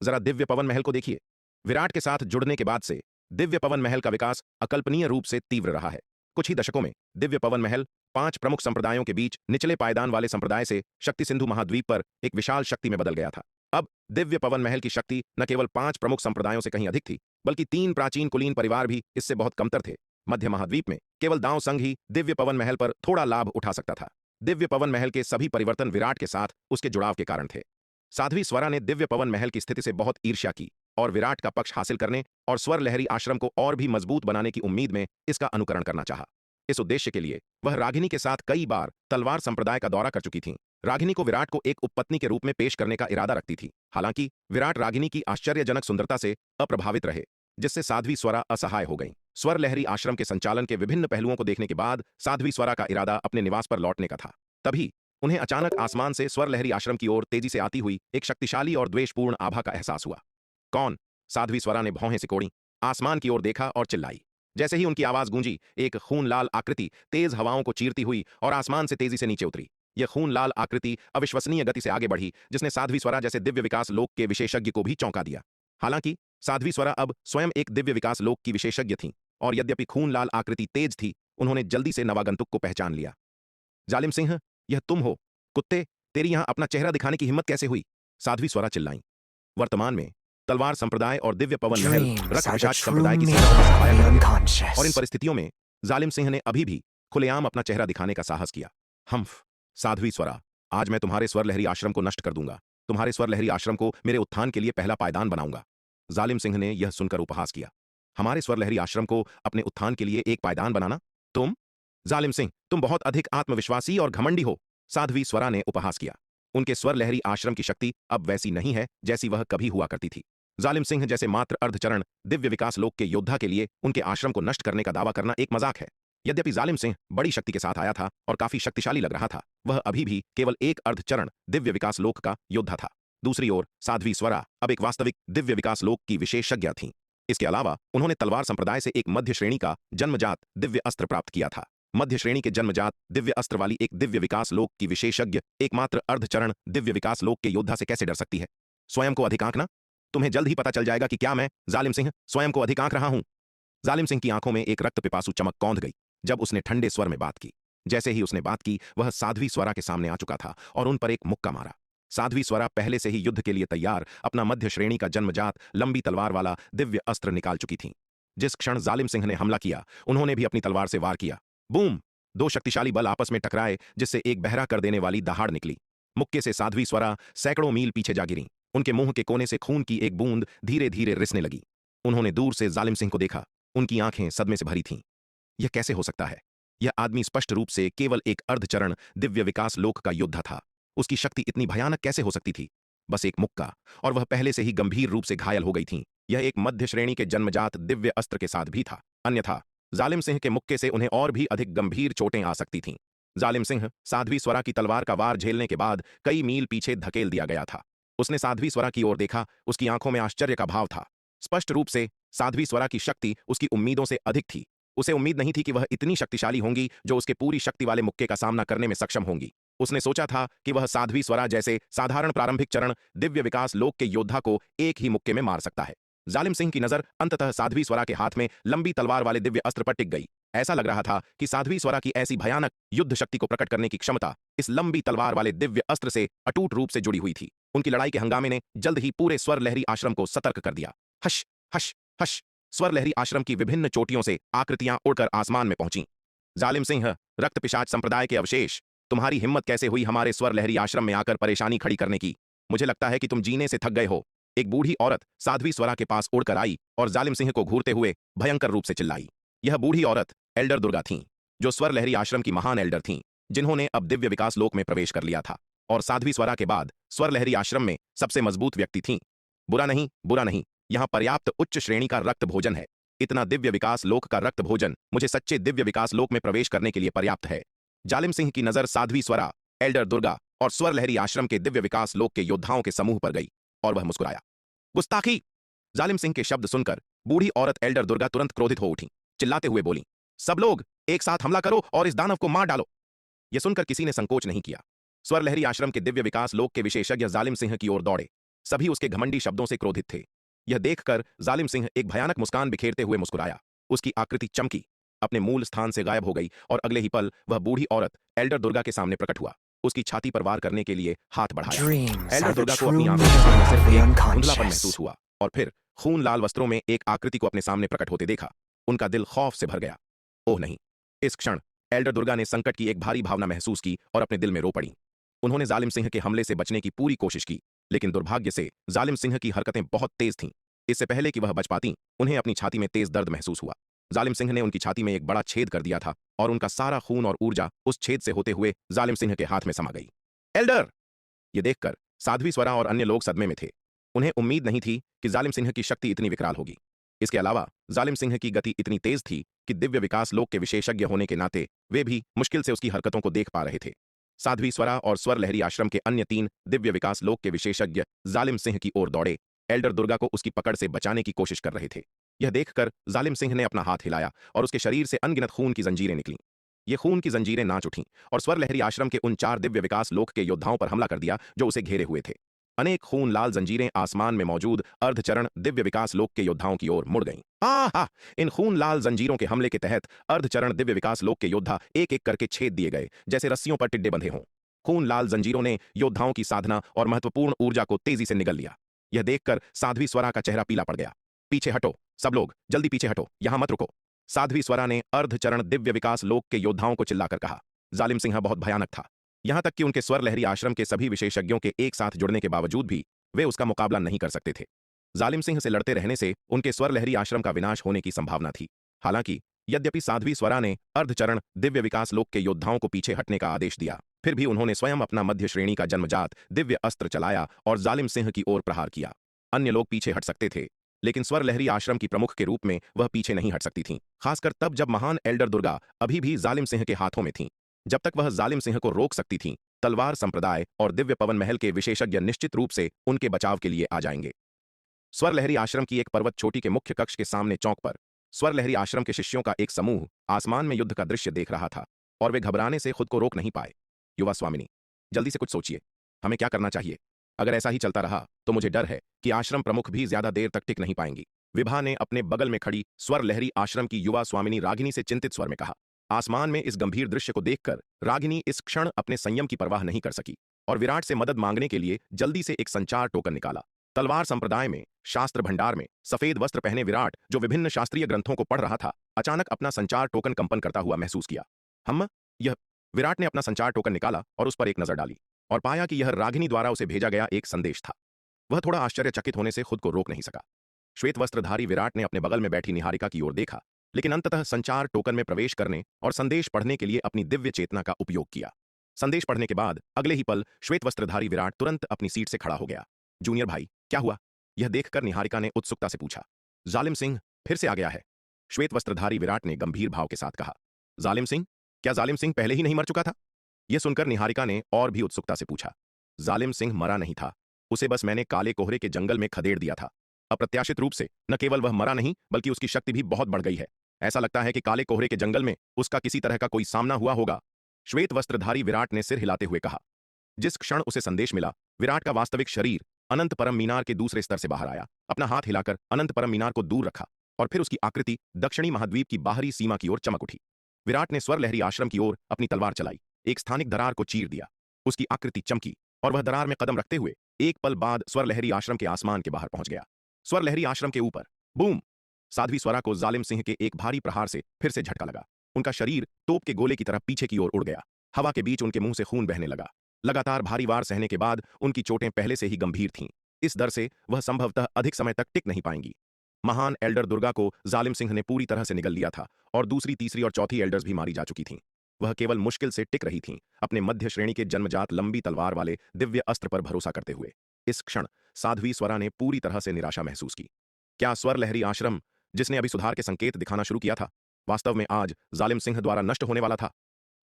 जरा दिव्य पवन महल को देखिए। विराट के साथ जुड़ने के बाद से दिव्य पवन महल का विकास अकल्पनीय रूप से तीव्र रहा है। कुछ ही दशकों में दिव्य पवन महल 5 प्रमुख संप्रदायों के बीच निचले पायदान वाले संप्रदाय से शक्ति सिंधु महाद्वीप पर एक विशाल शक्ति में बदल गया था। अब दिव्य पवन महल की शक्ति न केवल 5 प्रमुख संप्रदायों से कहीं अधिक थी, बल्कि 3 प्राचीन कुलीन परिवार भी इससे बहुत कमतर थे। मध्य महाद्वीप में केवल दांव संघ ही दिव्य पवन महल पर थोड़ा लाभ उठा सकता था। दिव्य पवन महल के सभी परिवर्तन विराट के साथ उसके जुड़ाव के कारण थे। साध्वी स्वरा ने दिव्य पवन महल की स्थिति से बहुत ईर्ष्या की और विराट का पक्ष हासिल करने और स्वर लहरी आश्रम को और भी मजबूत बनाने की उम्मीद में इसका अनुकरण करना चाहा। इस उद्देश्य के लिए वह रागिनी के साथ कई बार तलवार संप्रदाय का दौरा कर चुकी थीं। रागिनी को विराट को एक उपपत्नी के रूप में पेश करने का इरादा रखती थी। हालांकि विराट रागिनी की आश्चर्यजनक सुंदरता से अप्रभावित रहे, जिससे साध्वी स्वरा असहाय हो गईं। स्वर लहरी आश्रम के संचालन के विभिन्न पहलुओं को देखने के बाद साध्वी स्वरा का इरादा अपने निवास पर लौटने का था। तभी उन्हें अचानक आसमान से स्वर लहरी आश्रम की ओर तेजी से आती हुई एक शक्तिशाली और द्वेषपूर्ण आभा का एहसास हुआ। कौन? साध्वी स्वरा ने भौहें सिकोड़ी, आसमान की ओर देखा और चिल्लाई। जैसे ही उनकी आवाज गूंजी, एक खून लाल आकृति तेज हवाओं को चीरती हुई और आसमान से तेजी से नीचे उतरी। यह खून लाल आकृति अविश्वसनीय गति से आगे बढ़ी, जिसने साध्वी स्वरा जैसे दिव्य विकास लोक के विशेषज्ञ को भी चौंका दिया। हालांकि साध्वी स्वरा अब स्वयं एक दिव्य विकास लोक की विशेषज्ञ थीं और यद्यपि खून लाल आकृति तेज थी, उन्होंने जल्दी से नवागंतुक को पहचान लिया। जालिम सिंह, यह तुम हो? कुत्ते, तेरी यहां अपना चेहरा दिखाने की हिम्मत कैसे हुई? साध्वी स्वरा चिल्लाईं। वर्तमान में तलवार संप्रदाय और दिव्य पवन महल Dreams रक्त are the पिशाच true संप्रदाय की meaning सेना में सहायक of the रहे थे। unconscious. और इन परिस्थितियों में जालिम सिंह ने अभी भी खुलेआम अपना चेहरा दिखाने का साहस किया। हम्फ, साध्वी स्वरा, आज मैं तुम्हारे स्वर लहरी आश्रम को नष्ट कर दूंगा। तुम्हारे स्वर लहरी आश्रम को मेरे उत्थान के लिए पहला पायदान बनाऊंगा। जालिम सिंह ने यह सुनकर उपहास किया। हमारे स्वर लहरी आश्रम को अपने उत्थान के लिए एक पायदान बनाना? तुम? जालिम सिंह, तुम बहुत अधिक आत्मविश्वासी और घमंडी हो, साध्वी स्वरा ने उपहास किया। उनके स्वर लहरी आश्रम की शक्ति अब वैसी नहीं है जैसी वह कभी हुआ करती थी। जालिम सिंह जैसे मात्र अर्धचरण दिव्य विकास लोक के योद्धा के लिए उनके आश्रम को नष्ट करने का दावा करना एक मजाक है। यद्यपि जालिम सिंह बड़ी शक्ति के साथ आया था और काफी शक्तिशाली लग रहा था, वह अभी भी केवल एक अर्धचरण दिव्य विकास लोक का योद्धा था। दूसरी ओर साध्वी स्वरा अब एक वास्तविक दिव्य विकास लोक की विशेषज्ञ थीं। इसके अलावा उन्होंने तलवार संप्रदाय से एक मध्य श्रेणी का जन्मजात दिव्य अस्त्र प्राप्त किया था। मध्य श्रेणी के जन्मजात दिव्य अस्त्र वाली एक दिव्य विकास लोक की विशेषज्ञ एकमात्र अर्धचरण दिव्य विकास लोक के योद्धा से कैसे डर सकती है? स्वयं को अधिक आंकना? तुम्हें जल्द ही पता चल जाएगा कि क्या मैं, जालिम सिंह, स्वयं को अधिक आंक रहा हूं। जालिम सिंह की आंखों में एक रक्त पिपासु चमक कौंध गई जब उसने ठंडे स्वर में बात की। जैसे ही उसने बात की, वह साध्वी स्वरा के सामने आ चुका था और उन पर एक मुक्का मारा। साध्वी स्वरा पहले से ही युद्ध के लिए तैयार अपना मध्य श्रेणी का जन्मजात लंबी तलवार वाला दिव्य अस्त्र निकाल चुकी थीं। जिस क्षण जालिम सिंह ने हमला किया, उन्होंने भी अपनी तलवार से वार किया। बूम! दो शक्तिशाली बल आपस में टकराए, जिससे एक बहरा कर देने वाली दहाड़ निकली। मुक्के से साध्वी स्वरा सैकड़ों मील पीछे जा गिरीं। उनके मुंह के कोने से खून की एक बूंद धीरे धीरे रिसने लगी। उन्होंने दूर से जालिम सिंह को देखा। उनकी आंखें सदमे से भरी थीं। यह कैसे हो सकता है? यह आदमी स्पष्ट रूप से केवल एक अर्धचरण दिव्य विकास लोक का योद्धा था। उसकी शक्ति इतनी भयानक कैसे हो सकती थी? बस एक मुक्का और वह पहले से ही गंभीर रूप से घायल हो गई थीं। यह एक मध्य श्रेणी के जन्मजात दिव्य अस्त्र के साथ भी था। अन्यथा जालिम सिंह के मुक्के से उन्हें और भी अधिक गंभीर चोटें आ सकती थीं। जालिम सिंह साध्वी स्वरा की तलवार का वार झेलने के बाद कई मील पीछे धकेल दिया गया था। उसने साध्वी स्वरा की ओर देखा। उसकी आंखों में आश्चर्य का भाव था। स्पष्ट रूप से साध्वी स्वरा की शक्ति उसकी उम्मीदों से अधिक थी। उसे उम्मीद नहीं थी कि वह इतनी शक्तिशाली होंगी जो उसके पूरी शक्ति वाले मुक्के का सामना करने में सक्षम होंगी। उसने सोचा था कि वह साध्वी स्वरा जैसे साधारण प्रारंभिक चरण दिव्य विकास लोक के योद्धा को एक ही मुक्के में मार सकता है। जालिम सिंह की नजर अंततः साध्वी स्वरा के हाथ में लंबी तलवार वाले दिव्य अस्त्र पर टिक गई। ऐसा लग रहा था कि साध्वी स्वरा की ऐसी भयानक युद्ध शक्ति को प्रकट करने की क्षमता इस लंबी तलवार वाले दिव्य अस्त्र से अटूट रूप से जुड़ी हुई थी। उनकी लड़ाई के हंगामे ने जल्द ही पूरे स्वर लहरी आश्रम को सतर्क कर दिया। Hush hush hush! स्वर लहरी आश्रम की विभिन्न चोटियों से आकृतियां उड़कर आसमान में पहुंची। जालिम सिंह, रक्त पिशाच संप्रदाय के अवशेष, तुम्हारी हिम्मत कैसे हुई हमारे स्वर लहरी आश्रम में आकर परेशानी खड़ी करने की? मुझे लगता है कि तुम जीने से थक गए हो। एक बूढ़ी औरत साध्वी स्वरा के पास उड़कर आई और जालिम सिंह को घूरते हुए भयंकर रूप से चिल्लाई। यह बूढ़ी औरत एल्डर दुर्गा थीं, जो स्वर लहरी आश्रम की महान एल्डर थीं, जिन्होंने अब दिव्य विकास लोक में प्रवेश कर लिया था और साध्वी स्वरा के बाद स्वर लहरी आश्रम में सबसे मजबूत व्यक्ति थीं। बुरा नहीं, बुरा नहीं, यहाँ पर्याप्त उच्च श्रेणी का रक्त भोजन है। इतना दिव्य विकास लोक का रक्त भोजन मुझे सच्चे दिव्य विकास लोक में प्रवेश करने के लिए पर्याप्त है। जालिम सिंह की नजर साध्वी स्वरा, एल्डर दुर्गा और स्वर लहरी आश्रम के दिव्य विकास लोक के योद्धाओं के समूह पर गई और वह मुस्कुराया। गुस्ताखी! जालिम सिंह के शब्द सुनकर बूढ़ी औरत एल्डर दुर्गा तुरंत क्रोधित हो उठी। चिल्लाते हुए बोली, सब लोग एक साथ हमला करो और इस दानव को मार डालो। यह सुनकर किसी ने संकोच नहीं किया। स्वर लहरी आश्रम के दिव्य विकास लोक के विशेषज्ञ जालिम सिंह की ओर दौड़े। सभी उसके घमंडी शब्दों से क्रोधित थे। यह देखकर जालिम सिंह एक भयानक मुस्कान बिखेरते हुए मुस्कुराया। उसकी आकृति चमकी, अपने मूल स्थान से गायब हो गई और अगले ही पल वह बूढ़ी औरत एल्डर दुर्गा के सामने प्रकट हुआ। उसकी छाती पर वार करने के लिए हाथ बढ़ाया। एल्डर दुर्गा को अपनी आंखों के सामने सिर्फ एक धुंधलापन महसूस हुआ और फिर खून लाल वस्त्रों में एक आकृति को अपने सामने प्रकट होते देखा। उनका दिल खौफ से भर गया। ओह नहीं! इस क्षण एल्डर दुर्गा ने संकट की एक भारी भावना महसूस की और अपने दिल में रो पड़ी। उन्होंने जालिम सिंह के हमले से बचने की पूरी कोशिश की, लेकिन दुर्भाग्य से जालिम सिंह की हरकतें बहुत तेज थीं। इससे पहले कि वह बच पातीं, उन्हें अपनी छाती में तेज दर्द महसूस हुआ। जालिम सिंह ने उनकी छाती में एक बड़ा छेद कर दिया था और उनका सारा खून और ऊर्जा उस छेद से होते हुए जालिम सिंह के हाथ में समा गई। एल्डर! ये देखकर साध्वी स्वरा और अन्य लोग सदमे में थे। उन्हें उम्मीद नहीं थी कि जालिम सिंह की शक्ति इतनी विकराल होगी। इसके अलावा जालिम सिंह की गति इतनी तेज थी कि दिव्य विकास लोक के विशेषज्ञ होने के नाते वे भी मुश्किल से उसकी हरकतों को देख पा रहे थे। साध्वी स्वरा और स्वर लहरी आश्रम के अन्य 3 दिव्य विकास लोक के विशेषज्ञ जालिम सिंह की ओर दौड़े। एल्डर दुर्गा को उसकी पकड़ से बचाने की कोशिश कर रहे थे। यह देखकर जालिम सिंह ने अपना हाथ हिलाया और उसके शरीर से अनगिनत खून की जंजीरें निकलीं। ये खून की जंजीरें नाच उठीं और स्वर लहरी आश्रम के उन 4 दिव्य विकास लोक के योद्धाओं पर हमला कर दिया जो उसे घेरे हुए थे। अनेक खून लाल जंजीरें आसमान में मौजूद अर्धचरण दिव्य विकास लोक के योद्धाओं की ओर मुड़ गईं। आहा! इन खून लाल जंजीरों के हमले के तहत अर्धचरण दिव्य विकास लोक के योद्धा एक एक करके छेद दिए गए, जैसे रस्सियों पर टिड्डे बंधे हों। खून लाल जंजीरों ने योद्धाओं की साधना और महत्वपूर्ण ऊर्जा को तेजी से निगल लिया। यह देखकर साध्वी स्वरा का चेहरा पीला पड़ गया। पीछे हटो, सब लोग जल्दी पीछे हटो, यहां मत रुको। साध्वी स्वरा ने अर्धचरण दिव्य विकास लोक के योद्धाओं को चिल्लाकर कहा। जालिम सिंह बहुत भयानक था। यहां तक कि उनके स्वर लहरी आश्रम के सभी विशेषज्ञों के एक साथ जुड़ने के बावजूद भी वे उसका मुकाबला नहीं कर सकते थे। जालिम सिंह से लड़ते रहने से उनके स्वर लहरी आश्रम का विनाश होने की संभावना थी। हालांकि यद्यपि साध्वी स्वरा ने अर्धचरण दिव्य विकास लोक के योद्धाओं को पीछे हटने का आदेश दिया, फिर भी उन्होंने स्वयं अपना मध्य श्रेणी का जन्मजात दिव्य अस्त्र चलाया और जालिम सिंह की ओर प्रहार किया। अन्य लोग पीछे हट सकते थे, लेकिन स्वर लहरी आश्रम की प्रमुख के रूप में वह पीछे नहीं हट सकती थीं, खासकर तब जब महान एल्डर दुर्गा अभी भी जालिम सिंह के हाथों में थीं। जब तक वह जालिम सिंह को रोक सकती थीं, तलवार संप्रदाय और दिव्य पवन महल के विशेषज्ञ निश्चित रूप से उनके बचाव के लिए आ जाएंगे। स्वर लहरी आश्रम की एक पर्वत चोटी के मुख्य कक्ष के सामने चौक पर स्वर लहरी आश्रम के शिष्यों का एक समूह आसमान में युद्ध का दृश्य देख रहा था और वे घबराने से खुद को रोक नहीं पाए। युवा स्वामिनी, जल्दी से कुछ सोचिए, हमें क्या करना चाहिए? अगर ऐसा ही चलता रहा तो मुझे डर है कि आश्रम प्रमुख भी ज्यादा देर तक टिक नहीं पाएंगी। विभा ने अपने बगल में खड़ी स्वर लहरी आश्रम की युवा स्वामिनी रागिनी से चिंतित स्वर में कहा। आसमान में इस गंभीर दृश्य को देखकर रागिनी इस क्षण अपने संयम की परवाह नहीं कर सकी और विराट से मदद मांगने के लिए जल्दी से एक संचार टोकन निकाला। तलवार संप्रदाय में शास्त्र भंडार में सफेद वस्त्र पहने विराट, जो विभिन्न शास्त्रीय ग्रंथों को पढ़ रहा था, अचानक अपना संचार टोकन कंपन करता हुआ महसूस किया। हम यह विराट ने अपना संचार टोकन निकाला और उस पर एक नजर डाली और पाया कि यह रागिनी द्वारा उसे भेजा गया एक संदेश था। वह थोड़ा आश्चर्यचकित होने से खुद को रोक नहीं सका। श्वेत वस्त्रधारी विराट ने अपने बगल में बैठी निहारिका की ओर देखा, लेकिन अंततः संचार टोकन में प्रवेश करने और संदेश पढ़ने के लिए अपनी दिव्य चेतना का उपयोग किया। संदेश पढ़ने के बाद अगले ही पल श्वेत वस्त्रधारी विराट तुरंत अपनी सीट से खड़ा हो गया। जूनियर भाई, क्या हुआ? यह देखकर निहारिका ने उत्सुकता से पूछा। जालिम सिंह फिर से आ गया है, श्वेत वस्त्रधारी विराट ने गंभीर भाव के साथ कहा। जालिम सिंह? क्या जालिम सिंह पहले ही नहीं मर चुका था? यह सुनकर निहारिका ने और भी उत्सुकता से पूछा। जालिम सिंह मरा नहीं था, उसे बस मैंने काले कोहरे के जंगल में खदेड़ दिया था। अप्रत्याशित रूप से न केवल वह मरा नहीं, बल्कि उसकी शक्ति भी बहुत बढ़ गई है। ऐसा लगता है कि काले कोहरे के जंगल में उसका किसी तरह का कोई सामना हुआ होगा, श्वेत वस्त्रधारी विराट ने सिर हिलाते हुए कहा। जिस क्षण उसे संदेश मिला, विराट का वास्तविक शरीर अनंत परम मीनार के दूसरे स्तर से बाहर आया। अपना हाथ हिलाकर अनंत परम मीनार को दूर रखा और फिर उसकी आकृति दक्षिणी महाद्वीप की बाहरी सीमा की ओर चमक उठी। विराट ने स्वर लहरी आश्रम की ओर अपनी तलवार चलाई, एक स्थानिक दरार को चीर दिया। उसकी आकृति चमकी और वह दरार में कदम रखते हुए एक पल बाद स्वर लहरी आश्रम के आसमान के बाहर पहुंच गया। स्वर लहरी आश्रम के ऊपर बूम! साध्वी स्वरा को जालिम सिंह के एक भारी प्रहार से फिर से झटका लगा। उनका शरीर तोप के गोले की तरह पीछे की ओर उड़ गया। हवा के बीच उनके मुंह से खून बहने लगा। लगातार भारी वार सहने के बाद उनकी चोटें पहले से ही गंभीर थीं। इस डर से वह संभवतः अधिक समय तक टिक नहीं पाएंगी। महान एल्डर दुर्गा को जालिम सिंह ने पूरी तरह से निगल लिया था और दूसरी, तीसरी और चौथी एल्डर्स भी मारी जा चुकी थीं। वह केवल मुश्किल से टिक रही थीं, अपने मध्य श्रेणी के जन्मजात लंबी तलवार वाले दिव्य अस्त्र पर भरोसा करते हुए। इस क्षण साध्वी स्वरा ने पूरी तरह से निराशा महसूस की। क्या स्वर लहरी आश्रम, जिसने अभी सुधार के संकेत दिखाना शुरू किया था, वास्तव में आज जालिम सिंह द्वारा नष्ट होने वाला था?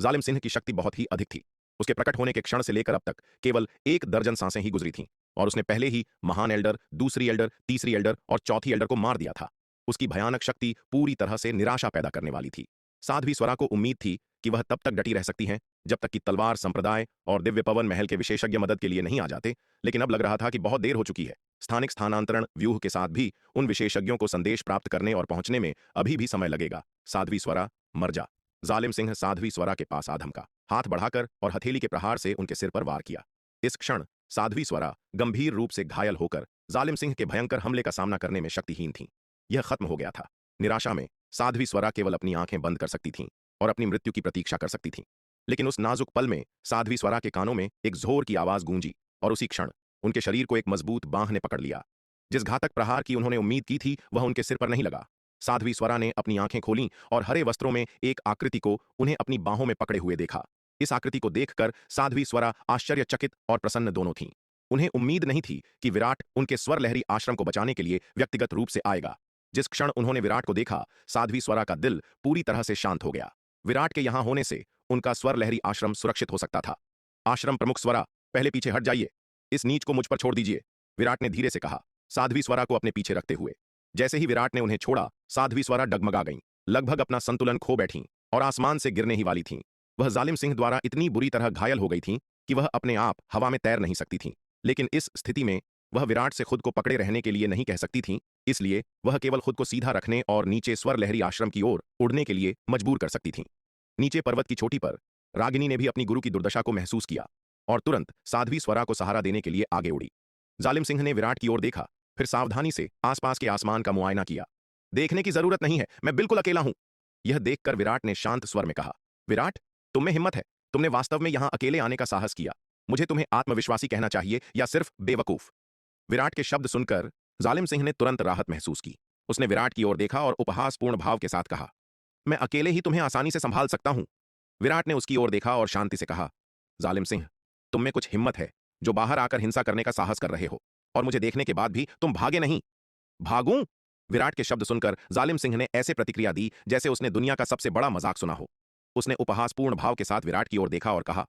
जालिम सिंह की शक्ति बहुत ही अधिक थी। उसके प्रकट होने के क्षण से लेकर अब तक केवल 1 दर्जन सांसें ही गुजरी थीं और उसने पहले ही महान एल्डर, दूसरी एल्डर, तीसरी एल्डर और चौथी एल्डर को मार दिया था। उसकी भयानक शक्ति पूरी तरह से निराशा पैदा करने वाली थी। साध्वी स्वरा को उम्मीद थी कि वह तब तक डटी रह सकती हैं जब तक कि तलवार संप्रदाय और दिव्य पवन महल के विशेषज्ञ मदद के लिए नहीं आ जाते, लेकिन अब लग रहा था कि बहुत देर हो चुकी है। स्थानिक स्थानांतरण व्यूह के साथ भी उन विशेषज्ञों को संदेश प्राप्त करने और पहुंचने में अभी भी समय लगेगा। साध्वी स्वरा, मर जा! जालिम सिंह साध्वी स्वरा के पास आ धमका, हाथ बढ़ाकर और हथेली के प्रहार से उनके सिर पर वार किया। इस क्षण साध्वी स्वरा गंभीर रूप से घायल होकर जालिम सिंह के भयंकर हमले का सामना करने में शक्तिहीन थीं। यह खत्म हो गया था। निराशा में साध्वी स्वरा केवल अपनी आंखें बंद कर सकती थीं और अपनी मृत्यु की प्रतीक्षा कर सकती थीं। लेकिन उस नाजुक पल में साध्वी स्वरा के कानों में एक जोर की आवाज गूंजी और उसी क्षण उनके शरीर को एक मजबूत बांह ने पकड़ लिया। जिस घातक प्रहार की उन्होंने उम्मीद की थी, वह उनके सिर पर नहीं लगा। साध्वी स्वरा ने अपनी आंखें खोलीं और हरे वस्त्रों में एक आकृति को उन्हें अपनी बाहों में पकड़े हुए देखा। इस आकृति को देखकर साध्वी स्वरा आश्चर्यचकित और प्रसन्न दोनों थीं। उन्हें उम्मीद नहीं थी कि विराट उनके स्वर लहरी आश्रम को बचाने के लिए व्यक्तिगत रूप से आएगा। जिस क्षण उन्होंने विराट को देखा, साध्वी स्वरा का दिल पूरी तरह से शांत हो गया। विराट के यहां होने से उनका स्वर लहरी आश्रम सुरक्षित हो सकता था। आश्रम प्रमुख स्वरा, पहले पीछे हट जाइए। इस नीच को मुझ पर छोड़ दीजिए, विराट ने धीरे से कहा, साध्वी स्वरा को अपने पीछे रखते हुए। जैसे ही विराट ने उन्हें छोड़ा, साध्वी स्वरा डगमगा गईं, लगभग अपना संतुलन खो बैठीं और आसमान से गिरने ही वाली थीं। वह जालिम सिंह द्वारा इतनी बुरी तरह घायल हो गई थीं कि वह अपने आप हवा में तैर नहीं सकती थीं। लेकिन इस स्थिति में वह विराट से खुद को पकड़े रहने के लिए नहीं कह सकती थीं, इसलिए वह केवल खुद को सीधा रखने और नीचे स्वर लहरी आश्रम की ओर उड़ने के लिए मजबूर कर सकती थीं। नीचे पर्वत की चोटी पर रागिनी ने भी अपनी गुरु की दुर्दशा को महसूस किया और तुरंत साध्वी स्वरा को सहारा देने के लिए आगे उड़ी। जालिम सिंह ने विराट की ओर देखा, फिर सावधानी से आसपास के आसमान का मुआयना किया। देखने की जरूरत नहीं है, मैं बिल्कुल अकेला हूं। यह देखकर विराट ने शांत स्वर में कहा, विराट, तुम में हिम्मत है। तुमने वास्तव में यहां अकेले आने का साहस किया। मुझे तुम्हें आत्मविश्वासी कहना चाहिए या सिर्फ बेवकूफ? विराट के शब्द सुनकर जालिम सिंह ने तुरंत राहत महसूस की। उसने विराट की ओर देखा और उपहासपूर्ण भाव के साथ कहा, मैं अकेले ही तुम्हें आसानी से संभाल सकता हूं। विराट ने उसकी ओर देखा और शांति से कहा, जालिम सिंह, तुम में कुछ हिम्मत है जो बाहर आकर हिंसा करने का साहस कर रहे हो, और मुझे देखने के बाद भी तुम भागे नहीं। भागूं? विराट के शब्द सुनकर जालिम सिंह ने ऐसे प्रतिक्रिया दी जैसे उसने दुनिया का सबसे बड़ा मजाक सुना हो। उसने उपहासपूर्ण भाव के साथ विराट की ओर देखा और कहा,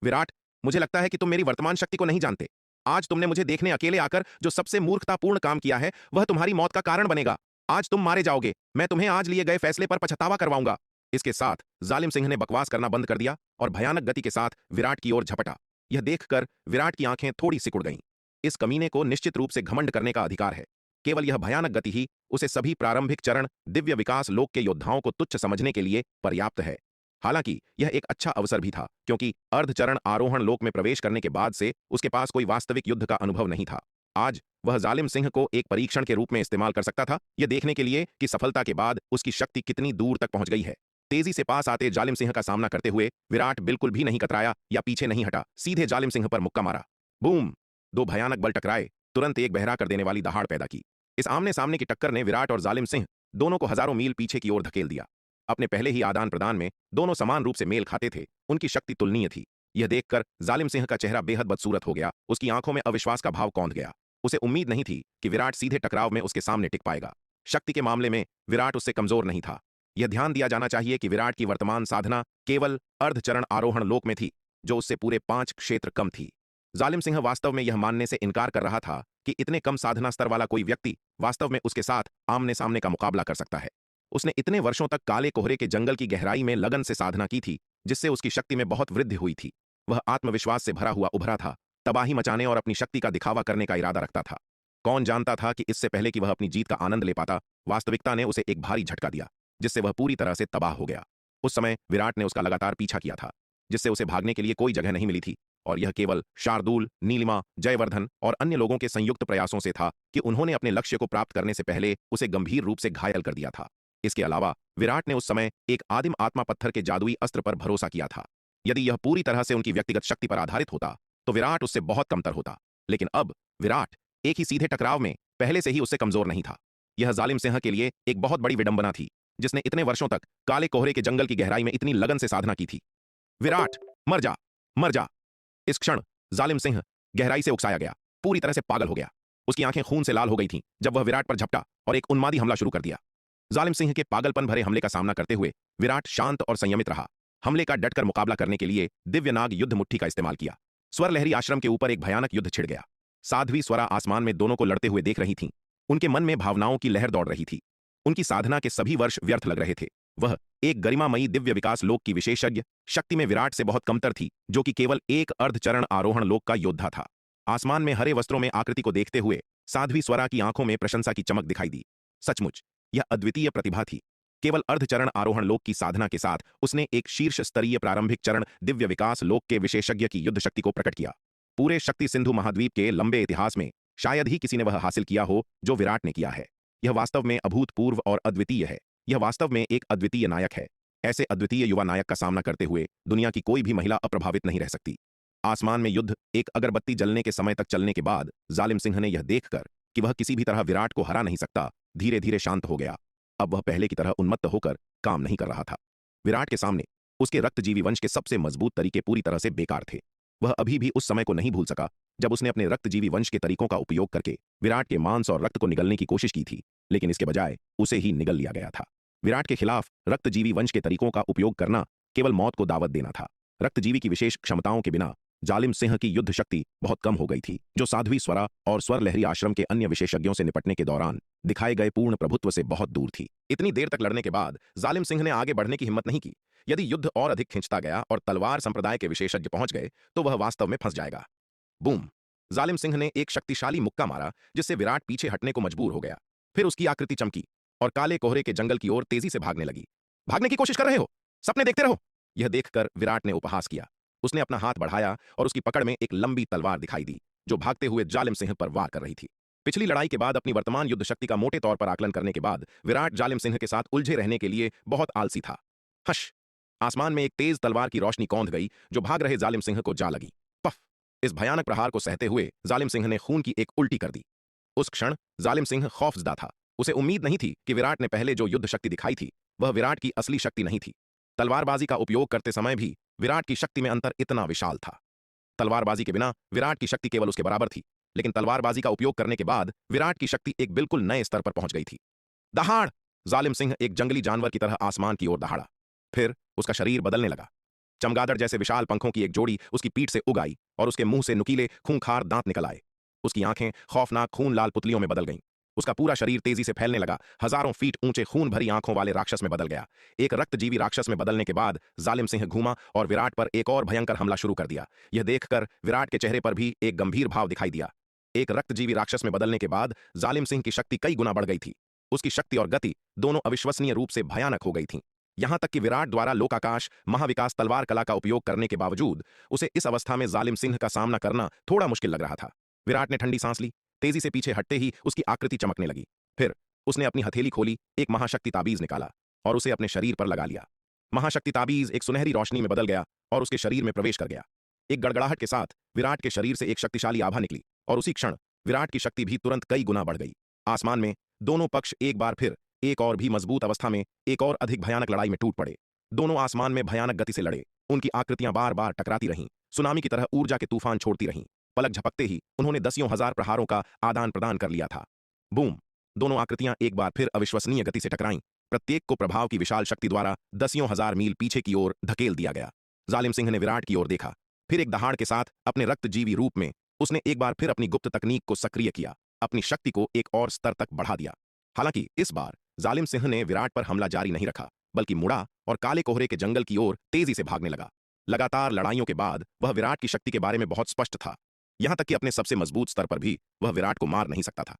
विराट, मुझे लगता है कि तुम मेरी वर्तमान शक्ति को नहीं जानते। आज तुमने मुझे देखने अकेले आकर जो सबसे मूर्खतापूर्ण काम किया है, वह तुम्हारी मौत का कारण बनेगा। आज तुम मारे जाओगे। मैं तुम्हें आज लिए गए फैसले पर पछतावा करवाऊंगा। इसके साथ जालिम सिंह ने बकवास करना बंद कर दिया और भयानक गति के साथ विराट की ओर झपटा। यह देखकर विराट की आंखें थोड़ी सिकुड़ गईं। इस कमीने को निश्चित रूप से घमंड करने का अधिकार है। केवल यह भयानक गति ही उसे सभी प्रारंभिक चरण दिव्य विकास लोक के योद्धाओं को तुच्छ समझने के लिए पर्याप्त है। हालांकि यह एक अच्छा अवसर भी था, क्योंकि अर्धचरण आरोहण लोक में प्रवेश करने के बाद से उसके पास कोई वास्तविक युद्ध का अनुभव नहीं था। आज वह जालिम सिंह को एक परीक्षण के रूप में इस्तेमाल कर सकता था, यह देखने के लिए कि सफलता के बाद उसकी शक्ति कितनी दूर तक पहुंच गई है। तेजी से पास आते जालिम सिंह का सामना करते हुए विराट बिल्कुल भी नहीं कतराया या पीछे नहीं हटा, सीधे जालिम सिंह पर मुक्का मारा। बूम! दो भयानक बल टकराए, तुरंत एक बहरा कर देने वाली दहाड़ पैदा की। इस आमने सामने की टक्कर ने विराट और जालिम सिंह दोनों को हजारों मील पीछे की ओर धकेल दिया। अपने पहले ही आदान प्रदान में दोनों समान रूप से मेल खाते थे, उनकी शक्ति तुलनीय थी। यह देखकर जालिम सिंह का चेहरा बेहद बदसूरत हो गया, उसकी आंखों में अविश्वास का भाव कौंध गया। उसे उम्मीद नहीं थी कि विराट सीधे टकराव में उसके सामने टिक पाएगा। शक्ति के मामले में विराट उससे कमजोर नहीं था। यह ध्यान दिया जाना चाहिए कि विराट की वर्तमान साधना केवल अर्धचरण आरोहण लोक में थी, जो उससे पूरे 5 क्षेत्र कम थी। जालिम सिंह वास्तव में यह मानने से इनकार कर रहा था कि इतने कम साधना स्तर वाला कोई व्यक्ति वास्तव में उसके साथ आमने सामने का मुकाबला कर सकता है। उसने इतने वर्षों तक काले कोहरे के जंगल की गहराई में लगन से साधना की थी, जिससे उसकी शक्ति में बहुत वृद्धि हुई थी। वह आत्मविश्वास से भरा हुआ उभरा था, तबाही मचाने और अपनी शक्ति का दिखावा करने का इरादा रखता था। कौन जानता था कि इससे पहले कि वह अपनी जीत का आनंद ले पाता, वास्तविकता ने उसे एक भारी झटका दिया, जिससे वह पूरी तरह से तबाह हो गया। उस समय विराट ने उसका लगातार पीछा किया था, जिससे उसे भागने के लिए कोई जगह नहीं मिली थी, और यह केवल शार्दूल, नीलिमा, जयवर्धन और अन्य लोगों के संयुक्त प्रयासों से था कि उन्होंने अपने लक्ष्य को प्राप्त करने से पहले उसे गंभीर रूप से घायल कर दिया था। इसके अलावा विराट ने उस समय एक आदिम आत्मा पत्थर के जादुई अस्त्र पर भरोसा किया था। यदि यह पूरी तरह से उनकी व्यक्तिगत शक्ति पर आधारित होता, तो विराट उससे बहुत कमतर होता। लेकिन अब विराट एक ही सीधे टकराव में पहले से ही उससे कमजोर नहीं था। यह जालिम सिंह के लिए एक बहुत बड़ी विडंबना थी, जिसने इतने वर्षों तक काले कोहरे के जंगल की गहराई में इतनी लगन से साधना की थी। विराट, मर जा, मर जा! इस क्षण जालिम सिंह गहराई से उकसाया गया, पूरी तरह से पागल हो गया। उसकी आंखें खून से लाल हो गई थीं जब वह विराट पर झपटा और एक उन्मादी हमला शुरू कर दिया। जालिम सिंह के पागलपन भरे हमले का सामना करते हुए विराट शांत और संयमित रहा। हमले का डटकर मुकाबला करने के लिए दिव्यनाग युद्ध मुट्ठी का इस्तेमाल किया। स्वर लहरी आश्रम के ऊपर एक भयानक युद्ध छिड़ गया। साध्वी स्वरा आसमान में दोनों को लड़ते हुए देख रही थीं। उनके मन में भावनाओं की लहर दौड़ रही थी। उनकी साधना के सभी वर्ष व्यर्थ लग रहे थे। वह एक गरिमामयी दिव्य विकास लोक की विशेषज्ञ शक्ति में विराट से बहुत कमतर थी, जो कि केवल एक अर्धचरण आरोहण लोक का योद्धा था। आसमान में हरे वस्त्रों में आकृति को देखते हुए साध्वी स्वरा की आंखों में प्रशंसा की चमक दिखाई दी। सचमुच यह अद्वितीय प्रतिभा थी। केवल अर्धचरण आरोहण लोक की साधना के साथ उसने एक शीर्ष स्तरीय प्रारंभिक चरण दिव्य विकास लोक के विशेषज्ञ की युद्ध शक्ति को प्रकट किया। पूरे शक्ति सिंधु महाद्वीप के लंबे इतिहास में शायद ही किसी ने वह हासिल किया हो जो विराट ने किया है। यह वास्तव में अभूतपूर्व और अद्वितीय है। यह वास्तव में एक अद्वितीय नायक है। ऐसे अद्वितीय युवा नायक का सामना करते हुए दुनिया की कोई भी महिला अप्रभावित नहीं रह सकती। आसमान में युद्ध एक अगरबत्ती जलने के समय तक चलने के बाद जालिम सिंह ने यह देखकर कि वह किसी भी तरह विराट को हरा नहीं सकता, धीरे धीरे शांत हो गया। अब वह पहले की तरह उन्मत्त होकर काम नहीं कर रहा था। विराट के सामने उसके रक्तजीवी वंश के सबसे मजबूत तरीके पूरी तरह से बेकार थे। वह अभी भी उस समय को नहीं भूल सका जब उसने अपने रक्तजीवी वंश के तरीकों का उपयोग करके विराट के मांस और रक्त को निगलने की कोशिश की थी, लेकिन इसके बजाय उसे ही निगल लिया गया था। विराट के खिलाफ रक्तजीवी वंश के तरीकों का उपयोग करना केवल मौत को दावत देना था। रक्तजीवी की विशेष क्षमताओं के बिना जालिम सिंह की युद्ध शक्ति बहुत कम हो गई थी, जो साध्वी स्वरा और स्वर लहरी आश्रम के अन्य विशेषज्ञों से निपटने के दौरान दिखाए गए पूर्ण प्रभुत्व से बहुत दूर थी। इतनी देर तक लड़ने के बाद जालिम सिंह ने आगे बढ़ने की हिम्मत नहीं की। यदि युद्ध और अधिक खिंचता गया और तलवार संप्रदाय के विशेषज्ञ पहुंच गए तो वह वास्तव में फंस जाएगा। बूम! जालिम सिंह ने एक शक्तिशाली मुक्का मारा, जिससे विराट पीछे हटने को मजबूर हो गया। फिर उसकी आकृति चमकी और काले कोहरे के जंगल की ओर तेजी से भागने लगी। भागने की कोशिश कर रहे हो? सपने देखते रहो। यह देखकर विराट ने उपहास किया। उसने अपना हाथ बढ़ाया और उसकी पकड़ में एक लंबी तलवार दिखाई दी, जो भागते हुए जालिम सिंह पर वार कर रही थी। पिछली लड़ाई के बाद अपनी वर्तमान युद्ध शक्ति का मोटे तौर पर आकलन करने के बाद विराट जालिम सिंह के साथ उलझे रहने के लिए बहुत आलसी था। हश! आसमान में एक तेज तलवार की रोशनी कौंध गई जो भाग रहे जालिम सिंह को जा लगी। पफ! इस भयानक प्रहार को सहते हुए जालिम सिंह ने खून की एक उल्टी कर दी। उस क्षण जालिम सिंह खौफजदा था। उसे उम्मीद नहीं थी कि विराट ने पहले जो युद्ध शक्ति दिखाई थी वह विराट की असली शक्ति नहीं थी। तलवारबाजी का उपयोग करते समय भी विराट की शक्ति में अंतर इतना विशाल था। तलवारबाजी के बिना विराट की शक्ति केवल उसके बराबर थी, लेकिन तलवारबाजी का उपयोग करने के बाद विराट की शक्ति एक बिल्कुल नए स्तर पर पहुंच गई थी। दहाड़! जालिम सिंह एक जंगली जानवर की तरह आसमान की ओर दहाड़ा। फिर उसका शरीर बदलने लगा। चमगादड़ जैसे विशाल पंखों की एक जोड़ी उसकी पीठ से उग आई और उसके मुंह से नुकीले खूंखार दांत निकल आए। उसकी आंखें खौफनाक खून लाल पुतलियों में बदल गईं। उसका पूरा शरीर तेजी से फैलने लगा, हजारों फीट ऊंचे खून भरी आंखों वाले राक्षस में बदल गया। एक रक्तजीवी राक्षस में बदलने के बाद जालिम सिंह घूमा और विराट पर एक और भयंकर हमला शुरू कर दिया। यह देखकर विराट के चेहरे पर भी एक गंभीर भाव दिखाई दिया। एक रक्तजीवी राक्षस में बदलने के बाद जालिम सिंह की शक्ति कई गुना बढ़ गई थी। उसकी शक्ति और गति दोनों अविश्वसनीय रूप से भयानक हो गई थीं। यहां तक कि विराट द्वारा लोकाकाश महाविकास तलवार कला का उपयोग करने के बावजूद उसे इस अवस्था में जालिम सिंह का सामना करना थोड़ा मुश्किल लग रहा था। विराट ने ठंडी सांस ली। तेजी से पीछे हटते ही उसकी आकृति चमकने लगी। फिर उसने अपनी हथेली खोली, एक महाशक्ति ताबीज निकाला और उसे अपने शरीर पर लगा लिया। महाशक्ति ताबीज एक सुनहरी रोशनी में बदल गया और उसके शरीर में प्रवेश कर गया। एक गड़गड़ाहट के साथ विराट के शरीर से एक शक्तिशाली आभा निकली और उसी क्षण विराट की शक्ति भी तुरंत कई गुना बढ़ गई। आसमान में दोनों पक्ष एक बार फिर एक और भी मजबूत अवस्था में एक और अधिक भयानक लड़ाई में टूट पड़े। दोनों आसमान में भयानक गति से लड़े। उनकी आकृतियां बार बार टकराती रहीं, सुनामी की तरह ऊर्जा के तूफान छोड़ती रहीं। पलक झपकते ही उन्होंने दसियों हजार प्रहारों का आदान प्रदान कर लिया था। बूम! दोनों आकृतियां एक बार फिर अविश्वसनीय गति से टकराईं। प्रत्येक को प्रभाव की विशाल शक्ति द्वारा दसियों हजार मील पीछे की ओर धकेल दिया गया। जालिम सिंह ने विराट की ओर देखा। फिर एक दहाड़ के साथ अपने रक्तजीवी रूप में उसने एक बार फिर अपनी गुप्त तकनीक को सक्रिय किया, अपनी शक्ति को एक और स्तर तक बढ़ा दिया। हालांकि इस बार जालिम सिंह ने विराट पर हमला जारी नहीं रखा, बल्कि मुड़ा और काले कोहरे के जंगल की ओर तेजी से भागने लगा। लगातार लड़ाइयों के बाद वह विराट की शक्ति के बारे में बहुत स्पष्ट था। यहां तक कि अपने सबसे मजबूत स्तर पर भी वह विराट को मार नहीं सकता था।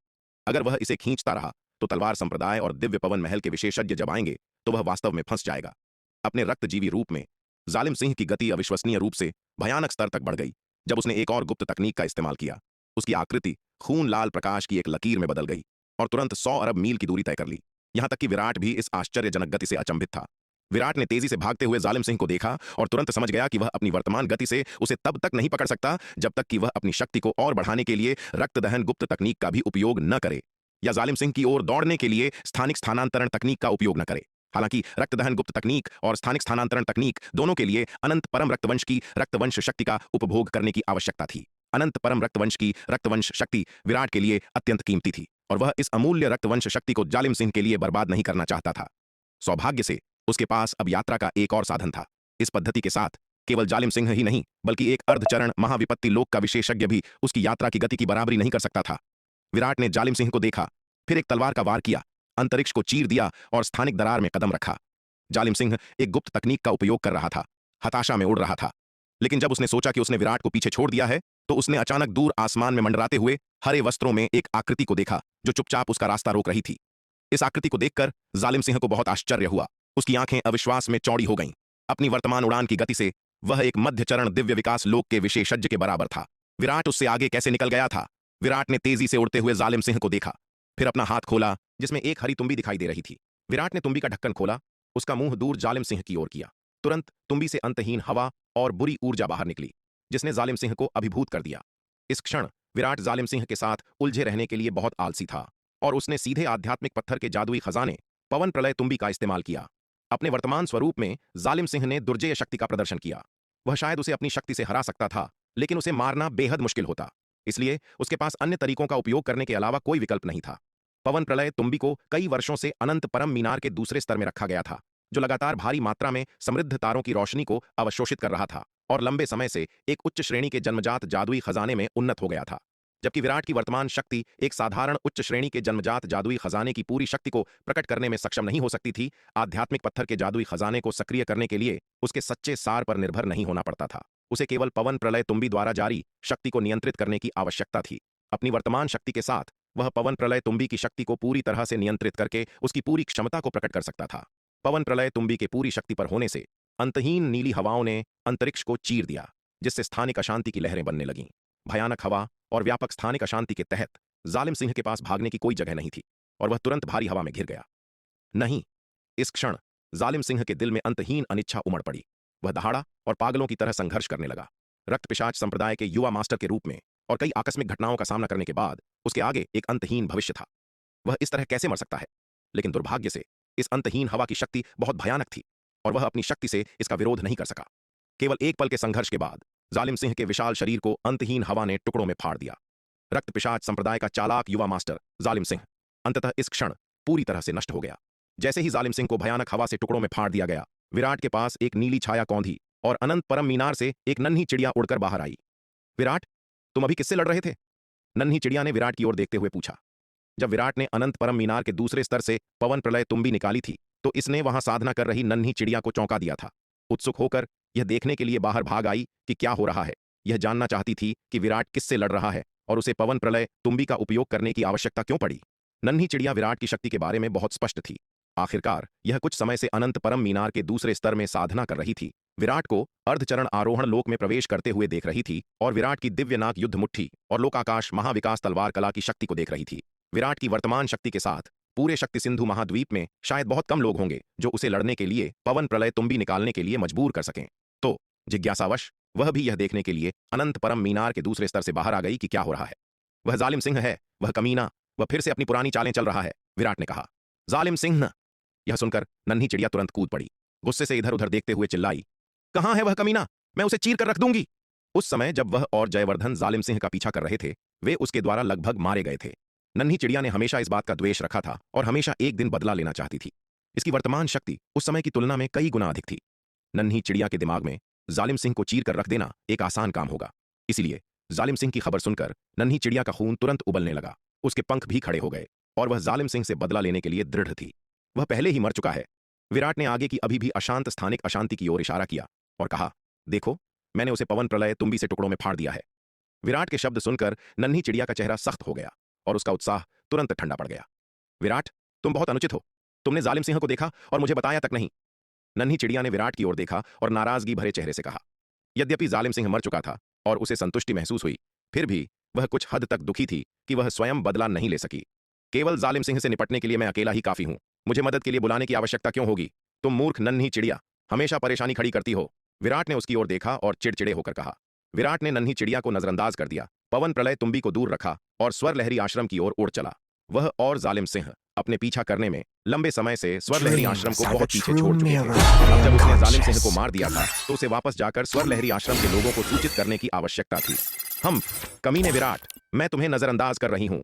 अगर वह इसे खींचता रहा तो तलवार संप्रदाय और दिव्य पवन महल के विशेषज्ञ जब आएंगे तो वह वास्तव में फंस जाएगा। अपने रक्तजीवी रूप में जालिम सिंह की गति अविश्वसनीय रूप से भयानक स्तर तक बढ़ गई। जब उसने एक और गुप्त तकनीक का इस्तेमाल किया, उसकी आकृति खून लाल प्रकाश की एक लकीर में बदल गई और तुरंत 100 अरब मील की दूरी तय कर ली। यहां तक कि विराट भी इस आश्चर्यजनक गति से अचंभित था। विराट ने तेजी से भागते हुए जालिम सिंह को देखा और तुरंत समझ गया कि वह अपनी वर्तमान गति से उसे तब तक नहीं पकड़ सकता जब तक कि वह अपनी शक्ति को और बढ़ाने के लिए रक्तदहन गुप्त तकनीक का भी उपयोग न करे, या जालिम सिंह की ओर दौड़ने के लिए स्थानिक स्थानांतरण तकनीक का उपयोग न करे। हालांकि रक्तदहन गुप्त तकनीक और स्थानिक स्थानांतरण तकनीक दोनों के लिए अनंत परम रक्तवंश की रक्तवंश शक्ति का उपभोग करने की आवश्यकता थी। अनंत परम रक्तवंश की रक्तवंश शक्ति विराट के लिए अत्यंत कीमती थी और वह इस अमूल्य रक्तवंश शक्ति को जालिम सिंह के लिए बर्बाद नहीं करना चाहता था। सौभाग्य से उसके पास अब यात्रा का एक और साधन था। इस पद्धति के साथ केवल जालिम सिंह ही नहीं बल्कि एक अर्धचरण महाविपत्ति लोक का विशेषज्ञ भी उसकी यात्रा की गति की बराबरी नहीं कर सकता था। विराट ने जालिम सिंह को देखा, फिर एक तलवार का वार किया, अंतरिक्ष को चीर दिया और स्थानिक दरार में कदम रखा। जालिम सिंह एक गुप्त तकनीक का उपयोग कर रहा था, हताशा में उड़ रहा था। लेकिन जब उसने सोचा कि उसने विराट को पीछे छोड़ दिया है तो उसने अचानक दूर आसमान में मंडराते हुए हरे वस्त्रों में एक आकृति को देखा जो चुपचाप उसका रास्ता रोक रही थी। इस आकृति को देखकर जालिम सिंह को बहुत आश्चर्य हुआ। उसकी आंखें अविश्वास में चौड़ी हो गईं। अपनी वर्तमान उड़ान की गति से वह एक मध्यचरण दिव्य विकास लोक के विशेषज्ञ के बराबर था। विराट उससे आगे कैसे निकल गया था? विराट ने तेजी से उड़ते हुए जालिम सिंह को देखा, फिर अपना हाथ खोला जिसमें एक हरी तुम्बी दिखाई दे रही थी। विराट ने तुम्बी का ढक्कन खोला, उसका मुंह दूर जालिम सिंह की ओर किया। तुरंत तुम्बी से अंतहीन हवा और बुरी ऊर्जा बाहर निकली जिसने जालिम सिंह को अभिभूत कर दिया। इस क्षण विराट जालिम सिंह के साथ उलझे रहने के लिए बहुत आलसी था और उसने सीधे आध्यात्मिक पत्थर के जादुई खजाने पवन प्रलय तुम्बी का इस्तेमाल किया। अपने वर्तमान स्वरूप में जालिम सिंह ने दुर्जेय शक्ति का प्रदर्शन किया। वह शायद उसे अपनी शक्ति से हरा सकता था, लेकिन उसे मारना बेहद मुश्किल होता। इसलिए उसके पास अन्य तरीकों का उपयोग करने के अलावा कोई विकल्प नहीं था। पवन प्रलय तुम्बी को कई वर्षों से अनंत परम मीनार के दूसरे स्तर में रखा गया था, जो लगातार भारी मात्रा में समृद्ध तारों की रोशनी को अवशोषित कर रहा था और लंबे समय से एक उच्च श्रेणी के जन्मजात जादुई खजाने में उन्नत हो गया था। जबकि विराट की वर्तमान शक्ति एक साधारण उच्च श्रेणी के जन्मजात जादुई खजाने की पूरी शक्ति को प्रकट करने में सक्षम नहीं हो सकती थी, आध्यात्मिक पत्थर के जादुई खजाने को सक्रिय करने के लिए उसके सच्चे सार पर निर्भर नहीं होना पड़ता था। उसे केवल पवन प्रलय तुम्बी द्वारा जारी शक्ति को नियंत्रित करने की आवश्यकता थी। अपनी वर्तमान शक्ति के साथ वह पवन प्रलय तुम्बी की शक्ति को पूरी तरह से नियंत्रित करके उसकी पूरी क्षमता को प्रकट कर सकता था। पवन प्रलय तुम्बी के पूरी शक्ति पर होने से अंतहीन नीली हवाओं ने अंतरिक्ष को चीर दिया, जिससे स्थानिक अशांति की लहरें बनने लगीं। भयानक हवा और व्यापक स्थानिक अशांति के तहत जालिम सिंह के पास भागने की कोई जगह नहीं थी और वह तुरंत भारी हवा में घिर गया। नहीं, इस क्षण जालिम सिंह के दिल में अंतहीन अनिच्छा उमड़ पड़ी। वह दहाड़ा और पागलों की तरह संघर्ष करने लगा। रक्त पिशाच संप्रदाय के युवा मास्टर के रूप में और कई आकस्मिक घटनाओं का सामना करने के बाद उसके आगे एक अंतहीन भविष्य था। वह इस तरह कैसे मर सकता है? लेकिन दुर्भाग्य से इस अंतहीन हवा की शक्ति बहुत भयानक थी और वह अपनी शक्ति से इसका विरोध नहीं कर सका। केवल एक पल के संघर्ष के बाद जालिम सिंह के विशाल शरीर को अंतहीन हवा ने टुकड़ों में फाड़ दिया। रक्त पिशाच संप्रदाय का चालाक युवा मास्टर जालिम सिंह अंततः इस क्षण पूरी तरह से नष्ट हो गया। जैसे ही जालिम सिंह को भयानक हवा से टुकड़ों में फाड़ दिया गया, विराट के पास एक नीली छाया कौंधी और अनंत परम मीनार से एक नन्ही चिड़िया उड़कर बाहर आई। विराट, तुम अभी किससे लड़ रहे थे? नन्ही चिड़िया ने विराट की ओर देखते हुए पूछा। जब विराट ने अनंत परम मीनार के दूसरे स्तर से पवन प्रलय तुम्बी निकाली थी तो इसने वहां साधना कर रही नन्ही चिड़िया को चौंका दिया था। उत्सुक होकर यह देखने के लिए बाहर भाग आई कि क्या हो रहा है। यह जानना चाहती थी कि विराट किससे लड़ रहा है और उसे पवन प्रलय तुम्बी का उपयोग करने की आवश्यकता क्यों पड़ी। नन्ही चिड़िया विराट की शक्ति के बारे में बहुत स्पष्ट थी। आखिरकार यह कुछ समय से अनंत परम मीनार के दूसरे स्तर में साधना कर रही थी, विराट को अर्धचरण आरोहण लोक में प्रवेश करते हुए देख रही थी और विराट की दिव्य नाग युद्ध मुट्ठी और लोकाकाश महाविकास तलवार कला की शक्ति को देख रही थी। विराट की वर्तमान शक्ति के साथ पूरे शक्ति सिंधु महाद्वीप में शायद बहुत कम लोग होंगे जो उसे लड़ने के लिए पवन प्रलय तुम्बी निकालने के लिए मजबूर कर सकें। तो जिज्ञासावश वह भी यह देखने के लिए अनंत परम मीनार के दूसरे स्तर से बाहर आ गई कि क्या हो रहा है। वह जालिम सिंह है, वह कमीना, वह फिर से अपनी पुरानी चालें चल रहा है, विराट ने कहा। जालिम सिंह न। यह सुनकर नन्ही चिड़िया तुरंत कूद पड़ी। गुस्से से इधर उधर देखते हुए चिल्लाई, कहां है वह कमीना? मैं उसे चीर कर रख दूंगी। उस समय जब वह और जयवर्धन जालिम सिंह का पीछा कर रहे थे, वे उसके द्वारा लगभग मारे गए थे। नन्ही चिड़िया ने हमेशा इस बात का द्वेष रखा था और हमेशा एक दिन बदला लेना चाहती थी। इसकी वर्तमान शक्ति उस समय की तुलना में कई गुना अधिक थी। नन्ही चिड़िया के दिमाग में जालिम सिंह को चीर कर रख देना एक आसान काम होगा। इसलिए जालिम सिंह की खबर सुनकर नन्ही चिड़िया का खून तुरंत उबलने लगा। उसके पंख भी खड़े हो गए और वह जालिम सिंह से बदला लेने के लिए दृढ़ थी। वह पहले ही मर चुका है। विराट ने आगे की अभी भी अशांत स्थानिक अशांति की ओर इशारा किया और कहा, देखो, मैंने उसे पवन प्रलय तुम्बी से टुकड़ों में फाड़ दिया है। विराट के शब्द सुनकर नन्ही चिड़िया का चेहरा सख्त हो गया और उसका उत्साह तुरंत ठंडा पड़ गया। विराट, तुम बहुत अनुचित हो। तुमने जालिम सिंह को देखा और मुझे बताया तक नहीं। नन्ही चिड़िया ने विराट की ओर देखा और नाराजगी भरे चेहरे से कहा। यद्यपि जालिम सिंह मर चुका था और उसे संतुष्टि महसूस हुई, फिर भी वह कुछ हद तक दुखी थी कि वह स्वयं बदला नहीं ले सकी। केवल जालिम सिंह से निपटने के लिए मैं अकेला ही काफी हूं। मुझे मदद के लिए बुलाने की आवश्यकता क्यों होगी? तुम मूर्ख नन्ही चिड़िया, हमेशा परेशानी खड़ी करती हो। विराट ने उसकी ओर देखा और चिड़चिड़े होकर कहा। विराट ने नन्ही चिड़िया को नजरअंदाज कर दिया, पवन प्रलय तुम्बी को दूर रखा और स्वर लहरी आश्रम की ओर उड़ चला। वह और जालिम सिंह अपने पीछा करने में लंबे समय से स्वर लहरी आश्रम को बहुत पीछे छोड़ चुके थे। अब जब उसने जालिम सिंह को मार दिया था तो उसे वापस जाकर स्वर लहरी आश्रम के लोगों को सूचित करने की आवश्यकता थी। हम कमीने विराट, मैं तुम्हें नजरअंदाज कर रही हूं।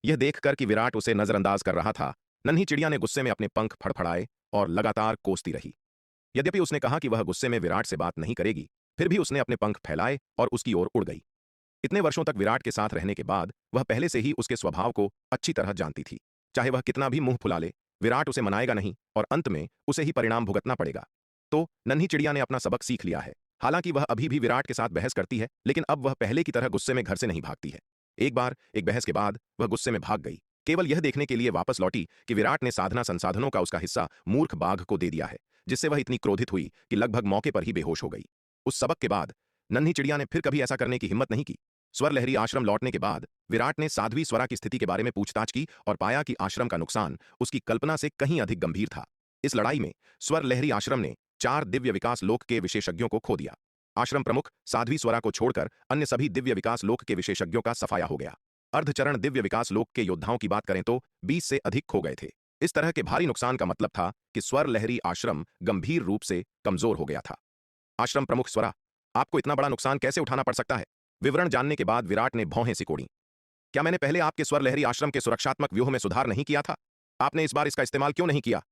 यह देखकर कि विराट उसे नजरअंदाज कर रहा था, नन्ही चिड़िया ने गुस्से में अपने पंख फड़फड़ाए और लगातार कोसती रही। यद्यपि उसने कहा कि वह गुस्से में विराट से बात नहीं करेगी, फिर भी उसने अपने पंख फैलाए और उसकी ओर उड़ गई। इतने वर्षों तक विराट के साथ रहने के बाद वह पहले से ही उसके स्वभाव को अच्छी तरह जानती थी। चाहे वह कितना भी मुंह फुला ले, विराट उसे मनाएगा नहीं और अंत में उसे ही परिणाम भुगतना पड़ेगा। तो नन्ही चिड़िया ने अपना सबक सीख लिया है। हालांकि वह अभी भी विराट के साथ बहस करती है, लेकिन अब वह पहले की तरह गुस्से में घर से नहीं भागती है। एक बार एक बहस के बाद वह गुस्से में भाग गई, केवल यह देखने के लिए वापस लौटी कि विराट ने साधना संसाधनों का उसका हिस्सा मूर्ख बाघ को दे दिया है, जिससे वह इतनी क्रोधित हुई कि लगभग मौके पर ही बेहोश हो गई। उस सबक के बाद नन्ही चिड़िया ने फिर कभी ऐसा करने की हिम्मत नहीं की। स्वर लहरी आश्रम लौटने के बाद विराट ने साध्वी स्वरा की स्थिति के बारे में पूछताछ की और पाया कि आश्रम का नुकसान उसकी कल्पना से कहीं अधिक गंभीर था। इस लड़ाई में स्वर लहरी आश्रम ने 4 दिव्य विकास लोक के विशेषज्ञों को खो दिया। आश्रम प्रमुख साध्वी स्वरा को छोड़कर अन्य सभी दिव्य विकास लोक के विशेषज्ञों का सफाया हो गया। अर्धचरण दिव्य विकास लोक के योद्धाओं की बात करें तो 20 से अधिक खो गए थे। इस तरह के भारी नुकसान का मतलब था कि स्वर लहरी आश्रम गंभीर रूप से कमजोर हो गया था। आश्रम प्रमुख स्वरा, आपको इतना बड़ा नुकसान कैसे उठाना पड़ सकता है? विवरण जानने के बाद विराट ने भौहें सिकोड़ी। क्या मैंने पहले आपके स्वर लहरी आश्रम के सुरक्षात्मक व्यूह में सुधार नहीं किया था? आपने इस बार इसका इस्तेमाल क्यों नहीं किया?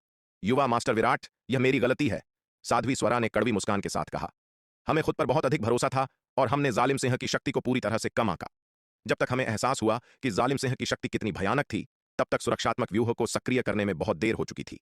युवा मास्टर विराट, यह मेरी गलती है, साध्वी स्वरा ने कड़वी मुस्कान के साथ कहा। हमें खुद पर बहुत अधिक भरोसा था और हमने जालिम सिंह की शक्ति को पूरी तरह से कम आंका। जब तक हमें एहसास हुआ कि जालिम सिंह की शक्ति कितनी भयानक थी, तब तक सुरक्षात्मक व्यूह को सक्रिय करने में बहुत देर हो चुकी थी।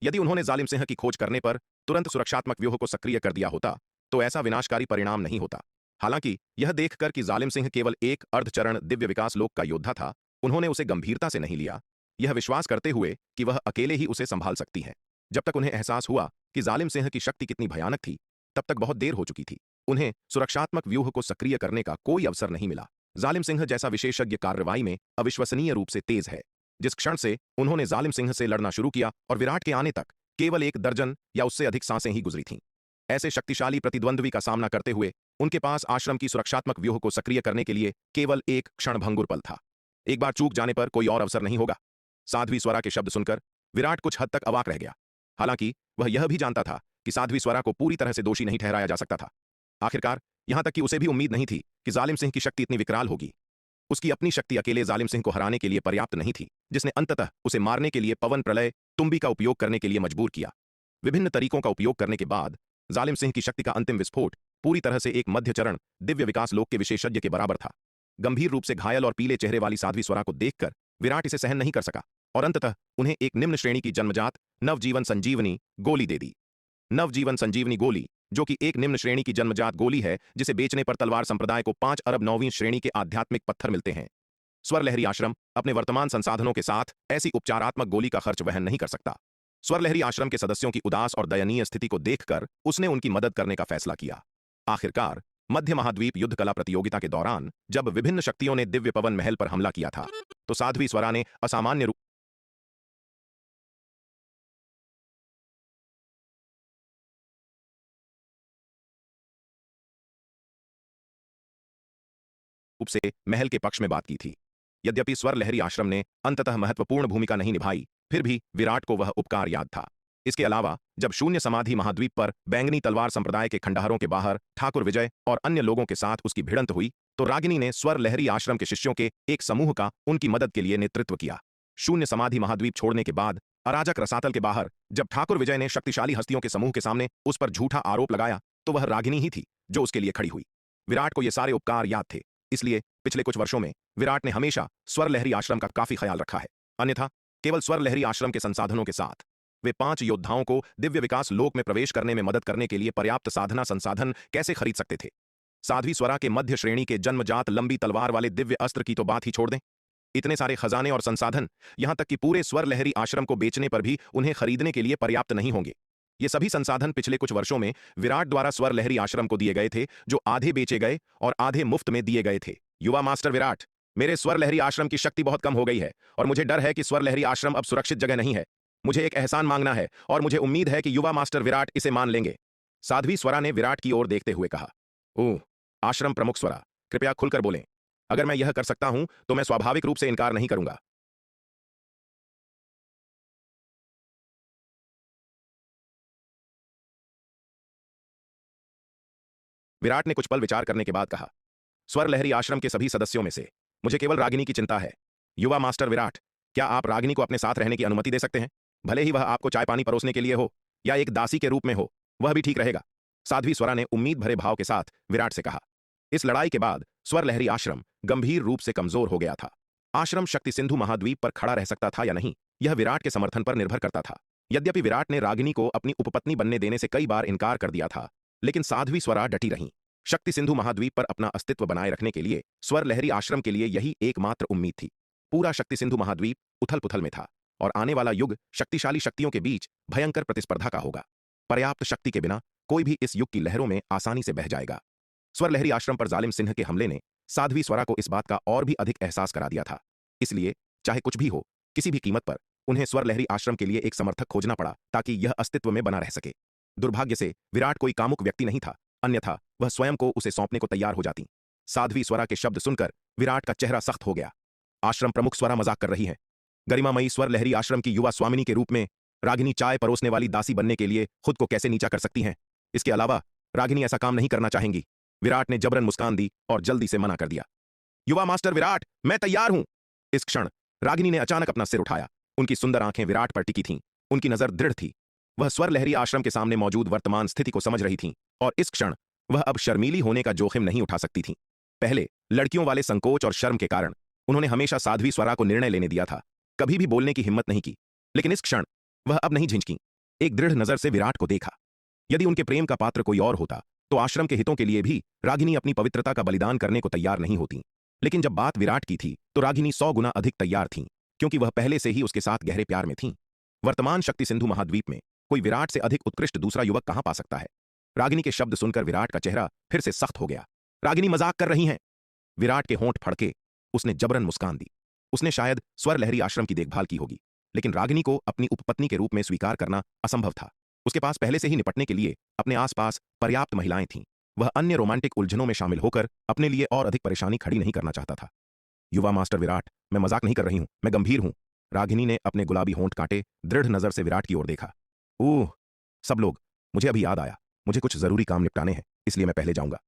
यदि उन्होंने जालिम सिंह की खोज करने पर तुरंत सुरक्षात्मक व्यूह को सक्रिय कर दिया होता तो ऐसा विनाशकारी परिणाम नहीं होता। हालांकि यह देखकर कि जालिम सिंह केवल एक अर्धचरण दिव्य विकास लोक का योद्धा था, उन्होंने उसे गंभीरता से नहीं लिया, यह विश्वास करते हुए कि वह अकेले ही उसे संभाल सकती है। जब तक उन्हें एहसास हुआ कि जालिम सिंह की शक्ति कितनी भयानक थी, तब तक बहुत देर हो चुकी थी। उन्हें सुरक्षात्मक व्यूह को सक्रिय करने का कोई अवसर नहीं मिला। जालिम सिंह जैसा विशेषज्ञ कार्रवाई में अविश्वसनीय रूप से तेज है। जिस क्षण से उन्होंने जालिम सिंह से लड़ना शुरू किया और विराट के आने तक केवल एक दर्जन या उससे अधिक सांसें ही गुजरी थीं। ऐसे शक्तिशाली प्रतिद्वंद्वी का सामना करते हुए उनके पास आश्रम की सुरक्षात्मक व्यूह को सक्रिय करने के लिए केवल एक क्षणभंगुर पल था। एक बार चूक जाने पर कोई और अवसर नहीं होगा। साध्वी स्वरा के शब्द सुनकर विराट कुछ हद तक अवाक रह गया। हालांकि वह यह भी जानता था कि साध्वी स्वरा को पूरी तरह से दोषी नहीं ठहराया जा सकता था। आखिरकार यहां तक कि उसे भी उम्मीद नहीं थी कि जालिम सिंह की शक्ति इतनी विकराल होगी। उसकी अपनी शक्ति अकेले जालिम सिंह को हराने के लिए पर्याप्त नहीं थी, जिसने अंततः उसे मारने के लिए पवन प्रलय तुम्बी का उपयोग करने के लिए मजबूर किया। विभिन्न तरीकों का उपयोग करने के बाद जालिम सिंह की शक्ति का अंतिम विस्फोट पूरी तरह से एक मध्य चरण दिव्य विकास लोक के विशेषज्ञ के बराबर था। गंभीर रूप से घायल और पीले चेहरे वाली साध्वी स्वरा को देखकर विराट इसे सहन नहीं कर सका और अंततः उन्हें एक निम्न श्रेणी की जन्मजात नवजीवन संजीवनी गोली दे दी। नवजीवन संजीवनी गोली, जो कि एक निम्न श्रेणी की जन्मजात गोली है जिसे बेचने पर तलवार संप्रदाय को 5 अरब 9वीं श्रेणी के आध्यात्मिक पत्थर मिलते हैं। स्वर लहरी आश्रम अपने वर्तमान संसाधनों के साथ ऐसी उपचारात्मक गोली का खर्च वहन नहीं कर सकता। स्वर लहरी आश्रम के सदस्यों की उदास और दयनीय स्थिति को देखकर उसने उनकी मदद करने का फैसला किया। आखिरकार मध्य महाद्वीप युद्ध कला प्रतियोगिता के दौरान जब विभिन्न शक्तियों ने दिव्य पवन महल पर हमला किया था, तो साध्वी स्वरा ने असामान्य रूप से महल के पक्ष में बात की थी। यद्यपि स्वर लहरी आश्रम ने अंततः महत्वपूर्ण भूमिका नहीं निभाई, फिर भी विराट को वह उपकार याद था। इसके अलावा जब शून्य समाधि महाद्वीप पर बैंगनी तलवार संप्रदाय के खंडहरों के बाहर ठाकुर विजय और अन्य लोगों के साथ उसकी भिड़ंत हुई, तो रागिनी ने स्वर लहरी आश्रम के शिष्यों के एक समूह का उनकी मदद के लिए नेतृत्व किया। शून्य समाधि महाद्वीप छोड़ने के बाद अराजक रसातल के बाहर जब ठाकुर विजय ने शक्तिशाली हस्तियों के समूह के सामने उस पर झूठा आरोप लगाया, तो वह रागिनी ही थी जो उसके लिए खड़ी हुई। विराट को ये सारे उपकार याद थे, इसलिए पिछले कुछ वर्षों में विराट ने हमेशा स्वर लहरी आश्रम का काफी ख्याल रखा है। अन्यथा केवल स्वर लहरी आश्रम के संसाधनों के साथ वे 5 योद्धाओं को दिव्य विकास लोक में प्रवेश करने में मदद करने के लिए पर्याप्त साधना संसाधन कैसे खरीद सकते थे। साध्वी स्वरा के मध्य श्रेणी के जन्मजात लंबी तलवार वाले दिव्य अस्त्र की तो बात ही छोड़ दें। इतने सारे खजाने और संसाधन, यहां तक कि पूरे स्वर लहरी आश्रम को बेचने पर भी उन्हें खरीदने के लिए पर्याप्त नहीं होंगे। ये सभी संसाधन पिछले कुछ वर्षों में विराट द्वारा स्वर लहरी आश्रम को दिए गए थे, जो आधे बेचे गए और आधे मुफ्त में दिए गए थे। युवा मास्टर विराट, मेरे स्वर लहरी आश्रम की शक्ति बहुत कम हो गई है और मुझे डर है कि स्वर लहरी आश्रम अब सुरक्षित जगह नहीं है। मुझे एक एहसान मांगना है और मुझे उम्मीद है कि युवा मास्टर विराट इसे मान लेंगे। साध्वी स्वरा ने विराट की ओर देखते हुए कहा। ओह, आश्रम प्रमुख स्वरा, कृपया खुलकर बोलें। अगर मैं यह कर सकता हूं तो मैं स्वाभाविक रूप से इनकार नहीं करूंगा। विराट ने कुछ पल विचार करने के बाद कहा। स्वर लहरी आश्रम के सभी सदस्यों में से मुझे केवल रागिनी की चिंता है। युवा मास्टर विराट, क्या आप रागिनी को अपने साथ रहने की अनुमति दे सकते हैं? भले ही वह आपको चाय पानी परोसने के लिए हो या एक दासी के रूप में हो, वह भी ठीक रहेगा। साध्वी स्वरा ने उम्मीद भरे भाव के साथ विराट से कहा। इस लड़ाई के बाद स्वर लहरी आश्रम गंभीर रूप से कमजोर हो गया था। आश्रम शक्ति सिंधु महाद्वीप पर खड़ा रह सकता था या नहीं, यह विराट के समर्थन पर निर्भर करता था। यद्यपि विराट ने रागिनी को अपनी उपपत्नी बनने देने से कई बार इनकार कर दिया था, लेकिन साध्वी स्वरा डटी रहीं। शक्ति सिंधु महाद्वीप पर अपना अस्तित्व बनाए रखने के लिए स्वर लहरी आश्रम के लिए यही एकमात्र उम्मीद थी। पूरा शक्ति सिंधु महाद्वीप उथल पुथल में था और आने वाला युग शक्तिशाली शक्तियों के बीच भयंकर प्रतिस्पर्धा का होगा। पर्याप्त शक्ति के बिना कोई भी इस युग की लहरों में आसानी से बह जाएगा। स्वर लहरी आश्रम पर जालिम सिंह के हमले ने साध्वी स्वरा को इस बात का और भी अधिक एहसास करा दिया था। इसलिए चाहे कुछ भी हो, किसी भी कीमत पर उन्हें स्वर लहरी आश्रम के लिए एक समर्थक खोजना पड़ा ताकि यह अस्तित्व में बना रह सके। दुर्भाग्य से विराट कोई कामुक व्यक्ति नहीं था, अन्यथा वह स्वयं को उसे सौंपने को तैयार हो जाती। साध्वी स्वरा के शब्द सुनकर विराट का चेहरा सख्त हो गया। आश्रम प्रमुख स्वरा मजाक कर रही है। गरिमामयी स्वर लहरी आश्रम की युवा स्वामिनी के रूप में रागिनी चाय परोसने वाली दासी बनने के लिए खुद को कैसे नीचा कर सकती हैं? इसके अलावा रागिनी ऐसा काम नहीं करना चाहेंगी। विराट ने जबरन मुस्कान दी और जल्दी से मना कर दिया। युवा मास्टर विराट, मैं तैयार हूं। इस क्षण रागिनी ने अचानक अपना सिर उठाया। उनकी सुंदर आंखें विराट पर टिकी थीं। उनकी नजर दृढ़ थी। वह स्वर लहरी आश्रम के सामने मौजूद वर्तमान स्थिति को समझ रही थीं और इस क्षण वह अब शर्मीली होने का जोखिम नहीं उठा सकती थीं। पहले लड़कियों वाले संकोच और शर्म के कारण उन्होंने हमेशा साध्वी स्वरा को निर्णय लेने दिया था, कभी भी बोलने की हिम्मत नहीं की। लेकिन इस क्षण वह अब नहीं झिझकी। एक दृढ़ नजर से विराट को देखा। यदि उनके प्रेम का पात्र कोई और होता तो आश्रम के हितों के लिए भी रागिनी अपनी पवित्रता का बलिदान करने को तैयार नहीं होती। लेकिन जब बात विराट की थी तो रागिनी 100 गुना अधिक तैयार थीं, क्योंकि वह पहले से ही उसके साथ गहरे प्यार में थीं। वर्तमान शक्ति सिंधु महाद्वीप में कोई विराट से अधिक उत्कृष्ट दूसरा युवक कहां पा सकता है? रागिनी के शब्द सुनकर विराट का चेहरा फिर से सख्त हो गया। रागिनी मजाक कर रही हैं। विराट के होंठ फड़के। उसने जबरन मुस्कान दी। उसने शायद स्वर लहरी आश्रम की देखभाल की होगी, लेकिन रागिनी को अपनी उपपत्नी के रूप में स्वीकार करना असंभव था। उसके पास पहले से ही निपटने के लिए अपने आसपास पर्याप्त महिलाएं थीं। वह अन्य रोमांटिक उलझनों में शामिल होकर अपने लिए और अधिक परेशानी खड़ी नहीं करना चाहता था। युवा मास्टर विराट, मैं मजाक नहीं कर रही हूं, मैं गंभीर हूं। रागिनी ने अपने गुलाबी होंठ काटे दृढ़ नजर से विराट की ओर देखा। ओह, सब लोग, मुझे अभी याद आया, मुझे कुछ जरूरी काम निपटाने हैं, इसलिए मैं पहले जाऊंगा।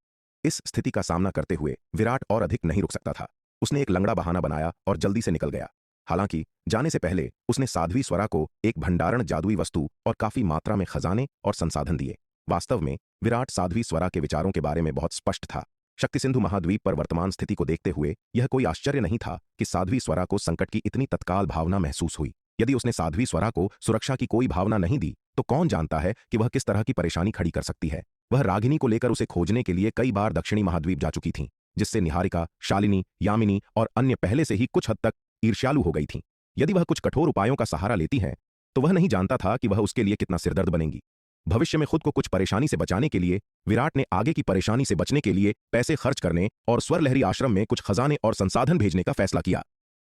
इस स्थिति का सामना करते हुए विराट और अधिक नहीं रुक सकता था। उसने एक लंगड़ा बहाना बनाया और जल्दी से निकल गया। हालांकि जाने से पहले उसने साध्वी स्वरा को एक भंडारण जादुई वस्तु और काफी मात्रा में खजाने और संसाधन दिए। वास्तव में विराट साध्वी स्वरा के विचारों के बारे में बहुत स्पष्ट था। शक्ति सिंधु महाद्वीप पर वर्तमान स्थिति को देखते हुए यह कोई आश्चर्य नहीं था कि साध्वी स्वरा को संकट की इतनी तत्काल भावना महसूस हुई। यदि उसने साध्वी स्वरा को सुरक्षा की कोई भावना नहीं दी तो कौन जानता है कि वह किस तरह की परेशानी खड़ी कर सकती है। वह रागिनी को लेकर उसे खोजने के लिए कई बार दक्षिणी महाद्वीप जा चुकी थीं, जिससे निहारिका, शालिनी, यामिनी और अन्य पहले से ही कुछ हद तक ईर्ष्यालु हो गई थीं। यदि वह कुछ कठोर उपायों का सहारा लेती हैं तो वह नहीं जानता था कि वह उसके लिए कितना सिरदर्द बनेंगी। भविष्य में खुद को कुछ परेशानी से बचाने के लिए विराट ने आगे की परेशानी से बचने के लिए पैसे खर्च करने और स्वर लहरी आश्रम में कुछ खजाने और संसाधन भेजने का फैसला किया।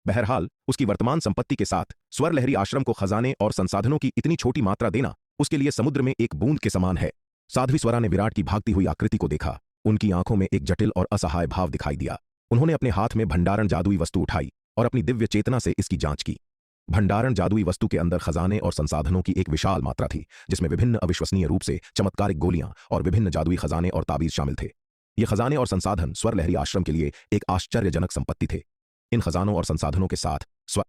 बहरहाल उसकी वर्तमान संपत्ति के साथ स्वर लहरी आश्रम को खजाने और संसाधनों की इतनी छोटी मात्रा देना उसके लिए समुद्र में एक बूंद के समान है। साध्वी स्वरा ने विराट की भागती हुई आकृति को देखा। उनकी आंखों में एक जटिल और असहाय भाव दिखाई दिया। उन्होंने अपने हाथ में भंडारण जादुई वस्तु उठाई और अपनी दिव्य चेतना से इसकी जांच की। भंडारण जादुई वस्तु के अंदर खजाने और संसाधनों की एक विशाल मात्रा थी, जिसमें विभिन्न अविश्वसनीय रूप से चमत्कारिक गोलियां और विभिन्न जादुई खजाने और ताबीज शामिल थे। ये खजाने और संसाधन स्वर लहरी आश्रम के लिए एक आश्चर्यजनक संपत्ति थे। इन खजानों और संसाधनों के साथ स्वर